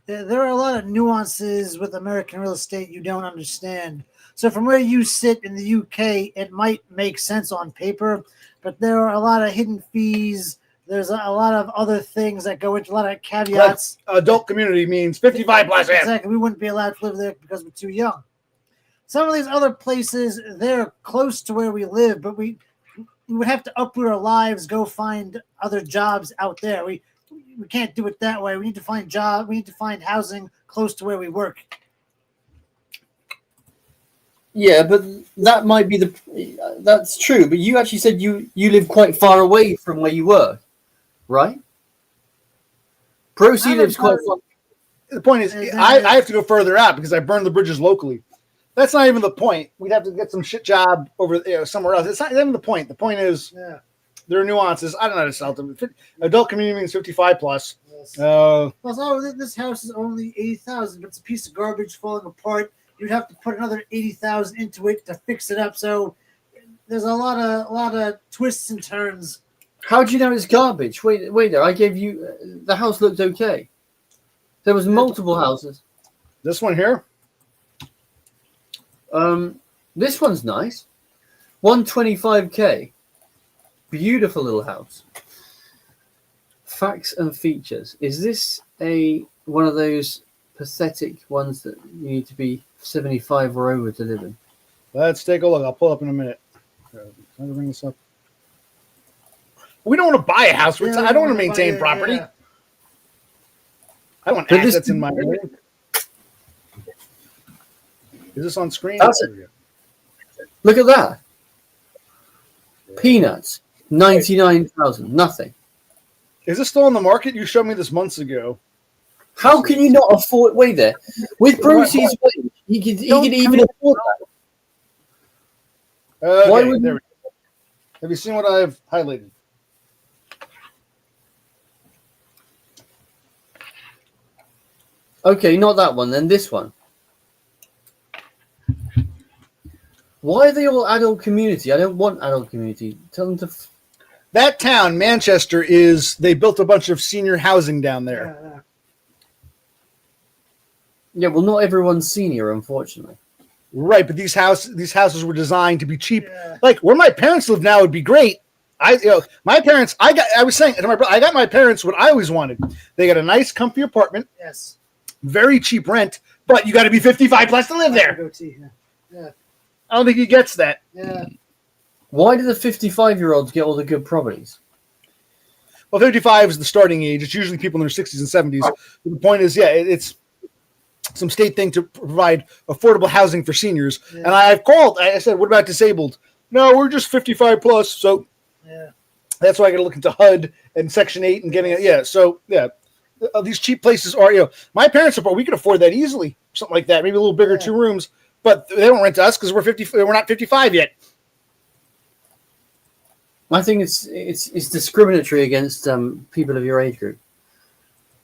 S2: Yeah, there are a lot of nuances with American real estate you don't understand. So from where you sit in the UK, it might make sense on paper, but there are a lot of hidden fees. There's a lot of other things that go into a lot of caveats.
S1: Adult community means 55 plus. Yeah.
S2: Exactly. We wouldn't be allowed to live there because we're too young. Some of these other places, they're close to where we live, but we would have to uproot our lives, go find other jobs out there. We can't do it that way. We need to find jobs. We need to find housing close to where we work.
S3: Yeah, but that might be that's true. But you actually said you live quite far away from where you work, right? Procy lives quite far.
S1: The point is, I have to go further out because I burn the bridges locally. That's not even the point. We'd have to get some shit job over somewhere else. It's not even the point. The point is, there are nuances. I don't know how to sell them. Adult community means 55 plus.
S2: Yes.
S1: Uh,
S2: Plus, this house is only 80,000, but it's a piece of garbage falling apart. You'd have to put another 80,000 into it to fix it up. So there's a lot of twists and turns.
S3: How do you know it's garbage? Wait there. I gave you the house looked okay. There was multiple houses.
S1: this one here.
S3: This one's nice. 125K. Beautiful little house. Facts and features. Is this one of those pathetic ones that you need to be 75 or over to live in?
S1: Let's take a look. I'll pull up in a minute. Can I bring this up? We don't want to buy a house. I don't want to maintain property.
S2: Yeah.
S1: I don't want
S3: But this-
S1: assets in my name. Is this on screen?
S3: That's it. Look at that. Peanuts. 99,000. Nothing.
S1: Is this still on the market? You showed me this months ago.
S3: How can you not afford? Wait there. With Procy's wage, he could even afford that.
S1: Okay,
S3: Why would
S1: there we Have you seen what I've highlighted?
S3: Okay, not that one, then this one. Why are they all adult community? I don't want adult community. Tell them to.
S1: That town, Manchester, they built a bunch of senior housing down there.
S3: Yeah, well, not everyone's senior, unfortunately.
S1: Right, but these houses were designed to be cheap.
S2: Yeah.
S1: Like where my parents live now would be great. My parents. I was saying to my brother, I got my parents what I always wanted. They got a nice, comfy apartment,
S2: Yes.
S1: very cheap rent, but you got to be 55 plus to live there.
S2: Goatee, yeah.
S1: I don't think he gets that.
S2: Yeah.
S3: Why do the 55-year-olds get all the good properties?
S1: Well, 55 is the starting age. It's usually people in their 60s and 70s. The point is, it's some state thing to provide affordable housing for seniors.
S2: Yeah.
S1: And I've called. I said, what about disabled? No, we're just 55 plus. So
S2: Yeah.
S1: that's why I got to look into HUD and Section 8 and getting it. Yeah. So, yeah. These cheap places are, my parents, we could afford that easily. Something like that. Maybe a little bigger, 2 rooms. But they don't rent to us because we're not 55 yet.
S3: I think it's discriminatory against people of your age group.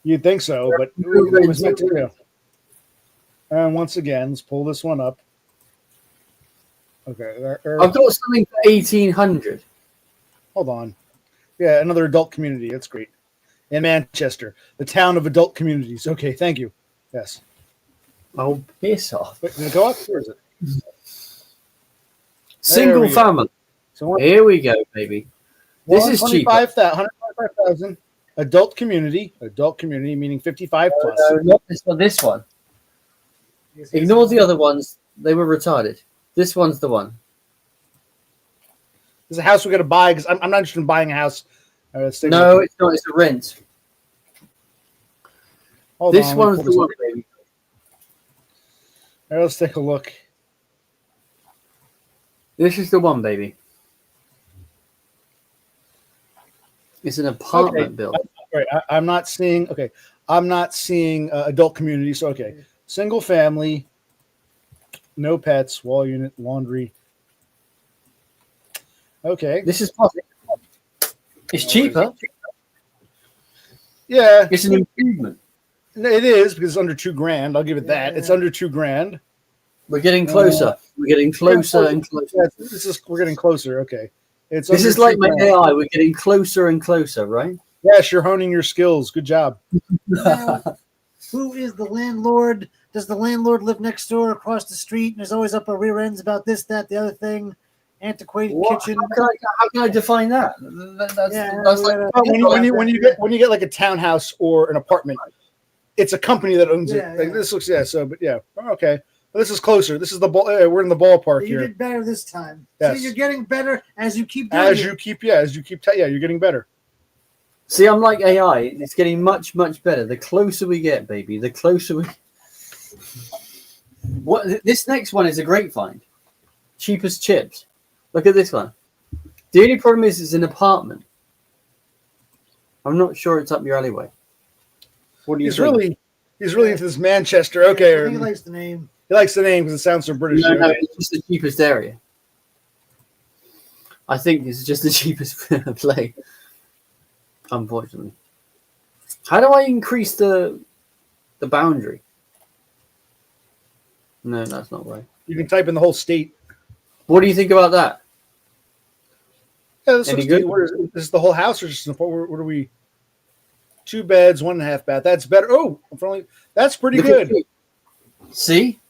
S1: You'd think so, but it was meant to do. And once again, let's pull this one up. Okay.
S3: I've got something for 1800.
S1: Hold on. Yeah, another adult community. That's great. In Manchester, the town of adult communities. Okay, thank you. Yes.
S3: Oh, piss off.
S1: Wait, did it go up? Where is it?
S3: Single family.
S1: So
S3: Here we go, baby. This is cheaper.
S1: 125,000. Adult community meaning 55 plus.
S3: No, not this one. This one. Ignore the other ones. They were retarded. This one's the one.
S1: There's a house we got to buy because I'm not interested in buying a house.
S3: No, it's not. It's a rent. This one's the one, baby.
S1: All right, let's take a look.
S3: This is the one, baby. It's an apartment building.
S1: All right, I'm not seeing. Okay, I'm not seeing adult community. So single family, no pets, wall unit, laundry. Okay,
S3: This is possible. It's cheaper.
S1: Yeah,
S3: It's an improvement.
S1: it is because it's under $2,000. I'll give it that. It's under $2,000.
S3: We're getting closer. We're getting closer and closer.
S1: Yeah, we're getting closer. Okay,
S3: This is like my AI. We're getting closer and closer, right?
S1: Yes, you're honing your skills. Good job.
S2: Now, who is the landlord? Does the landlord live next door, across the street, and there's always up a rear ends about this, that, the other thing? Antiquated kitchen.
S3: How can I define that? That's
S1: When you get like a townhouse or an apartment, it's a company that owns it. Like, this looks okay. Well, this is closer. This is the ball. We're in the ballpark
S2: You
S1: here.
S2: did better this time.
S1: Yes.
S2: See, you're getting better as you keep doing
S1: You're getting better.
S3: See, I'm like AI. It's getting much, much better. The closer we get, baby, the closer we. This next one is a great find. Cheapest chips. Look at this one. The only problem is it's an apartment. I'm not sure it's up your alleyway. What do you think?
S1: He's really into this Manchester. Okay,
S2: I think he likes the name.
S1: He likes the name because it sounds so British.
S3: No, it's just the cheapest area. I think it's just the cheapest play. Unfortunately. How do I increase the boundary? No, that's not right.
S1: You can type in the whole state.
S3: What do you think about that?
S1: Yeah, this
S3: Any
S1: looks
S3: good?
S1: What is this? The whole house or just what are we? 2 beds, 1.5 bath. That's better. Oh, that's pretty
S3: Look
S1: good.
S3: at you. See?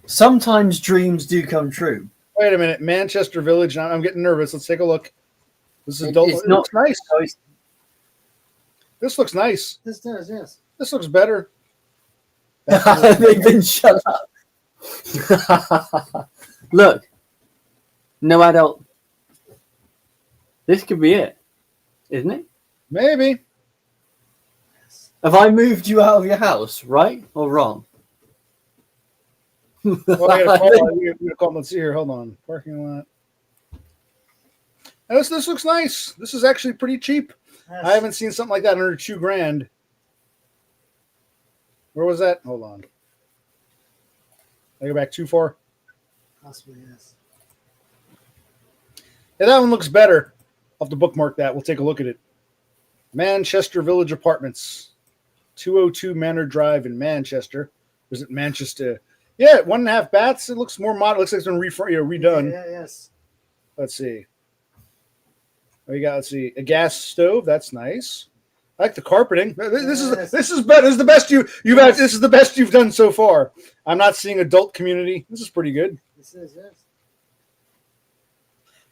S3: Sometimes dreams do come true.
S1: Wait a minute, Manchester Village. I'm getting nervous. Let's take a look. This is adult.
S3: It's
S1: It
S3: not
S1: looks nice.
S3: no,
S1: This looks nice.
S2: This does, yes.
S1: This looks better.
S3: They've been shut up. Look. No adult. This could be it, isn't it?
S1: Maybe.
S3: Have I moved you out of your house, right or wrong?
S1: Well, I gotta call. Let's see here. Hold on. Parking lot. This looks nice. This is actually pretty cheap.
S2: Yes.
S1: I haven't seen something like that under $2,000. Where was that? Hold on. I go back too far.
S2: Possibly, yes.
S1: Yeah, that one looks better. I'll have to bookmark that. We'll take a look at it. Manchester Village Apartments, 202 Manor Drive in Manchester. Or is it Manchester? Yeah, 1.5 baths. It looks more modern. It looks like it's been redone.
S2: Yeah, yes.
S1: Let's see. We got. Let's see. A gas stove. That's nice. I like the carpeting. This is better. This is the best you've had. This is the best you've done so far. I'm not seeing adult community. This is pretty good.
S2: This is, yes.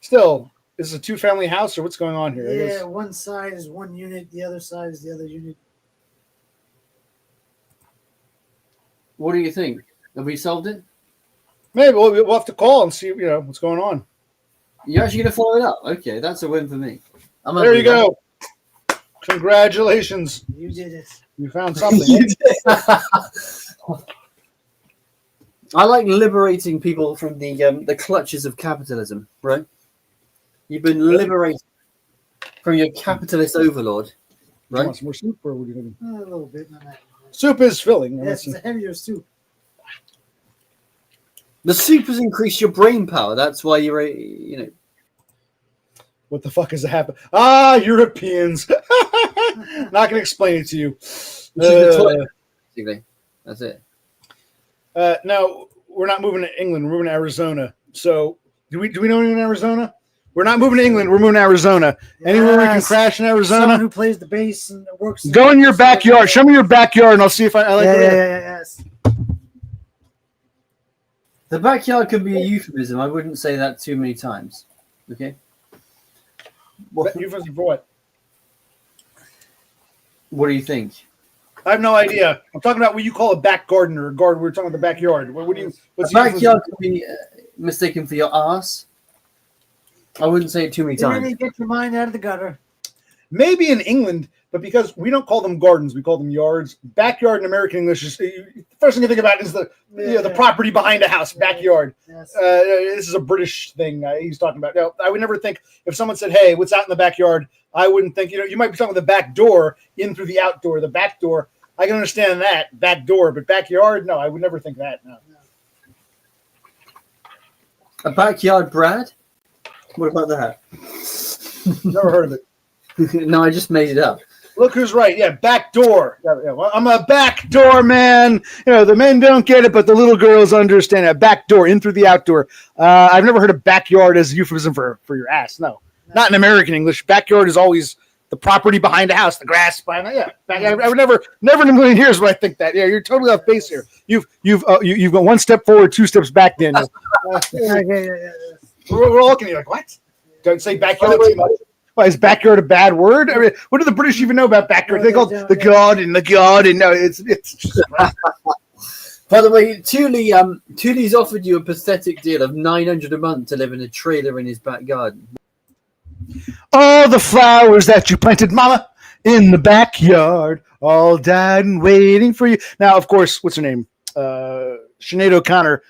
S1: Still, is this a 2-family house or what's going on here?
S2: Yeah, one side is one unit, the other side is the other unit.
S3: What do you think? Have we solved it?
S1: Maybe we'll have to call and see what's going on.
S3: You're actually going to follow it up? Okay, that's a win for me.
S1: There you go. Congratulations.
S2: You did it.
S1: You found something.
S3: You did. I like liberating people from the clutches of capitalism, right? You've been liberated from your capitalist overlord,
S1: You
S3: right?
S1: want some more soup, or what are you doing?
S2: A little bit. Not that.
S1: Soup is filling.
S2: Yes, it's a heavier soup.
S3: The soup has increased your brain power. That's why you're,
S1: What the fuck is happening? Ah, Europeans. Not going to explain it to you.
S3: Basically. That's it.
S1: No, we're not moving to England. We're moving to Arizona. So, do we know anyone in Arizona? We're not moving to England. We're moving to Arizona. Anywhere we can
S2: Yes.
S1: crash in
S2: Someone
S1: Arizona?
S2: who plays the bass and works.
S1: Go in your backyard. Show me your backyard, and I'll see if I like it.
S2: Yes.
S3: The backyard could be a euphemism. I wouldn't say that too many times. Okay?
S1: What? Euphemism for what?
S3: What do you think?
S1: I have no idea. I'm talking about what you call a back garden or a garden. We're talking about the backyard. What do you?
S3: A
S1: What's the euphemism?
S3: backyard could be mistaken for your ass. I wouldn't say it too many
S2: You
S3: times.
S2: really get your mind out of the gutter.
S1: Maybe in England, but because we don't call them gardens, we call them yards. Backyard in American English is the first thing you think about is the property behind a house, backyard.
S2: Yes.
S1: This is a British thing he's talking about. No, I would never think if someone said, "Hey, what's out in the backyard?" I wouldn't think. You might be talking about the back door in through the outdoor. The back door, I can understand that back door, but backyard, no, I would never think that. No.
S3: A backyard Brad? What about that?
S1: Never heard of it.
S3: No, I just made it up.
S1: Look who's right. Yeah, back door. Yeah, well, I'm a back door man. The men don't get it, but the little girls understand it. Back door, in through the outdoor. I've never heard of backyard as a euphemism for your ass. No, not in American English. Backyard is always the property behind a house, the grass behind. I would never in a million years would I think that. Yeah, you're totally off base here. You've got one step forward, 2 steps back, Daniel. We're all looking at you like, what? Don't say backyard too much. Why, is backyard a bad word? I mean, what do the British even know about backyard? They call it the garden. No, it's just.
S3: By the way, Thule's offered you a pathetic deal of $900 a month to live in a trailer in his back garden.
S1: All the flowers that you planted, mama, in the backyard, all died and waiting for you. Now, of course, what's her name? Sinead O'Connor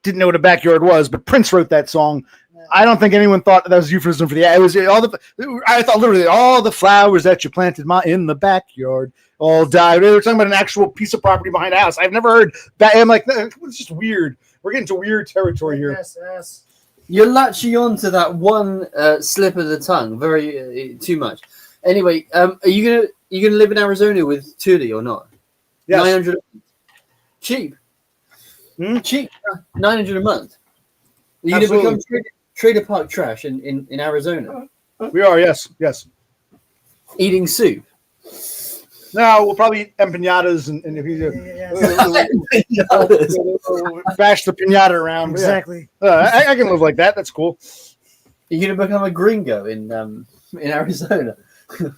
S1: didn't know what a backyard was, but Prince wrote that song. I don't think anyone thought that was euphemism for the. It was I thought literally all the flowers that you planted in the backyard all died. They were talking about an actual piece of property behind a house. I've never heard that. I'm like, it's just weird. We're getting to weird territory here.
S2: Yes.
S3: You're latching on to that one slip of the tongue, very too much. Anyway, are you gonna live in Arizona with Thule or not?
S1: Yes.
S3: $900 cheap. Cheap. $900 a month. Are you gonna become Trader Park trash in Arizona?
S1: We are, yes.
S3: Eating soup.
S1: No, we'll probably eat empanadas and if you bash the pinata around.
S2: Exactly.
S1: Yeah. I can live like that. That's cool.
S3: Are you gonna become a gringo in Arizona?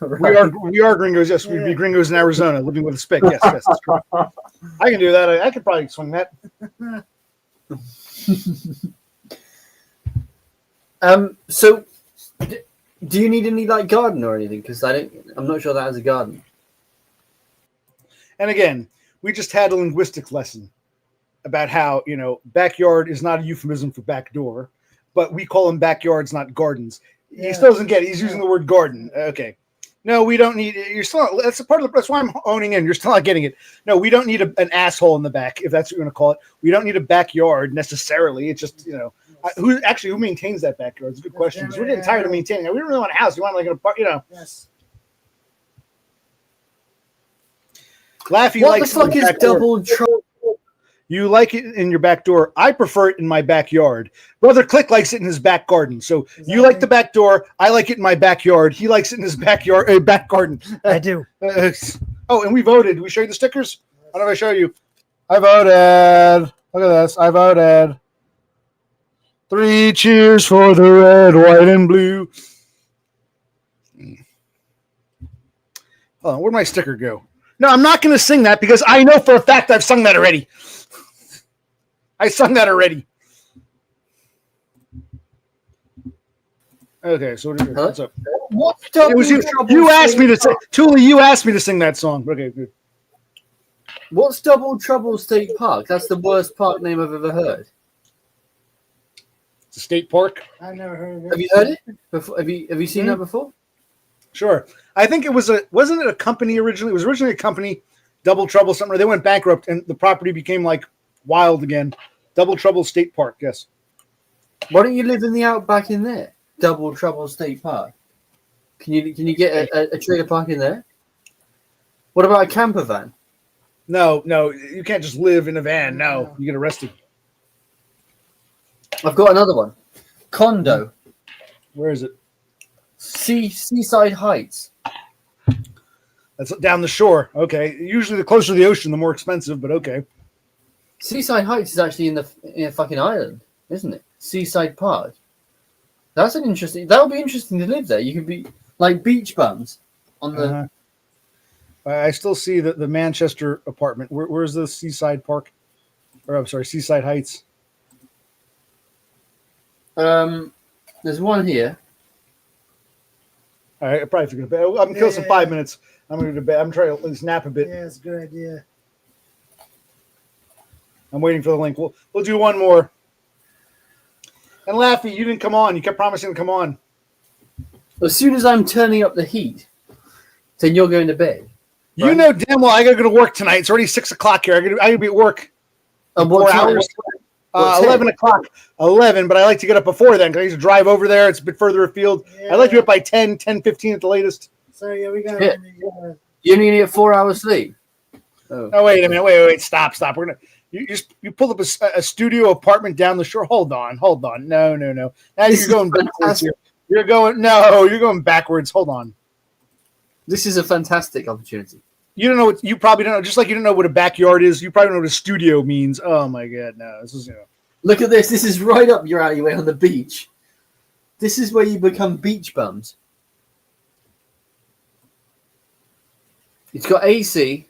S1: Right. We are gringos. Yes, we'd be gringos in Arizona, living with a stick. Yes, that's true. I can do that. I could probably swing that.
S3: So, do you need any garden or anything? Because I'm not sure that has a garden.
S1: And again, we just had a linguistic lesson about how backyard is not a euphemism for back door, but we call them backyards, not gardens. He still doesn't get it. He's using the word garden. Okay. No, we don't need. You're still. That's a part of. That's why I'm owning in. You're still not getting it. No, we don't need an asshole in the back, if that's what you're going to call it. We don't need a backyard necessarily. It's just Who maintains that backyard? It's a good question. Because we're getting tired of maintaining it. We don't really want a house. We want like an apartment,
S2: Yes.
S1: Laffy
S3: What the
S1: likes
S3: fuck is double trouble?
S1: You like it in your back door. I prefer it in my backyard. Brother Click likes it in his back garden. So you like the back door. I like it in my backyard. He likes it in his backyard, back garden.
S2: I do.
S1: Oh, and we voted. Did we show you the stickers? I don't know if I show you. I voted. Look at this. I voted. 3 cheers for the red, white, and blue. Oh, where'd my sticker go? No, I'm not going to sing that because I know for a fact I've sung that already. I sung that already. Okay, so what's up?
S3: What's
S1: It
S3: double
S1: was you.
S3: trouble?
S1: You asked me to sing. Tuli, you asked me to sing that song. Okay, good.
S3: What's Double Trouble State Park? That's the worst park name I've ever heard.
S1: It's a state park.
S2: I've never heard of it.
S3: Have you heard it? Before? Have you seen that before?
S1: Sure. I think it was wasn't it a company originally? It was originally a company, Double Trouble something. They went bankrupt and the property became like wild again. Double Trouble State Park, yes.
S3: Why don't you live in the outback in there? Double Trouble State Park. Can you get a trailer park in there? What about a camper van?
S1: No, you can't just live in a van. No, you get arrested.
S3: I've got another one. Condo.
S1: Where is it?
S3: Seaside Heights.
S1: That's down the shore. Okay. Usually the closer to the ocean, the more expensive, but okay.
S3: Seaside Heights is actually in a fucking island, isn't it? Seaside Park. That's an interesting. That would be interesting to live there. You could be like beach bums on the.
S1: I still see the Manchester apartment. Where's the Seaside Park? Or I'm sorry, Seaside Heights.
S3: There's one here.
S1: All right, I probably forget. I'm gonna kill some 5 minutes. I'm gonna go to bed. I'm trying to at least nap a bit.
S2: Yeah, it's a good idea.
S1: I'm waiting for the link. We'll do one more. And Laffy, you didn't come on. You kept promising to come on.
S3: As soon as I'm turning up the heat, then you're going to bed.
S1: You
S3: Right.
S1: know damn well I gotta go to work tonight. It's already 6 o'clock here. I gotta be at work.
S3: And
S1: 4
S3: what time?
S1: hours.
S3: What time?
S1: 11 o'clock. 11, but I like to get up before then because I used to drive over there. It's a bit further afield. I like to get up by 10, 10:15 at the latest.
S2: So yeah, we got.
S3: Yeah. You only need 4 hours sleep. Oh.
S1: Oh, wait a minute. Wait. Stop. We're gonna. You pulled up a studio apartment down the shore. Hold on. No. Now
S3: This
S1: you're going
S3: is
S1: backwards here. You're going backwards. Hold on.
S3: This is a fantastic opportunity.
S1: You don't know what you probably don't know. Just like you don't know what a backyard is, you probably don't know what a studio means. Oh my god, no! This is
S3: Look at this. This is right up your alleyway on the beach. This is where you become beach bums. It's got AC.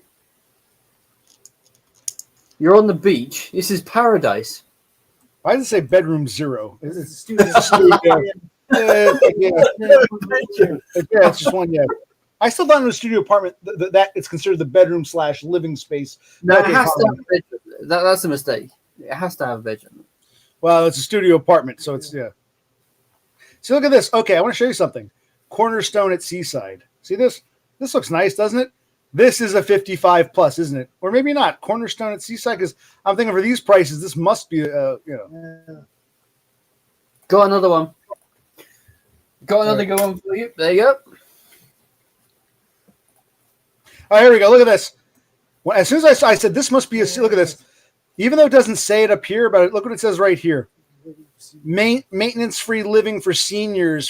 S3: You're on the beach. This is paradise.
S1: Why does it say bedroom 0?
S2: It's a
S1: It's
S2: studio.
S1: a studio. Yeah, it's just one. Yeah, I still thought in a studio apartment that it's considered the bedroom / living space.
S3: No,
S1: Okay,
S3: it has to
S1: fine.
S3: have a bedroom. That's a mistake. It has to have a bedroom.
S1: Well, it's a studio apartment, so it's yeah. See, look at this. Okay, I want to show you something. Cornerstone at Seaside. See this? This looks nice, doesn't it? This is a 55 plus, isn't it? Or maybe not. Cornerstone at Seaside, because I'm thinking for these prices, this must be
S3: Got another one. Got another good one for you. There you go.
S1: Oh, here we go. Look at this. Well, as soon as I said this must be a. Look at this. Even though it doesn't say it up here, but look what it says right here. Maintenance-free living for seniors.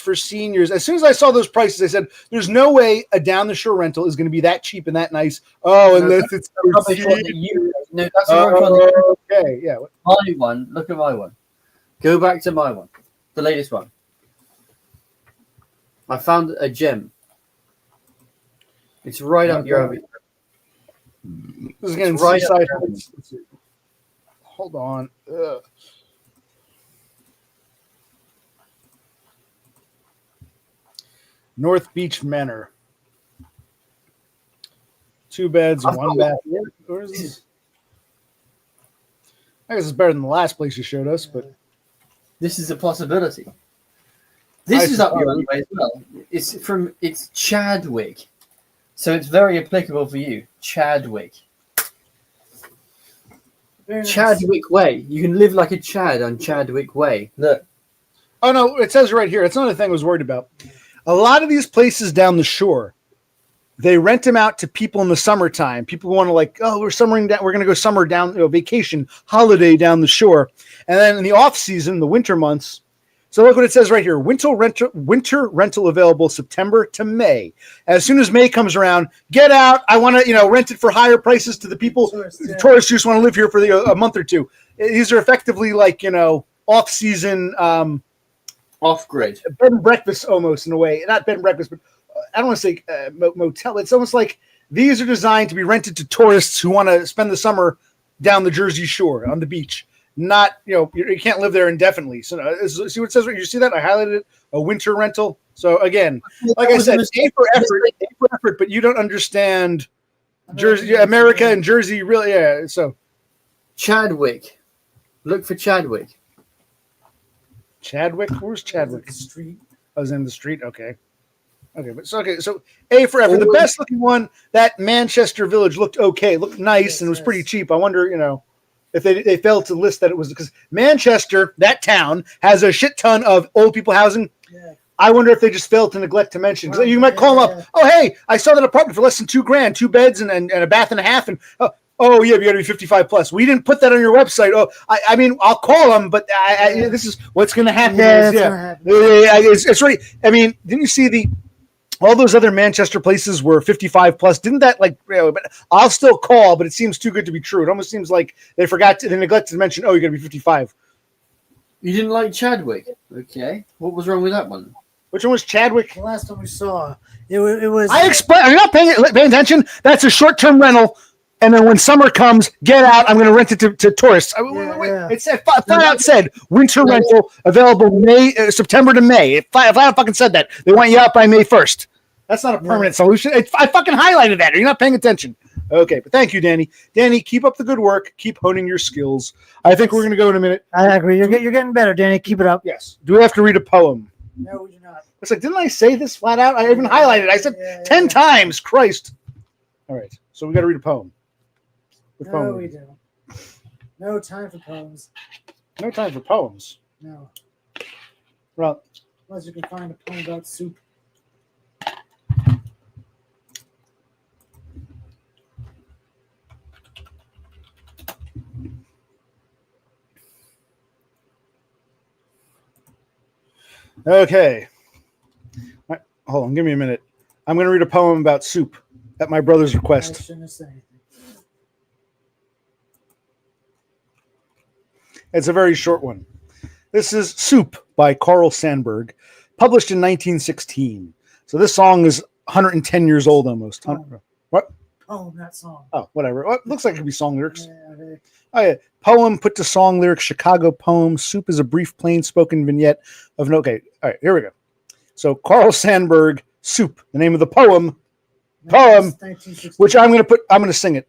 S1: As soon as I saw those prices, I said, "There's no way a down the shore rental is going to be that cheap and that nice." Oh, unless it's for seniors.
S3: No, that's the wrong one.
S1: Okay, yeah.
S3: My one. Look at my one. Go back to my one. The latest one. I found a gem. It's right up your alley.
S1: This is again
S3: right
S1: Seaside
S3: up
S1: Heights. Hold on. North Beach Manor. 2 beds,
S3: I've
S1: 1
S3: got
S1: bath. Where is this? I guess it's better than the last place you showed us, but
S3: This is a possibility. This is up your alleyway as well. It's Chadwick. So it's very applicable for you. Chadwick.
S2: Very nice.
S3: Chadwick Way. You can live like a Chad on Chadwick Way. Look.
S1: Oh no, it says right here. It's another thing I was worried about. A lot of these places down the shore, they rent them out to people in the summertime. People want to like, oh, we're summering down. We're going to go summer down, vacation, holiday down the shore. And then in the off season, the winter months. So look what it says right here. Winter rental available September to May. As soon as May comes around, get out. I want to, rent it for higher prices to the people. Tourists who just want to live here for a month or two. These are effectively like, off season,
S3: off grid
S1: bed and breakfast almost in a way. Not bed and breakfast, but I don't want to say motel. It's almost like these are designed to be rented to tourists who want to spend the summer down the Jersey Shore on the beach. Not, you can't live there indefinitely. So see what it says? You see that? I highlighted it. A winter rental. So again, like I said, A for effort, but you don't understand Jersey, America and Jersey really. Yeah. So
S3: Chadwick. Look for Chadwick.
S1: Chadwick? Where's Chadwick?
S2: Street.
S1: I was in the street. Okay. So A for effort. The best looking one, that Manchester Village looked okay. Looked nice and was pretty cheap. I wonder, if they failed to list that it was because Manchester, that town, has a shit ton of old people housing. Yeah. I wonder if they just failed to neglect to mention. Because you might call them up. Oh, hey, I saw that apartment for less than $2,000, 2 beds and a bath and a half. And oh yeah, you got to be 55 plus. We didn't put that on your website. Oh, I mean, I'll call them, but this is what's going to happen. It's right. I mean, didn't you see all those other Manchester places were 55 plus? Didn't that but I'll still call, but it seems too good to be true. It almost seems like they neglected to mention, oh, you got to be 55.
S3: You didn't like Chadwick? Okay. What was wrong with that one?
S1: Which one was Chadwick?
S2: The last time we saw it was.
S1: Are you not paying attention? That's a short-term rental. And then when summer comes, get out. I'm going to rent it to tourists. It said flat out said winter rental available September to May. It flat out fucking said that. They want you out by May 1st. That's not a permanent solution. I fucking highlighted that. Are you not paying attention? Okay, but thank you, Danny. Danny, keep up the good work. Keep honing your skills. I think we're going to go in a minute.
S2: I agree. You're getting better, Danny. Keep it up.
S1: Yes. Do we have to read a poem?
S2: No, we do not.
S1: It's like, didn't I say this flat out? I even highlighted it. I said 10 times. Christ. All right, so we got to read a poem.
S2: No, we don't. No time for poems.
S1: No time for poems.
S2: No.
S1: Well,
S2: unless you can find a poem about soup.
S1: Okay. Right, hold on. Give me a minute. I'm going to read a poem about soup at my brother's request.
S2: I shouldn't have said anything.
S1: It's a very short one. This is Soup by Carl Sandburg, published in 1916. So this song is 110 years old almost. What?
S2: Oh, that song.
S1: Oh, whatever. Well, it looks like it could be song lyrics.
S2: Yeah,
S1: Oh, yeah. Poem put to song lyrics, Chicago poem. Soup is a brief, plain spoken vignette of no. Okay. All right. Here we go. So Carl Sandburg, Soup, the name of the poem, which I'm going to sing it.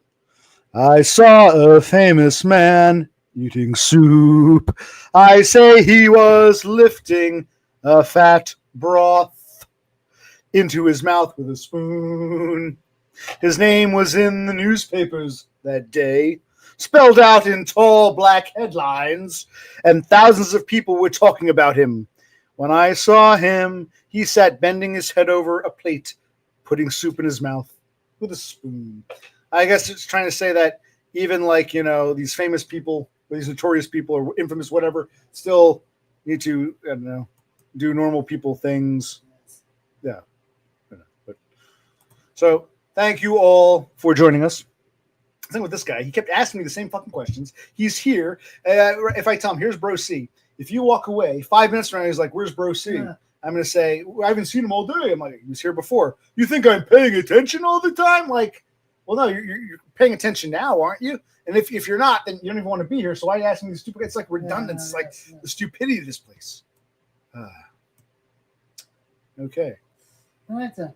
S1: I saw a famous man eating soup. I say he was lifting a fat broth into his mouth with a spoon. His name was in the newspapers that day, spelled out in tall black headlines, and thousands of people were talking about him. When I saw him, he sat bending his head over a plate, putting soup in his mouth with a spoon. I guess it's trying to say that even these famous people, these notorious people or infamous whatever, still need to, I don't know, do normal people things. Yeah. So thank you all for joining us. The thing with this guy, he kept asking me the same fucking questions. He's here. If I tell him, here's Bro C. If you walk away 5 minutes from now, he's like, where's Bro C? Yeah. I'm going to say, I haven't seen him all day. I'm like, he was here before. You think I'm paying attention all the time? Like, well, no, you're paying attention now, aren't you? And if you're not, then you don't even want to be here. So why are you asking me stupid? It's like redundant. It's like the stupidity of this place. Okay.
S2: All right, then.